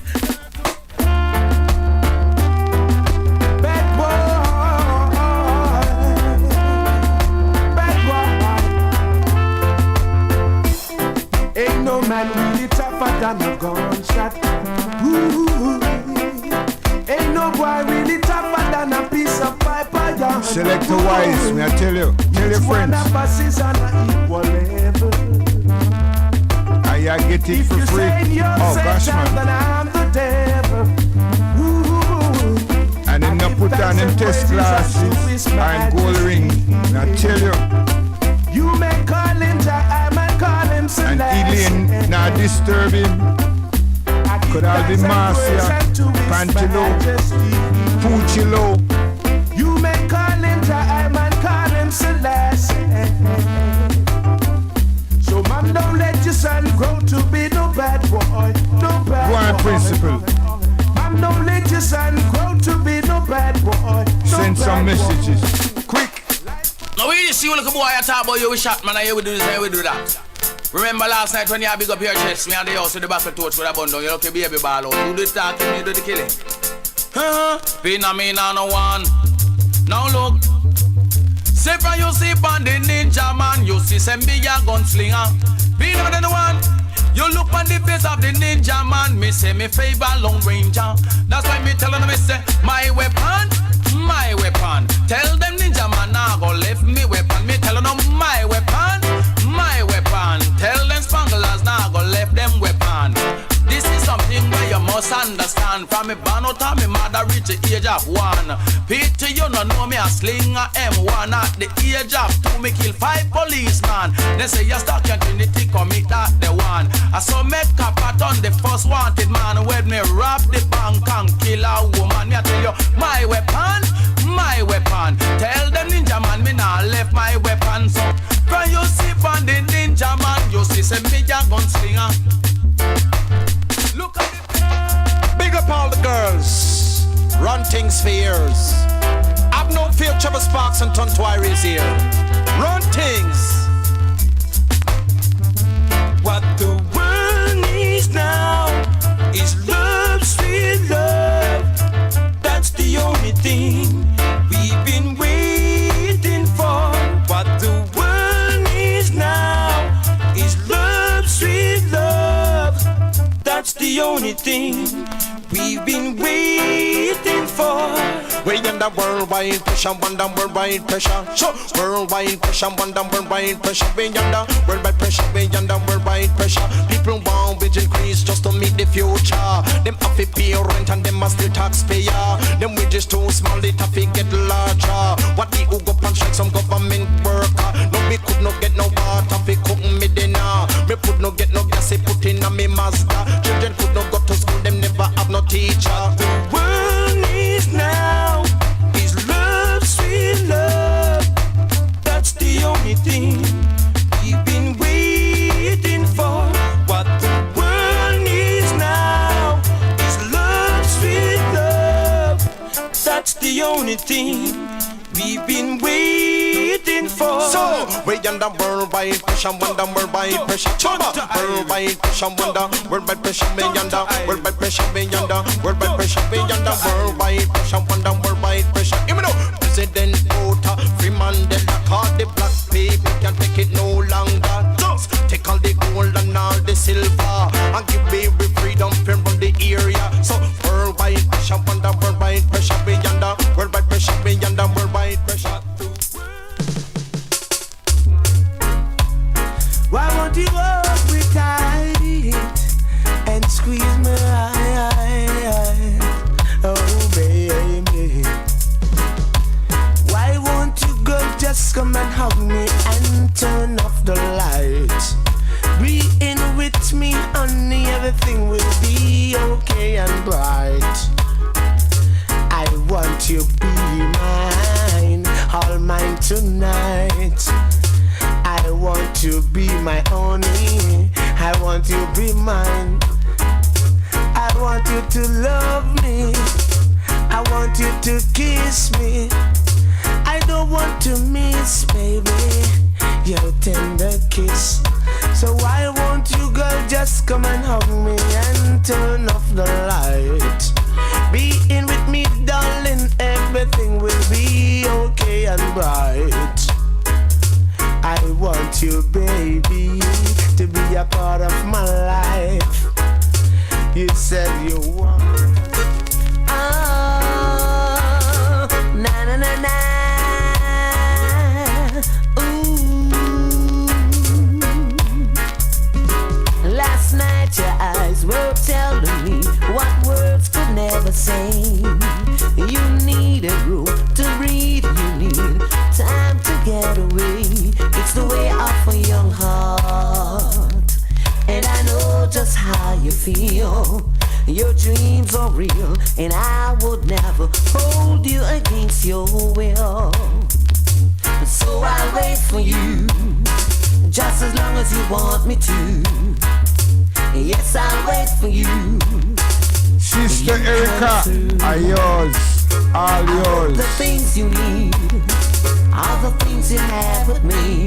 Ain't no man really tougher than a gunshot. Ooh, ain't no boy really tougher than a piece of pipe iron. Select the wise, may I tell you. Tell your friends. One of us is on an equal level. And you get it for free. Oh gosh man. I'm the devil. Ooh, and then you put on them test glasses and gold ring. May I tell you. You may call him Jah, I may call him Celeste. And Elaine not disturb him. Could all be Marcia, Pantilo, Puchilo. You may call him Jah, I may call him Celeste. So man, don't let your son grow to be no bad boy, no bad boy. One principle. Man, don't let your son grow to be no bad boy. Send some messages. Quick. Now we see when the boy I talk about you with shot, man, and you will do this and you will do that. Remember last night when you big up your chest, me and the house with the battle torch with a bun down, you lucky baby ball out. You do the talking, you do the killing. Phenomena no one. Now look. Say from you see on the ninja man, you see some big gunslinger. Phenomena no one. You look on the face of the ninja man, me say me favor long ranger. That's why me telling them, me say, my weapon. Tell them ninja man now go left me weapon. Me telling them my weapon. Tell them spanglers now go left them weapon. This is something where you must understand. From me born out of me mother reach the age of 1. Peter, you no know me a slinger M1. At the age of 2 me kill 5 policemen. They say you stuck in Trinity, commit that the one. I saw me cap on the first wanted man. When me rob the bank and kill a woman. Me I tell you my weapon. Tell them ninja man me now left my weapon. So when you see on the ninja man, you see say me a gunslinger. atmospheres. Have no fear, Trevor Sparks and Ton Twyre's here. Run things. What the world needs now is love, sweet love. That's the only thing we've been waiting for. What the world needs now is love, sweet love. That's the only thing we've been waiting for. We in the worldwide pressure, wonder worldwide pressure. So worldwide pressure, wonder worldwide pressure. We in the worldwide pressure, we in the worldwide pressure. People want wage increase just to meet the future. Them have to pay rent and them must still taxpayer. Them wages too small, they have to get larger. What the who go and strike some government worker? No, we could not get no water, we cooking me dinner. Me could not get no gas, they put in a me Mazda. Children could not go to school, them never have no teacher. The world needs now is love, sweet love. That's the only thing we've been waiting for. What the world needs now is love, sweet love. That's the only thing we've been waiting for. So we under worldwide pressure, wonder worldwide pressure. Worldwide pressure, wonder worldwide pressure. We under worldwide pressure, we under worldwide pressure. We under worldwide pressure, wonder worldwide pressure. Even though President Botha, Free Mandela, call the black people can't take it no longer. Just take all the gold and all the silver and give baby freedom from the area. So worldwide pressure, wonder worldwide pressure. We under worldwide pressure, we under worldwide pressure. Why won't you hold me tight and squeeze my eye? Oh baby, why won't you go just come and hug me and turn off the lights? Be in with me, honey, everything will be okay and bright. I want you be mine, all mine tonight. I want to be my honey, I want you be mine. I want you to love me, I want you to kiss me. I don't want to miss, baby, your tender kiss. So why won't you girl just come and hug me and turn off the light? Be in with me, darling, everything will be okay and bright. I want you, baby, to be a part of my life. You said you want. Oh, na na na na. Ooh. Last night your eyes were telling me what words could never say. You needed room to breathe, you need time to get away. It's the way of a young heart, and I know just how you feel. Your dreams are real, and I would never hold you against your will. So I'll wait for you, just as long as you want me to. Yes, I'll wait for you. Sister Erica, are yours, all yours. The things you need, all the things you have with me.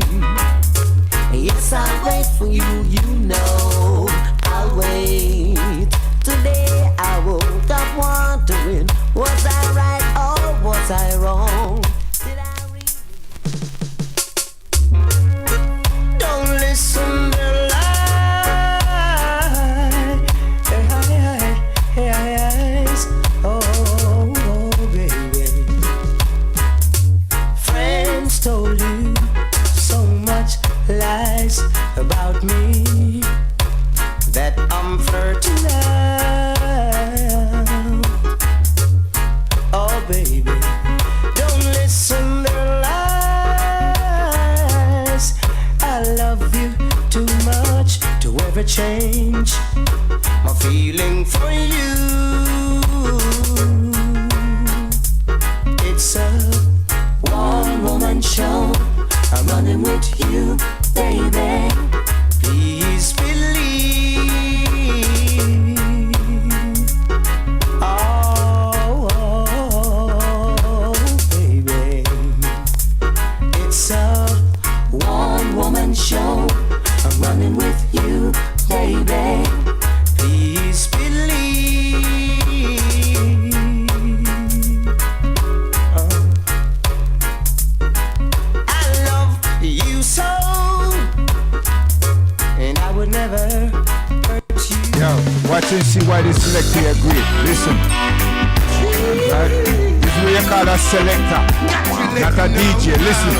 Yes, I'll wait for you, you know I'll wait. Today I woke up wondering, was I right or was I wrong? Did I read? Don't listen to lies. Oh, baby. Friends told you so much lies about me that I'm fertile. Oh baby, don't listen to lies. I love you too much to ever change my feeling for you. It's a one-woman show. I'm running with you, baby. Please believe. Oh, never hurt you. Yo, watch and see why the selector agree. Listen. Right? This is what you call a selector, not a DJ. Listen.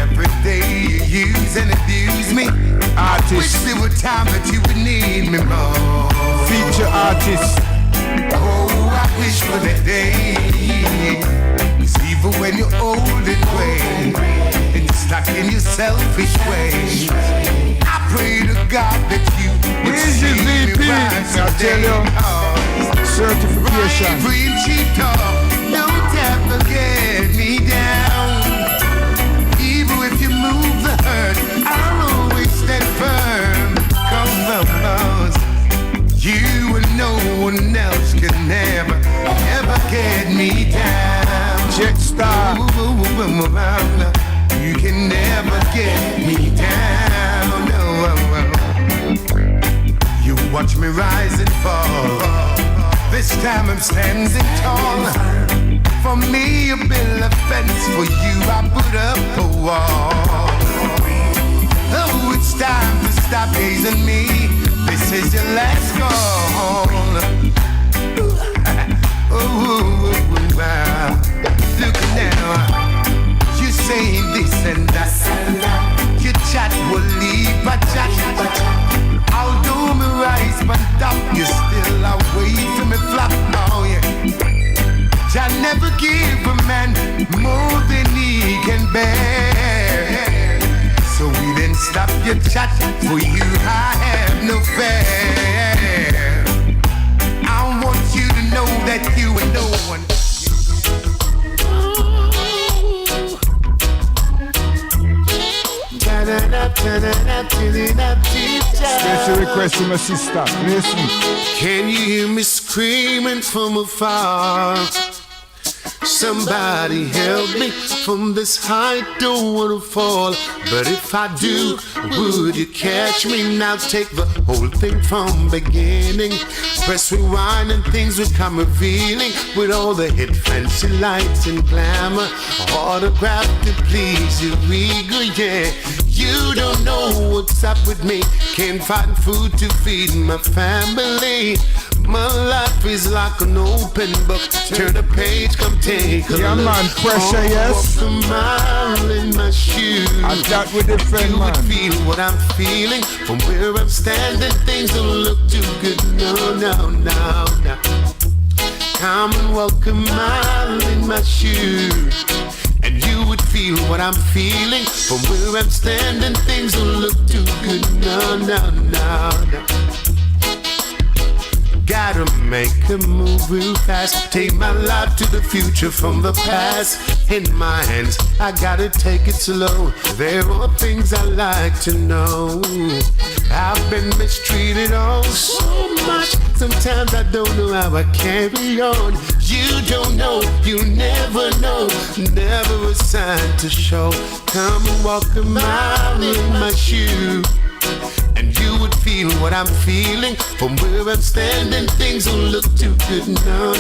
Every day you use and abuse me. Artist. Wish there were time that you would need me more. Feature artist. Oh, I wish for the day. Cause even when you're old and gray and you're stuck in your selfish way, I pray to God that you would see me rise I tell you, certification. Real cheap talk, don't ever get me down. Even if you move the hurt, I'll always stand firm. Come on, you and no one else can never get me down. Jetstar. You can never get me down. No. You watch me rise and fall. This time I'm standing tall. For me, a bill of fence. For you, I put up a wall. Oh, it's time to stop hazing me. This is your last call. Wow. Look now. You say this and that. You chat will leave a chat. Although me rise but top, you still away from me flop. Oh yeah. Jah never give a man more than he can bear. So we didn't stop your chat. For you I have no fear. I want you to know that you and no one. Special request to my sister. Listen. Can you hear me screaming from afar? Somebody help me from this height, don't wanna fall. But if I do, would you catch me? Now take the whole thing from beginning. Press rewind and things will come revealing. With all the hit fancy lights and glamour, autograph to please your ego, yeah. You don't know what's up with me. Can't find food to feed my family. My life is like an open book. Turn the page, come take a look. Yeah, man, pressure, yes. Walk a mile in my shoes. I got with the friend, you man. would feel what I'm feeling. From where I'm standing, things don't look too good. No. Come and walk a mile in my shoes. And you would feel what I'm feeling. From where I'm standing, things don't look too good. No. Gotta make a move real fast. Take my life to the future from the past. In my hands, I gotta take it slow. There are things I like to know. I've been mistreated oh so much. Sometimes I don't know how I carry on. You don't know, you never know. Never a sign to show. Come and walk a mile in my shoe. And you would feel what I'm feeling. From where I'm standing, things don't look too good. No.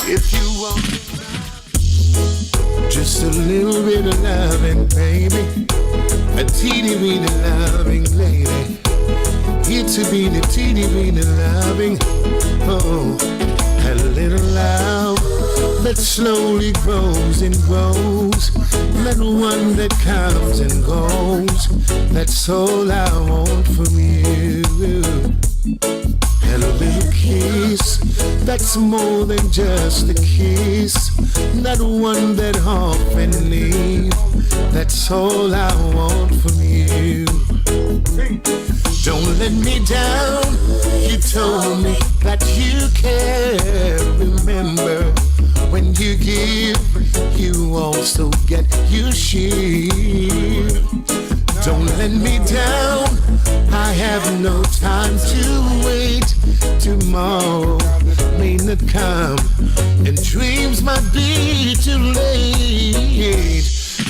If you want just a little bit of loving, baby, a teeny weeny loving lady, it's a beeny teeny weeny loving. Oh, a little love that slowly grows and grows. That one that comes and goes. That's all I want from you. And a little kiss that's more than just a kiss. That one that often leaves. That's all I want from you. Don't let me down. You told me that you care. Remember, when you give, you also get your share. Don't let me down. I have no time to wait. Tomorrow may not come, and dreams might be too late.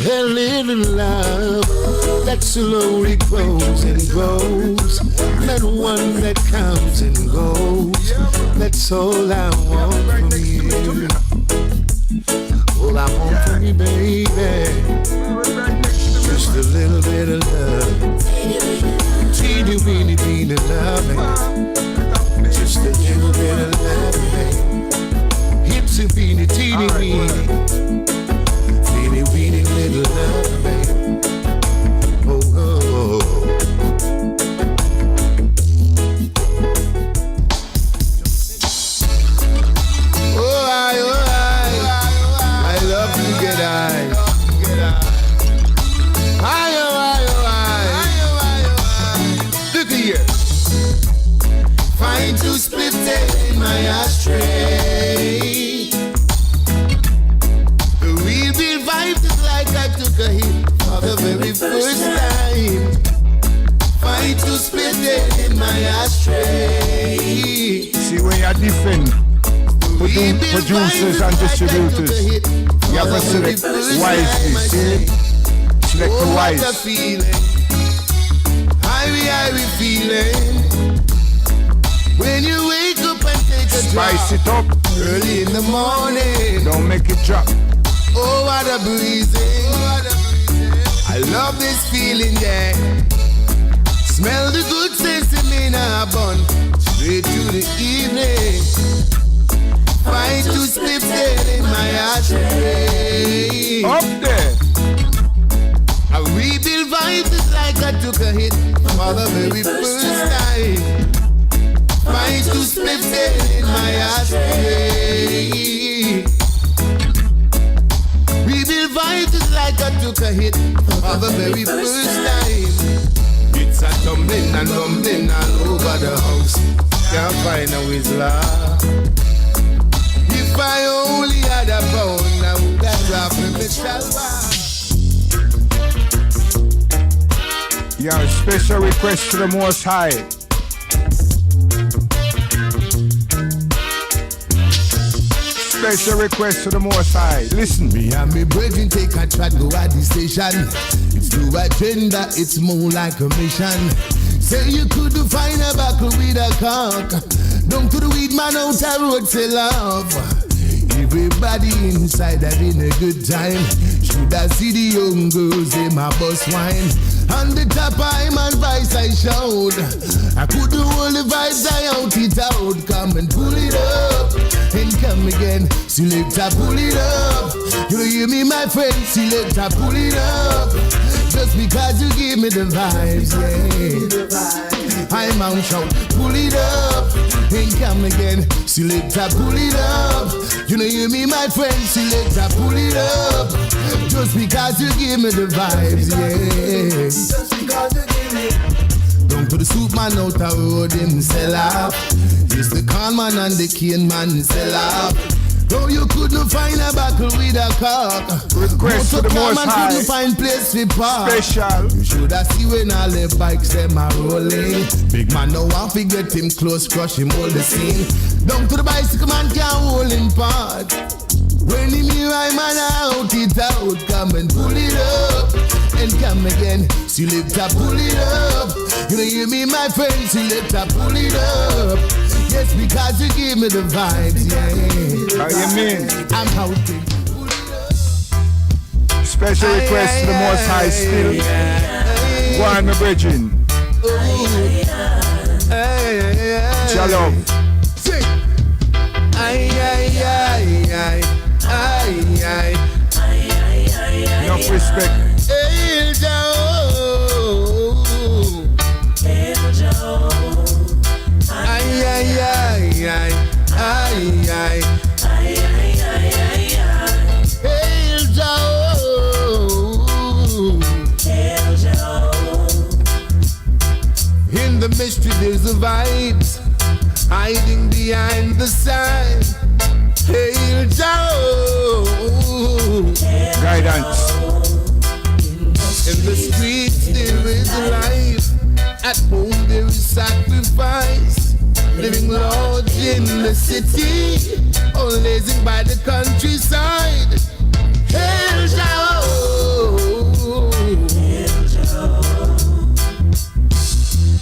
A little love that slowly grows and grows. That one that comes and goes. That's all I want from you. All I want from you, baby. my ashtray. The real vibes is like I took a hit for the very first time. Fight to spit it in my ashtray. See when you're different producers and distributors, you have to select wisely, see? Select the wise. What a feeling, I be feeling. When you wake up and take a Spice drop it up early in the morning. Don't make it drop. Oh, what a breezing. I love this feeling, yeah. Smell the good sesame in a bun. Straight to the evening. Find to slip dead in my ashtray. Up there. A rebuild vibes is like I took a hit for the very first time. Find to slip dead in my ashtray. Rebuild vibes is like I took a hit for the very first time. It's a tumbling and rumbling all over the house. Can't find a whistler. If I only had a pound, I would have dropped in the shalva. Yeah, special request to the Most High. Special request to the Most High. Listen. Me and me brethren take a trot go at the station. It's no agenda, it's more like a mission. Say you could find a buckle with a cock. Down to the weed man out the road say love. Everybody inside having a good time. Should I see the young girls in my bus wine? On the top I'm on vice I shout. I couldn't hold the vibes, I out it out. Come and pull it up and come again. Selector pull it up. You hear me my friend, selector pull it up. Just because you give me the vibes, yeah. I'm on shout, pull it up and come again. Selector pull it up. You know hear me my friend, selector pull it up. Just because you give me the vibes, yeah. Just because you give me. Down to the soup man out the road him sell off. It's the con man and the cane man sell off. Though you couldn't find a buckle with a cock. Request to the Most High. Couldn't find place to park. Special. You should have seen when all the bikes them are rolling. Big man no one fi get him close, crush him all the scene. Down to the bicycle man can't hold him part. When him hear I'm man out it out. Come and pull it up and come again. Selector pull it up. You know hear me my friend, selector pull it up. Yes, because you give me the vibes, yeah. How you mean? I'm hoping. Special request to the Most High still. Go on, my brethren. Shalom. Sing. Enough respect. Hey, Joe. Hey, Joe. In the mystery there's the vibes hiding behind the sign. Hail Joe. Guidance. In the streets there is life. At home there is sacrifice. Living large in the city, or lazing by the countryside. Hail Joe.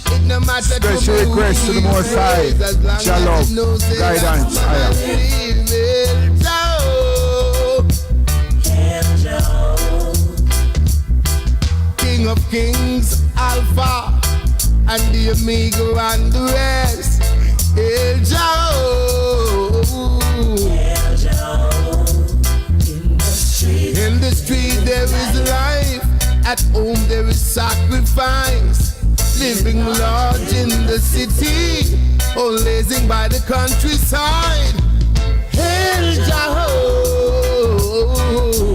It no matter Special request to the Most High. Shalom. Guidance. Hail Joe. King of Kings, Alpha and the Omega and the rest. Hail Joe. Hail Joe. In the street there is life. At home there is sacrifice. Living large in the city, or lazing by the countryside. Hail Joe.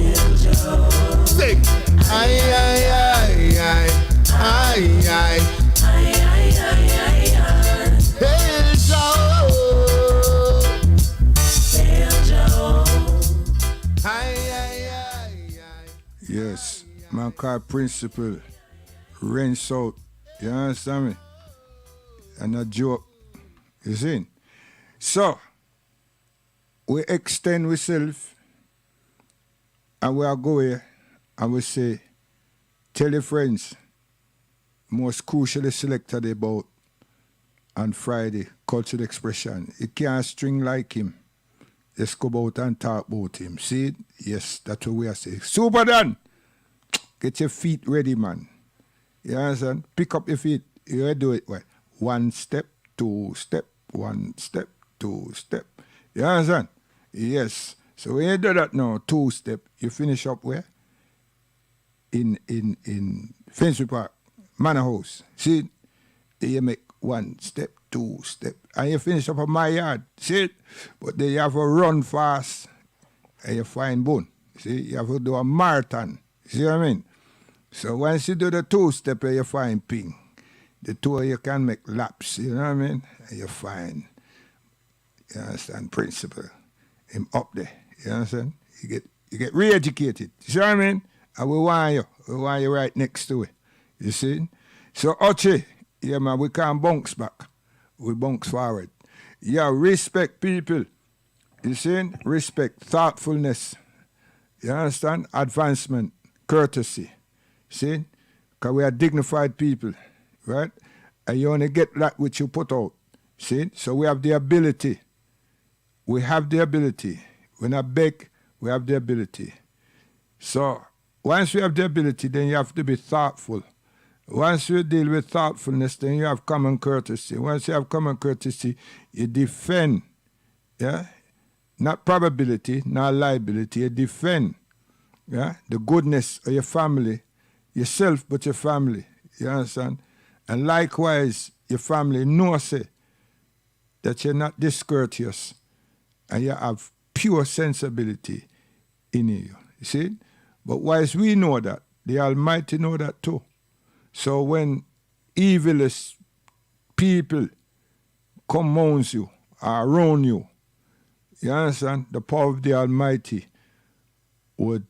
Hail Joe. Sing. Aye, aye, aye, aye, aye, aye. Hail Joe. Yes, man called Principal. Rinse out. You understand me? And a joke. You see? So, we extend ourselves and we are going and we say, tell your friends, most crucially selected about on Friday, cultural expression. You can't string like him. Just go about and talk about him. See it? Yes, that's what we are saying. Super done. Get your feet ready, man. You understand? Pick up your feet. You do it well. 1 step, 2 step, 1 step, 2 step. You understand? Yes. So when you do that now, 2 step, you finish up where? In Finsbury Park, Manor House. See? You make 1 step, 2 step, and you finish up at my yard. See it? But then you have to run fast and you find bone. See? You have to do a marathon. See what I mean? So once you do the 2 step, you find ping. The 2 you can make laps. You know what I mean? And you find, you understand, Principal. Him up there. You understand? You get re-educated. You see what I mean? And we want you. We want you right next to it. You see? So, Ochi, yeah, man, we can't bounce back. We bounce forward. Yeah, respect people. You see? Respect, thoughtfulness. You understand? Advancement, courtesy. See? Because we are dignified people, right? And you only get that which you put out. See? So we have the ability. We have the ability. We're not beg, we have the ability. So once you have the ability, then you have to be thoughtful. Once you deal with thoughtfulness, then you have common courtesy. Once you have common courtesy, you defend. Yeah? Not probability, not liability. You defend. Yeah? The goodness of your family. Yourself, but your family. You understand? And likewise, your family knows that you're not discourteous and you have pure sensibility in you. You see? But whilst we know that, the Almighty know that too. So when evilest people come amongst you or around you, you understand? The power of the Almighty would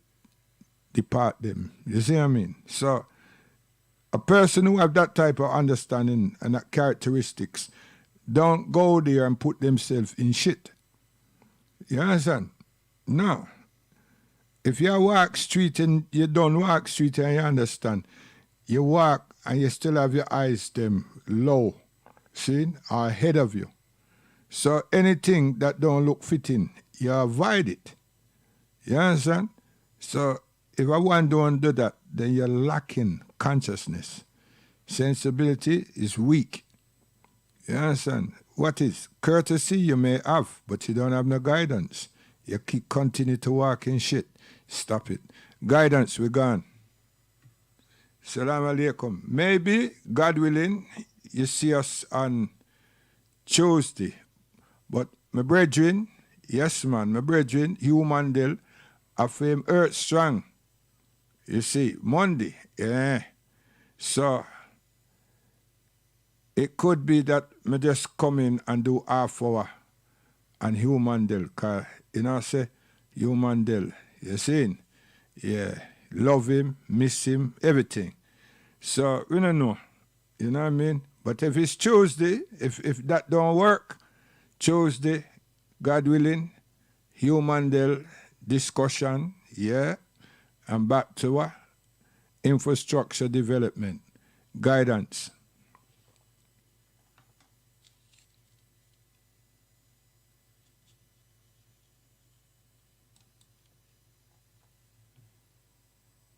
depart them. You see what I mean? So a person who have that type of understanding and that characteristics don't go there and put themselves in shit. You understand? No. If you walk street and you don't walk street and you understand, you walk and you still have your eyes them low, see, or ahead of you. So anything that don't look fitting, you avoid it. You understand? So if one don't do that, then you're lacking consciousness. Sensibility is weak. You understand? What is? Courtesy you may have, but you don't have no guidance. You continue to walk in shit. Stop it. Guidance, we're gone. Salam alaikum. Maybe, God willing, you see us on Tuesday. But my brethren, yes man, my brethren, Hugh Mandel, of him Earth Strong. You see, Monday, yeah. So, it could be that me just come in and do half hour and Hugh Mandel, because, you know, say, Hugh Mandel, you see, yeah, love him, miss him, everything. So, we don't know, you know what I mean? But if it's Tuesday, if that don't work, Tuesday, God willing, Hugh Mandel discussion, yeah, and back to what? Infrastructure development, guidance.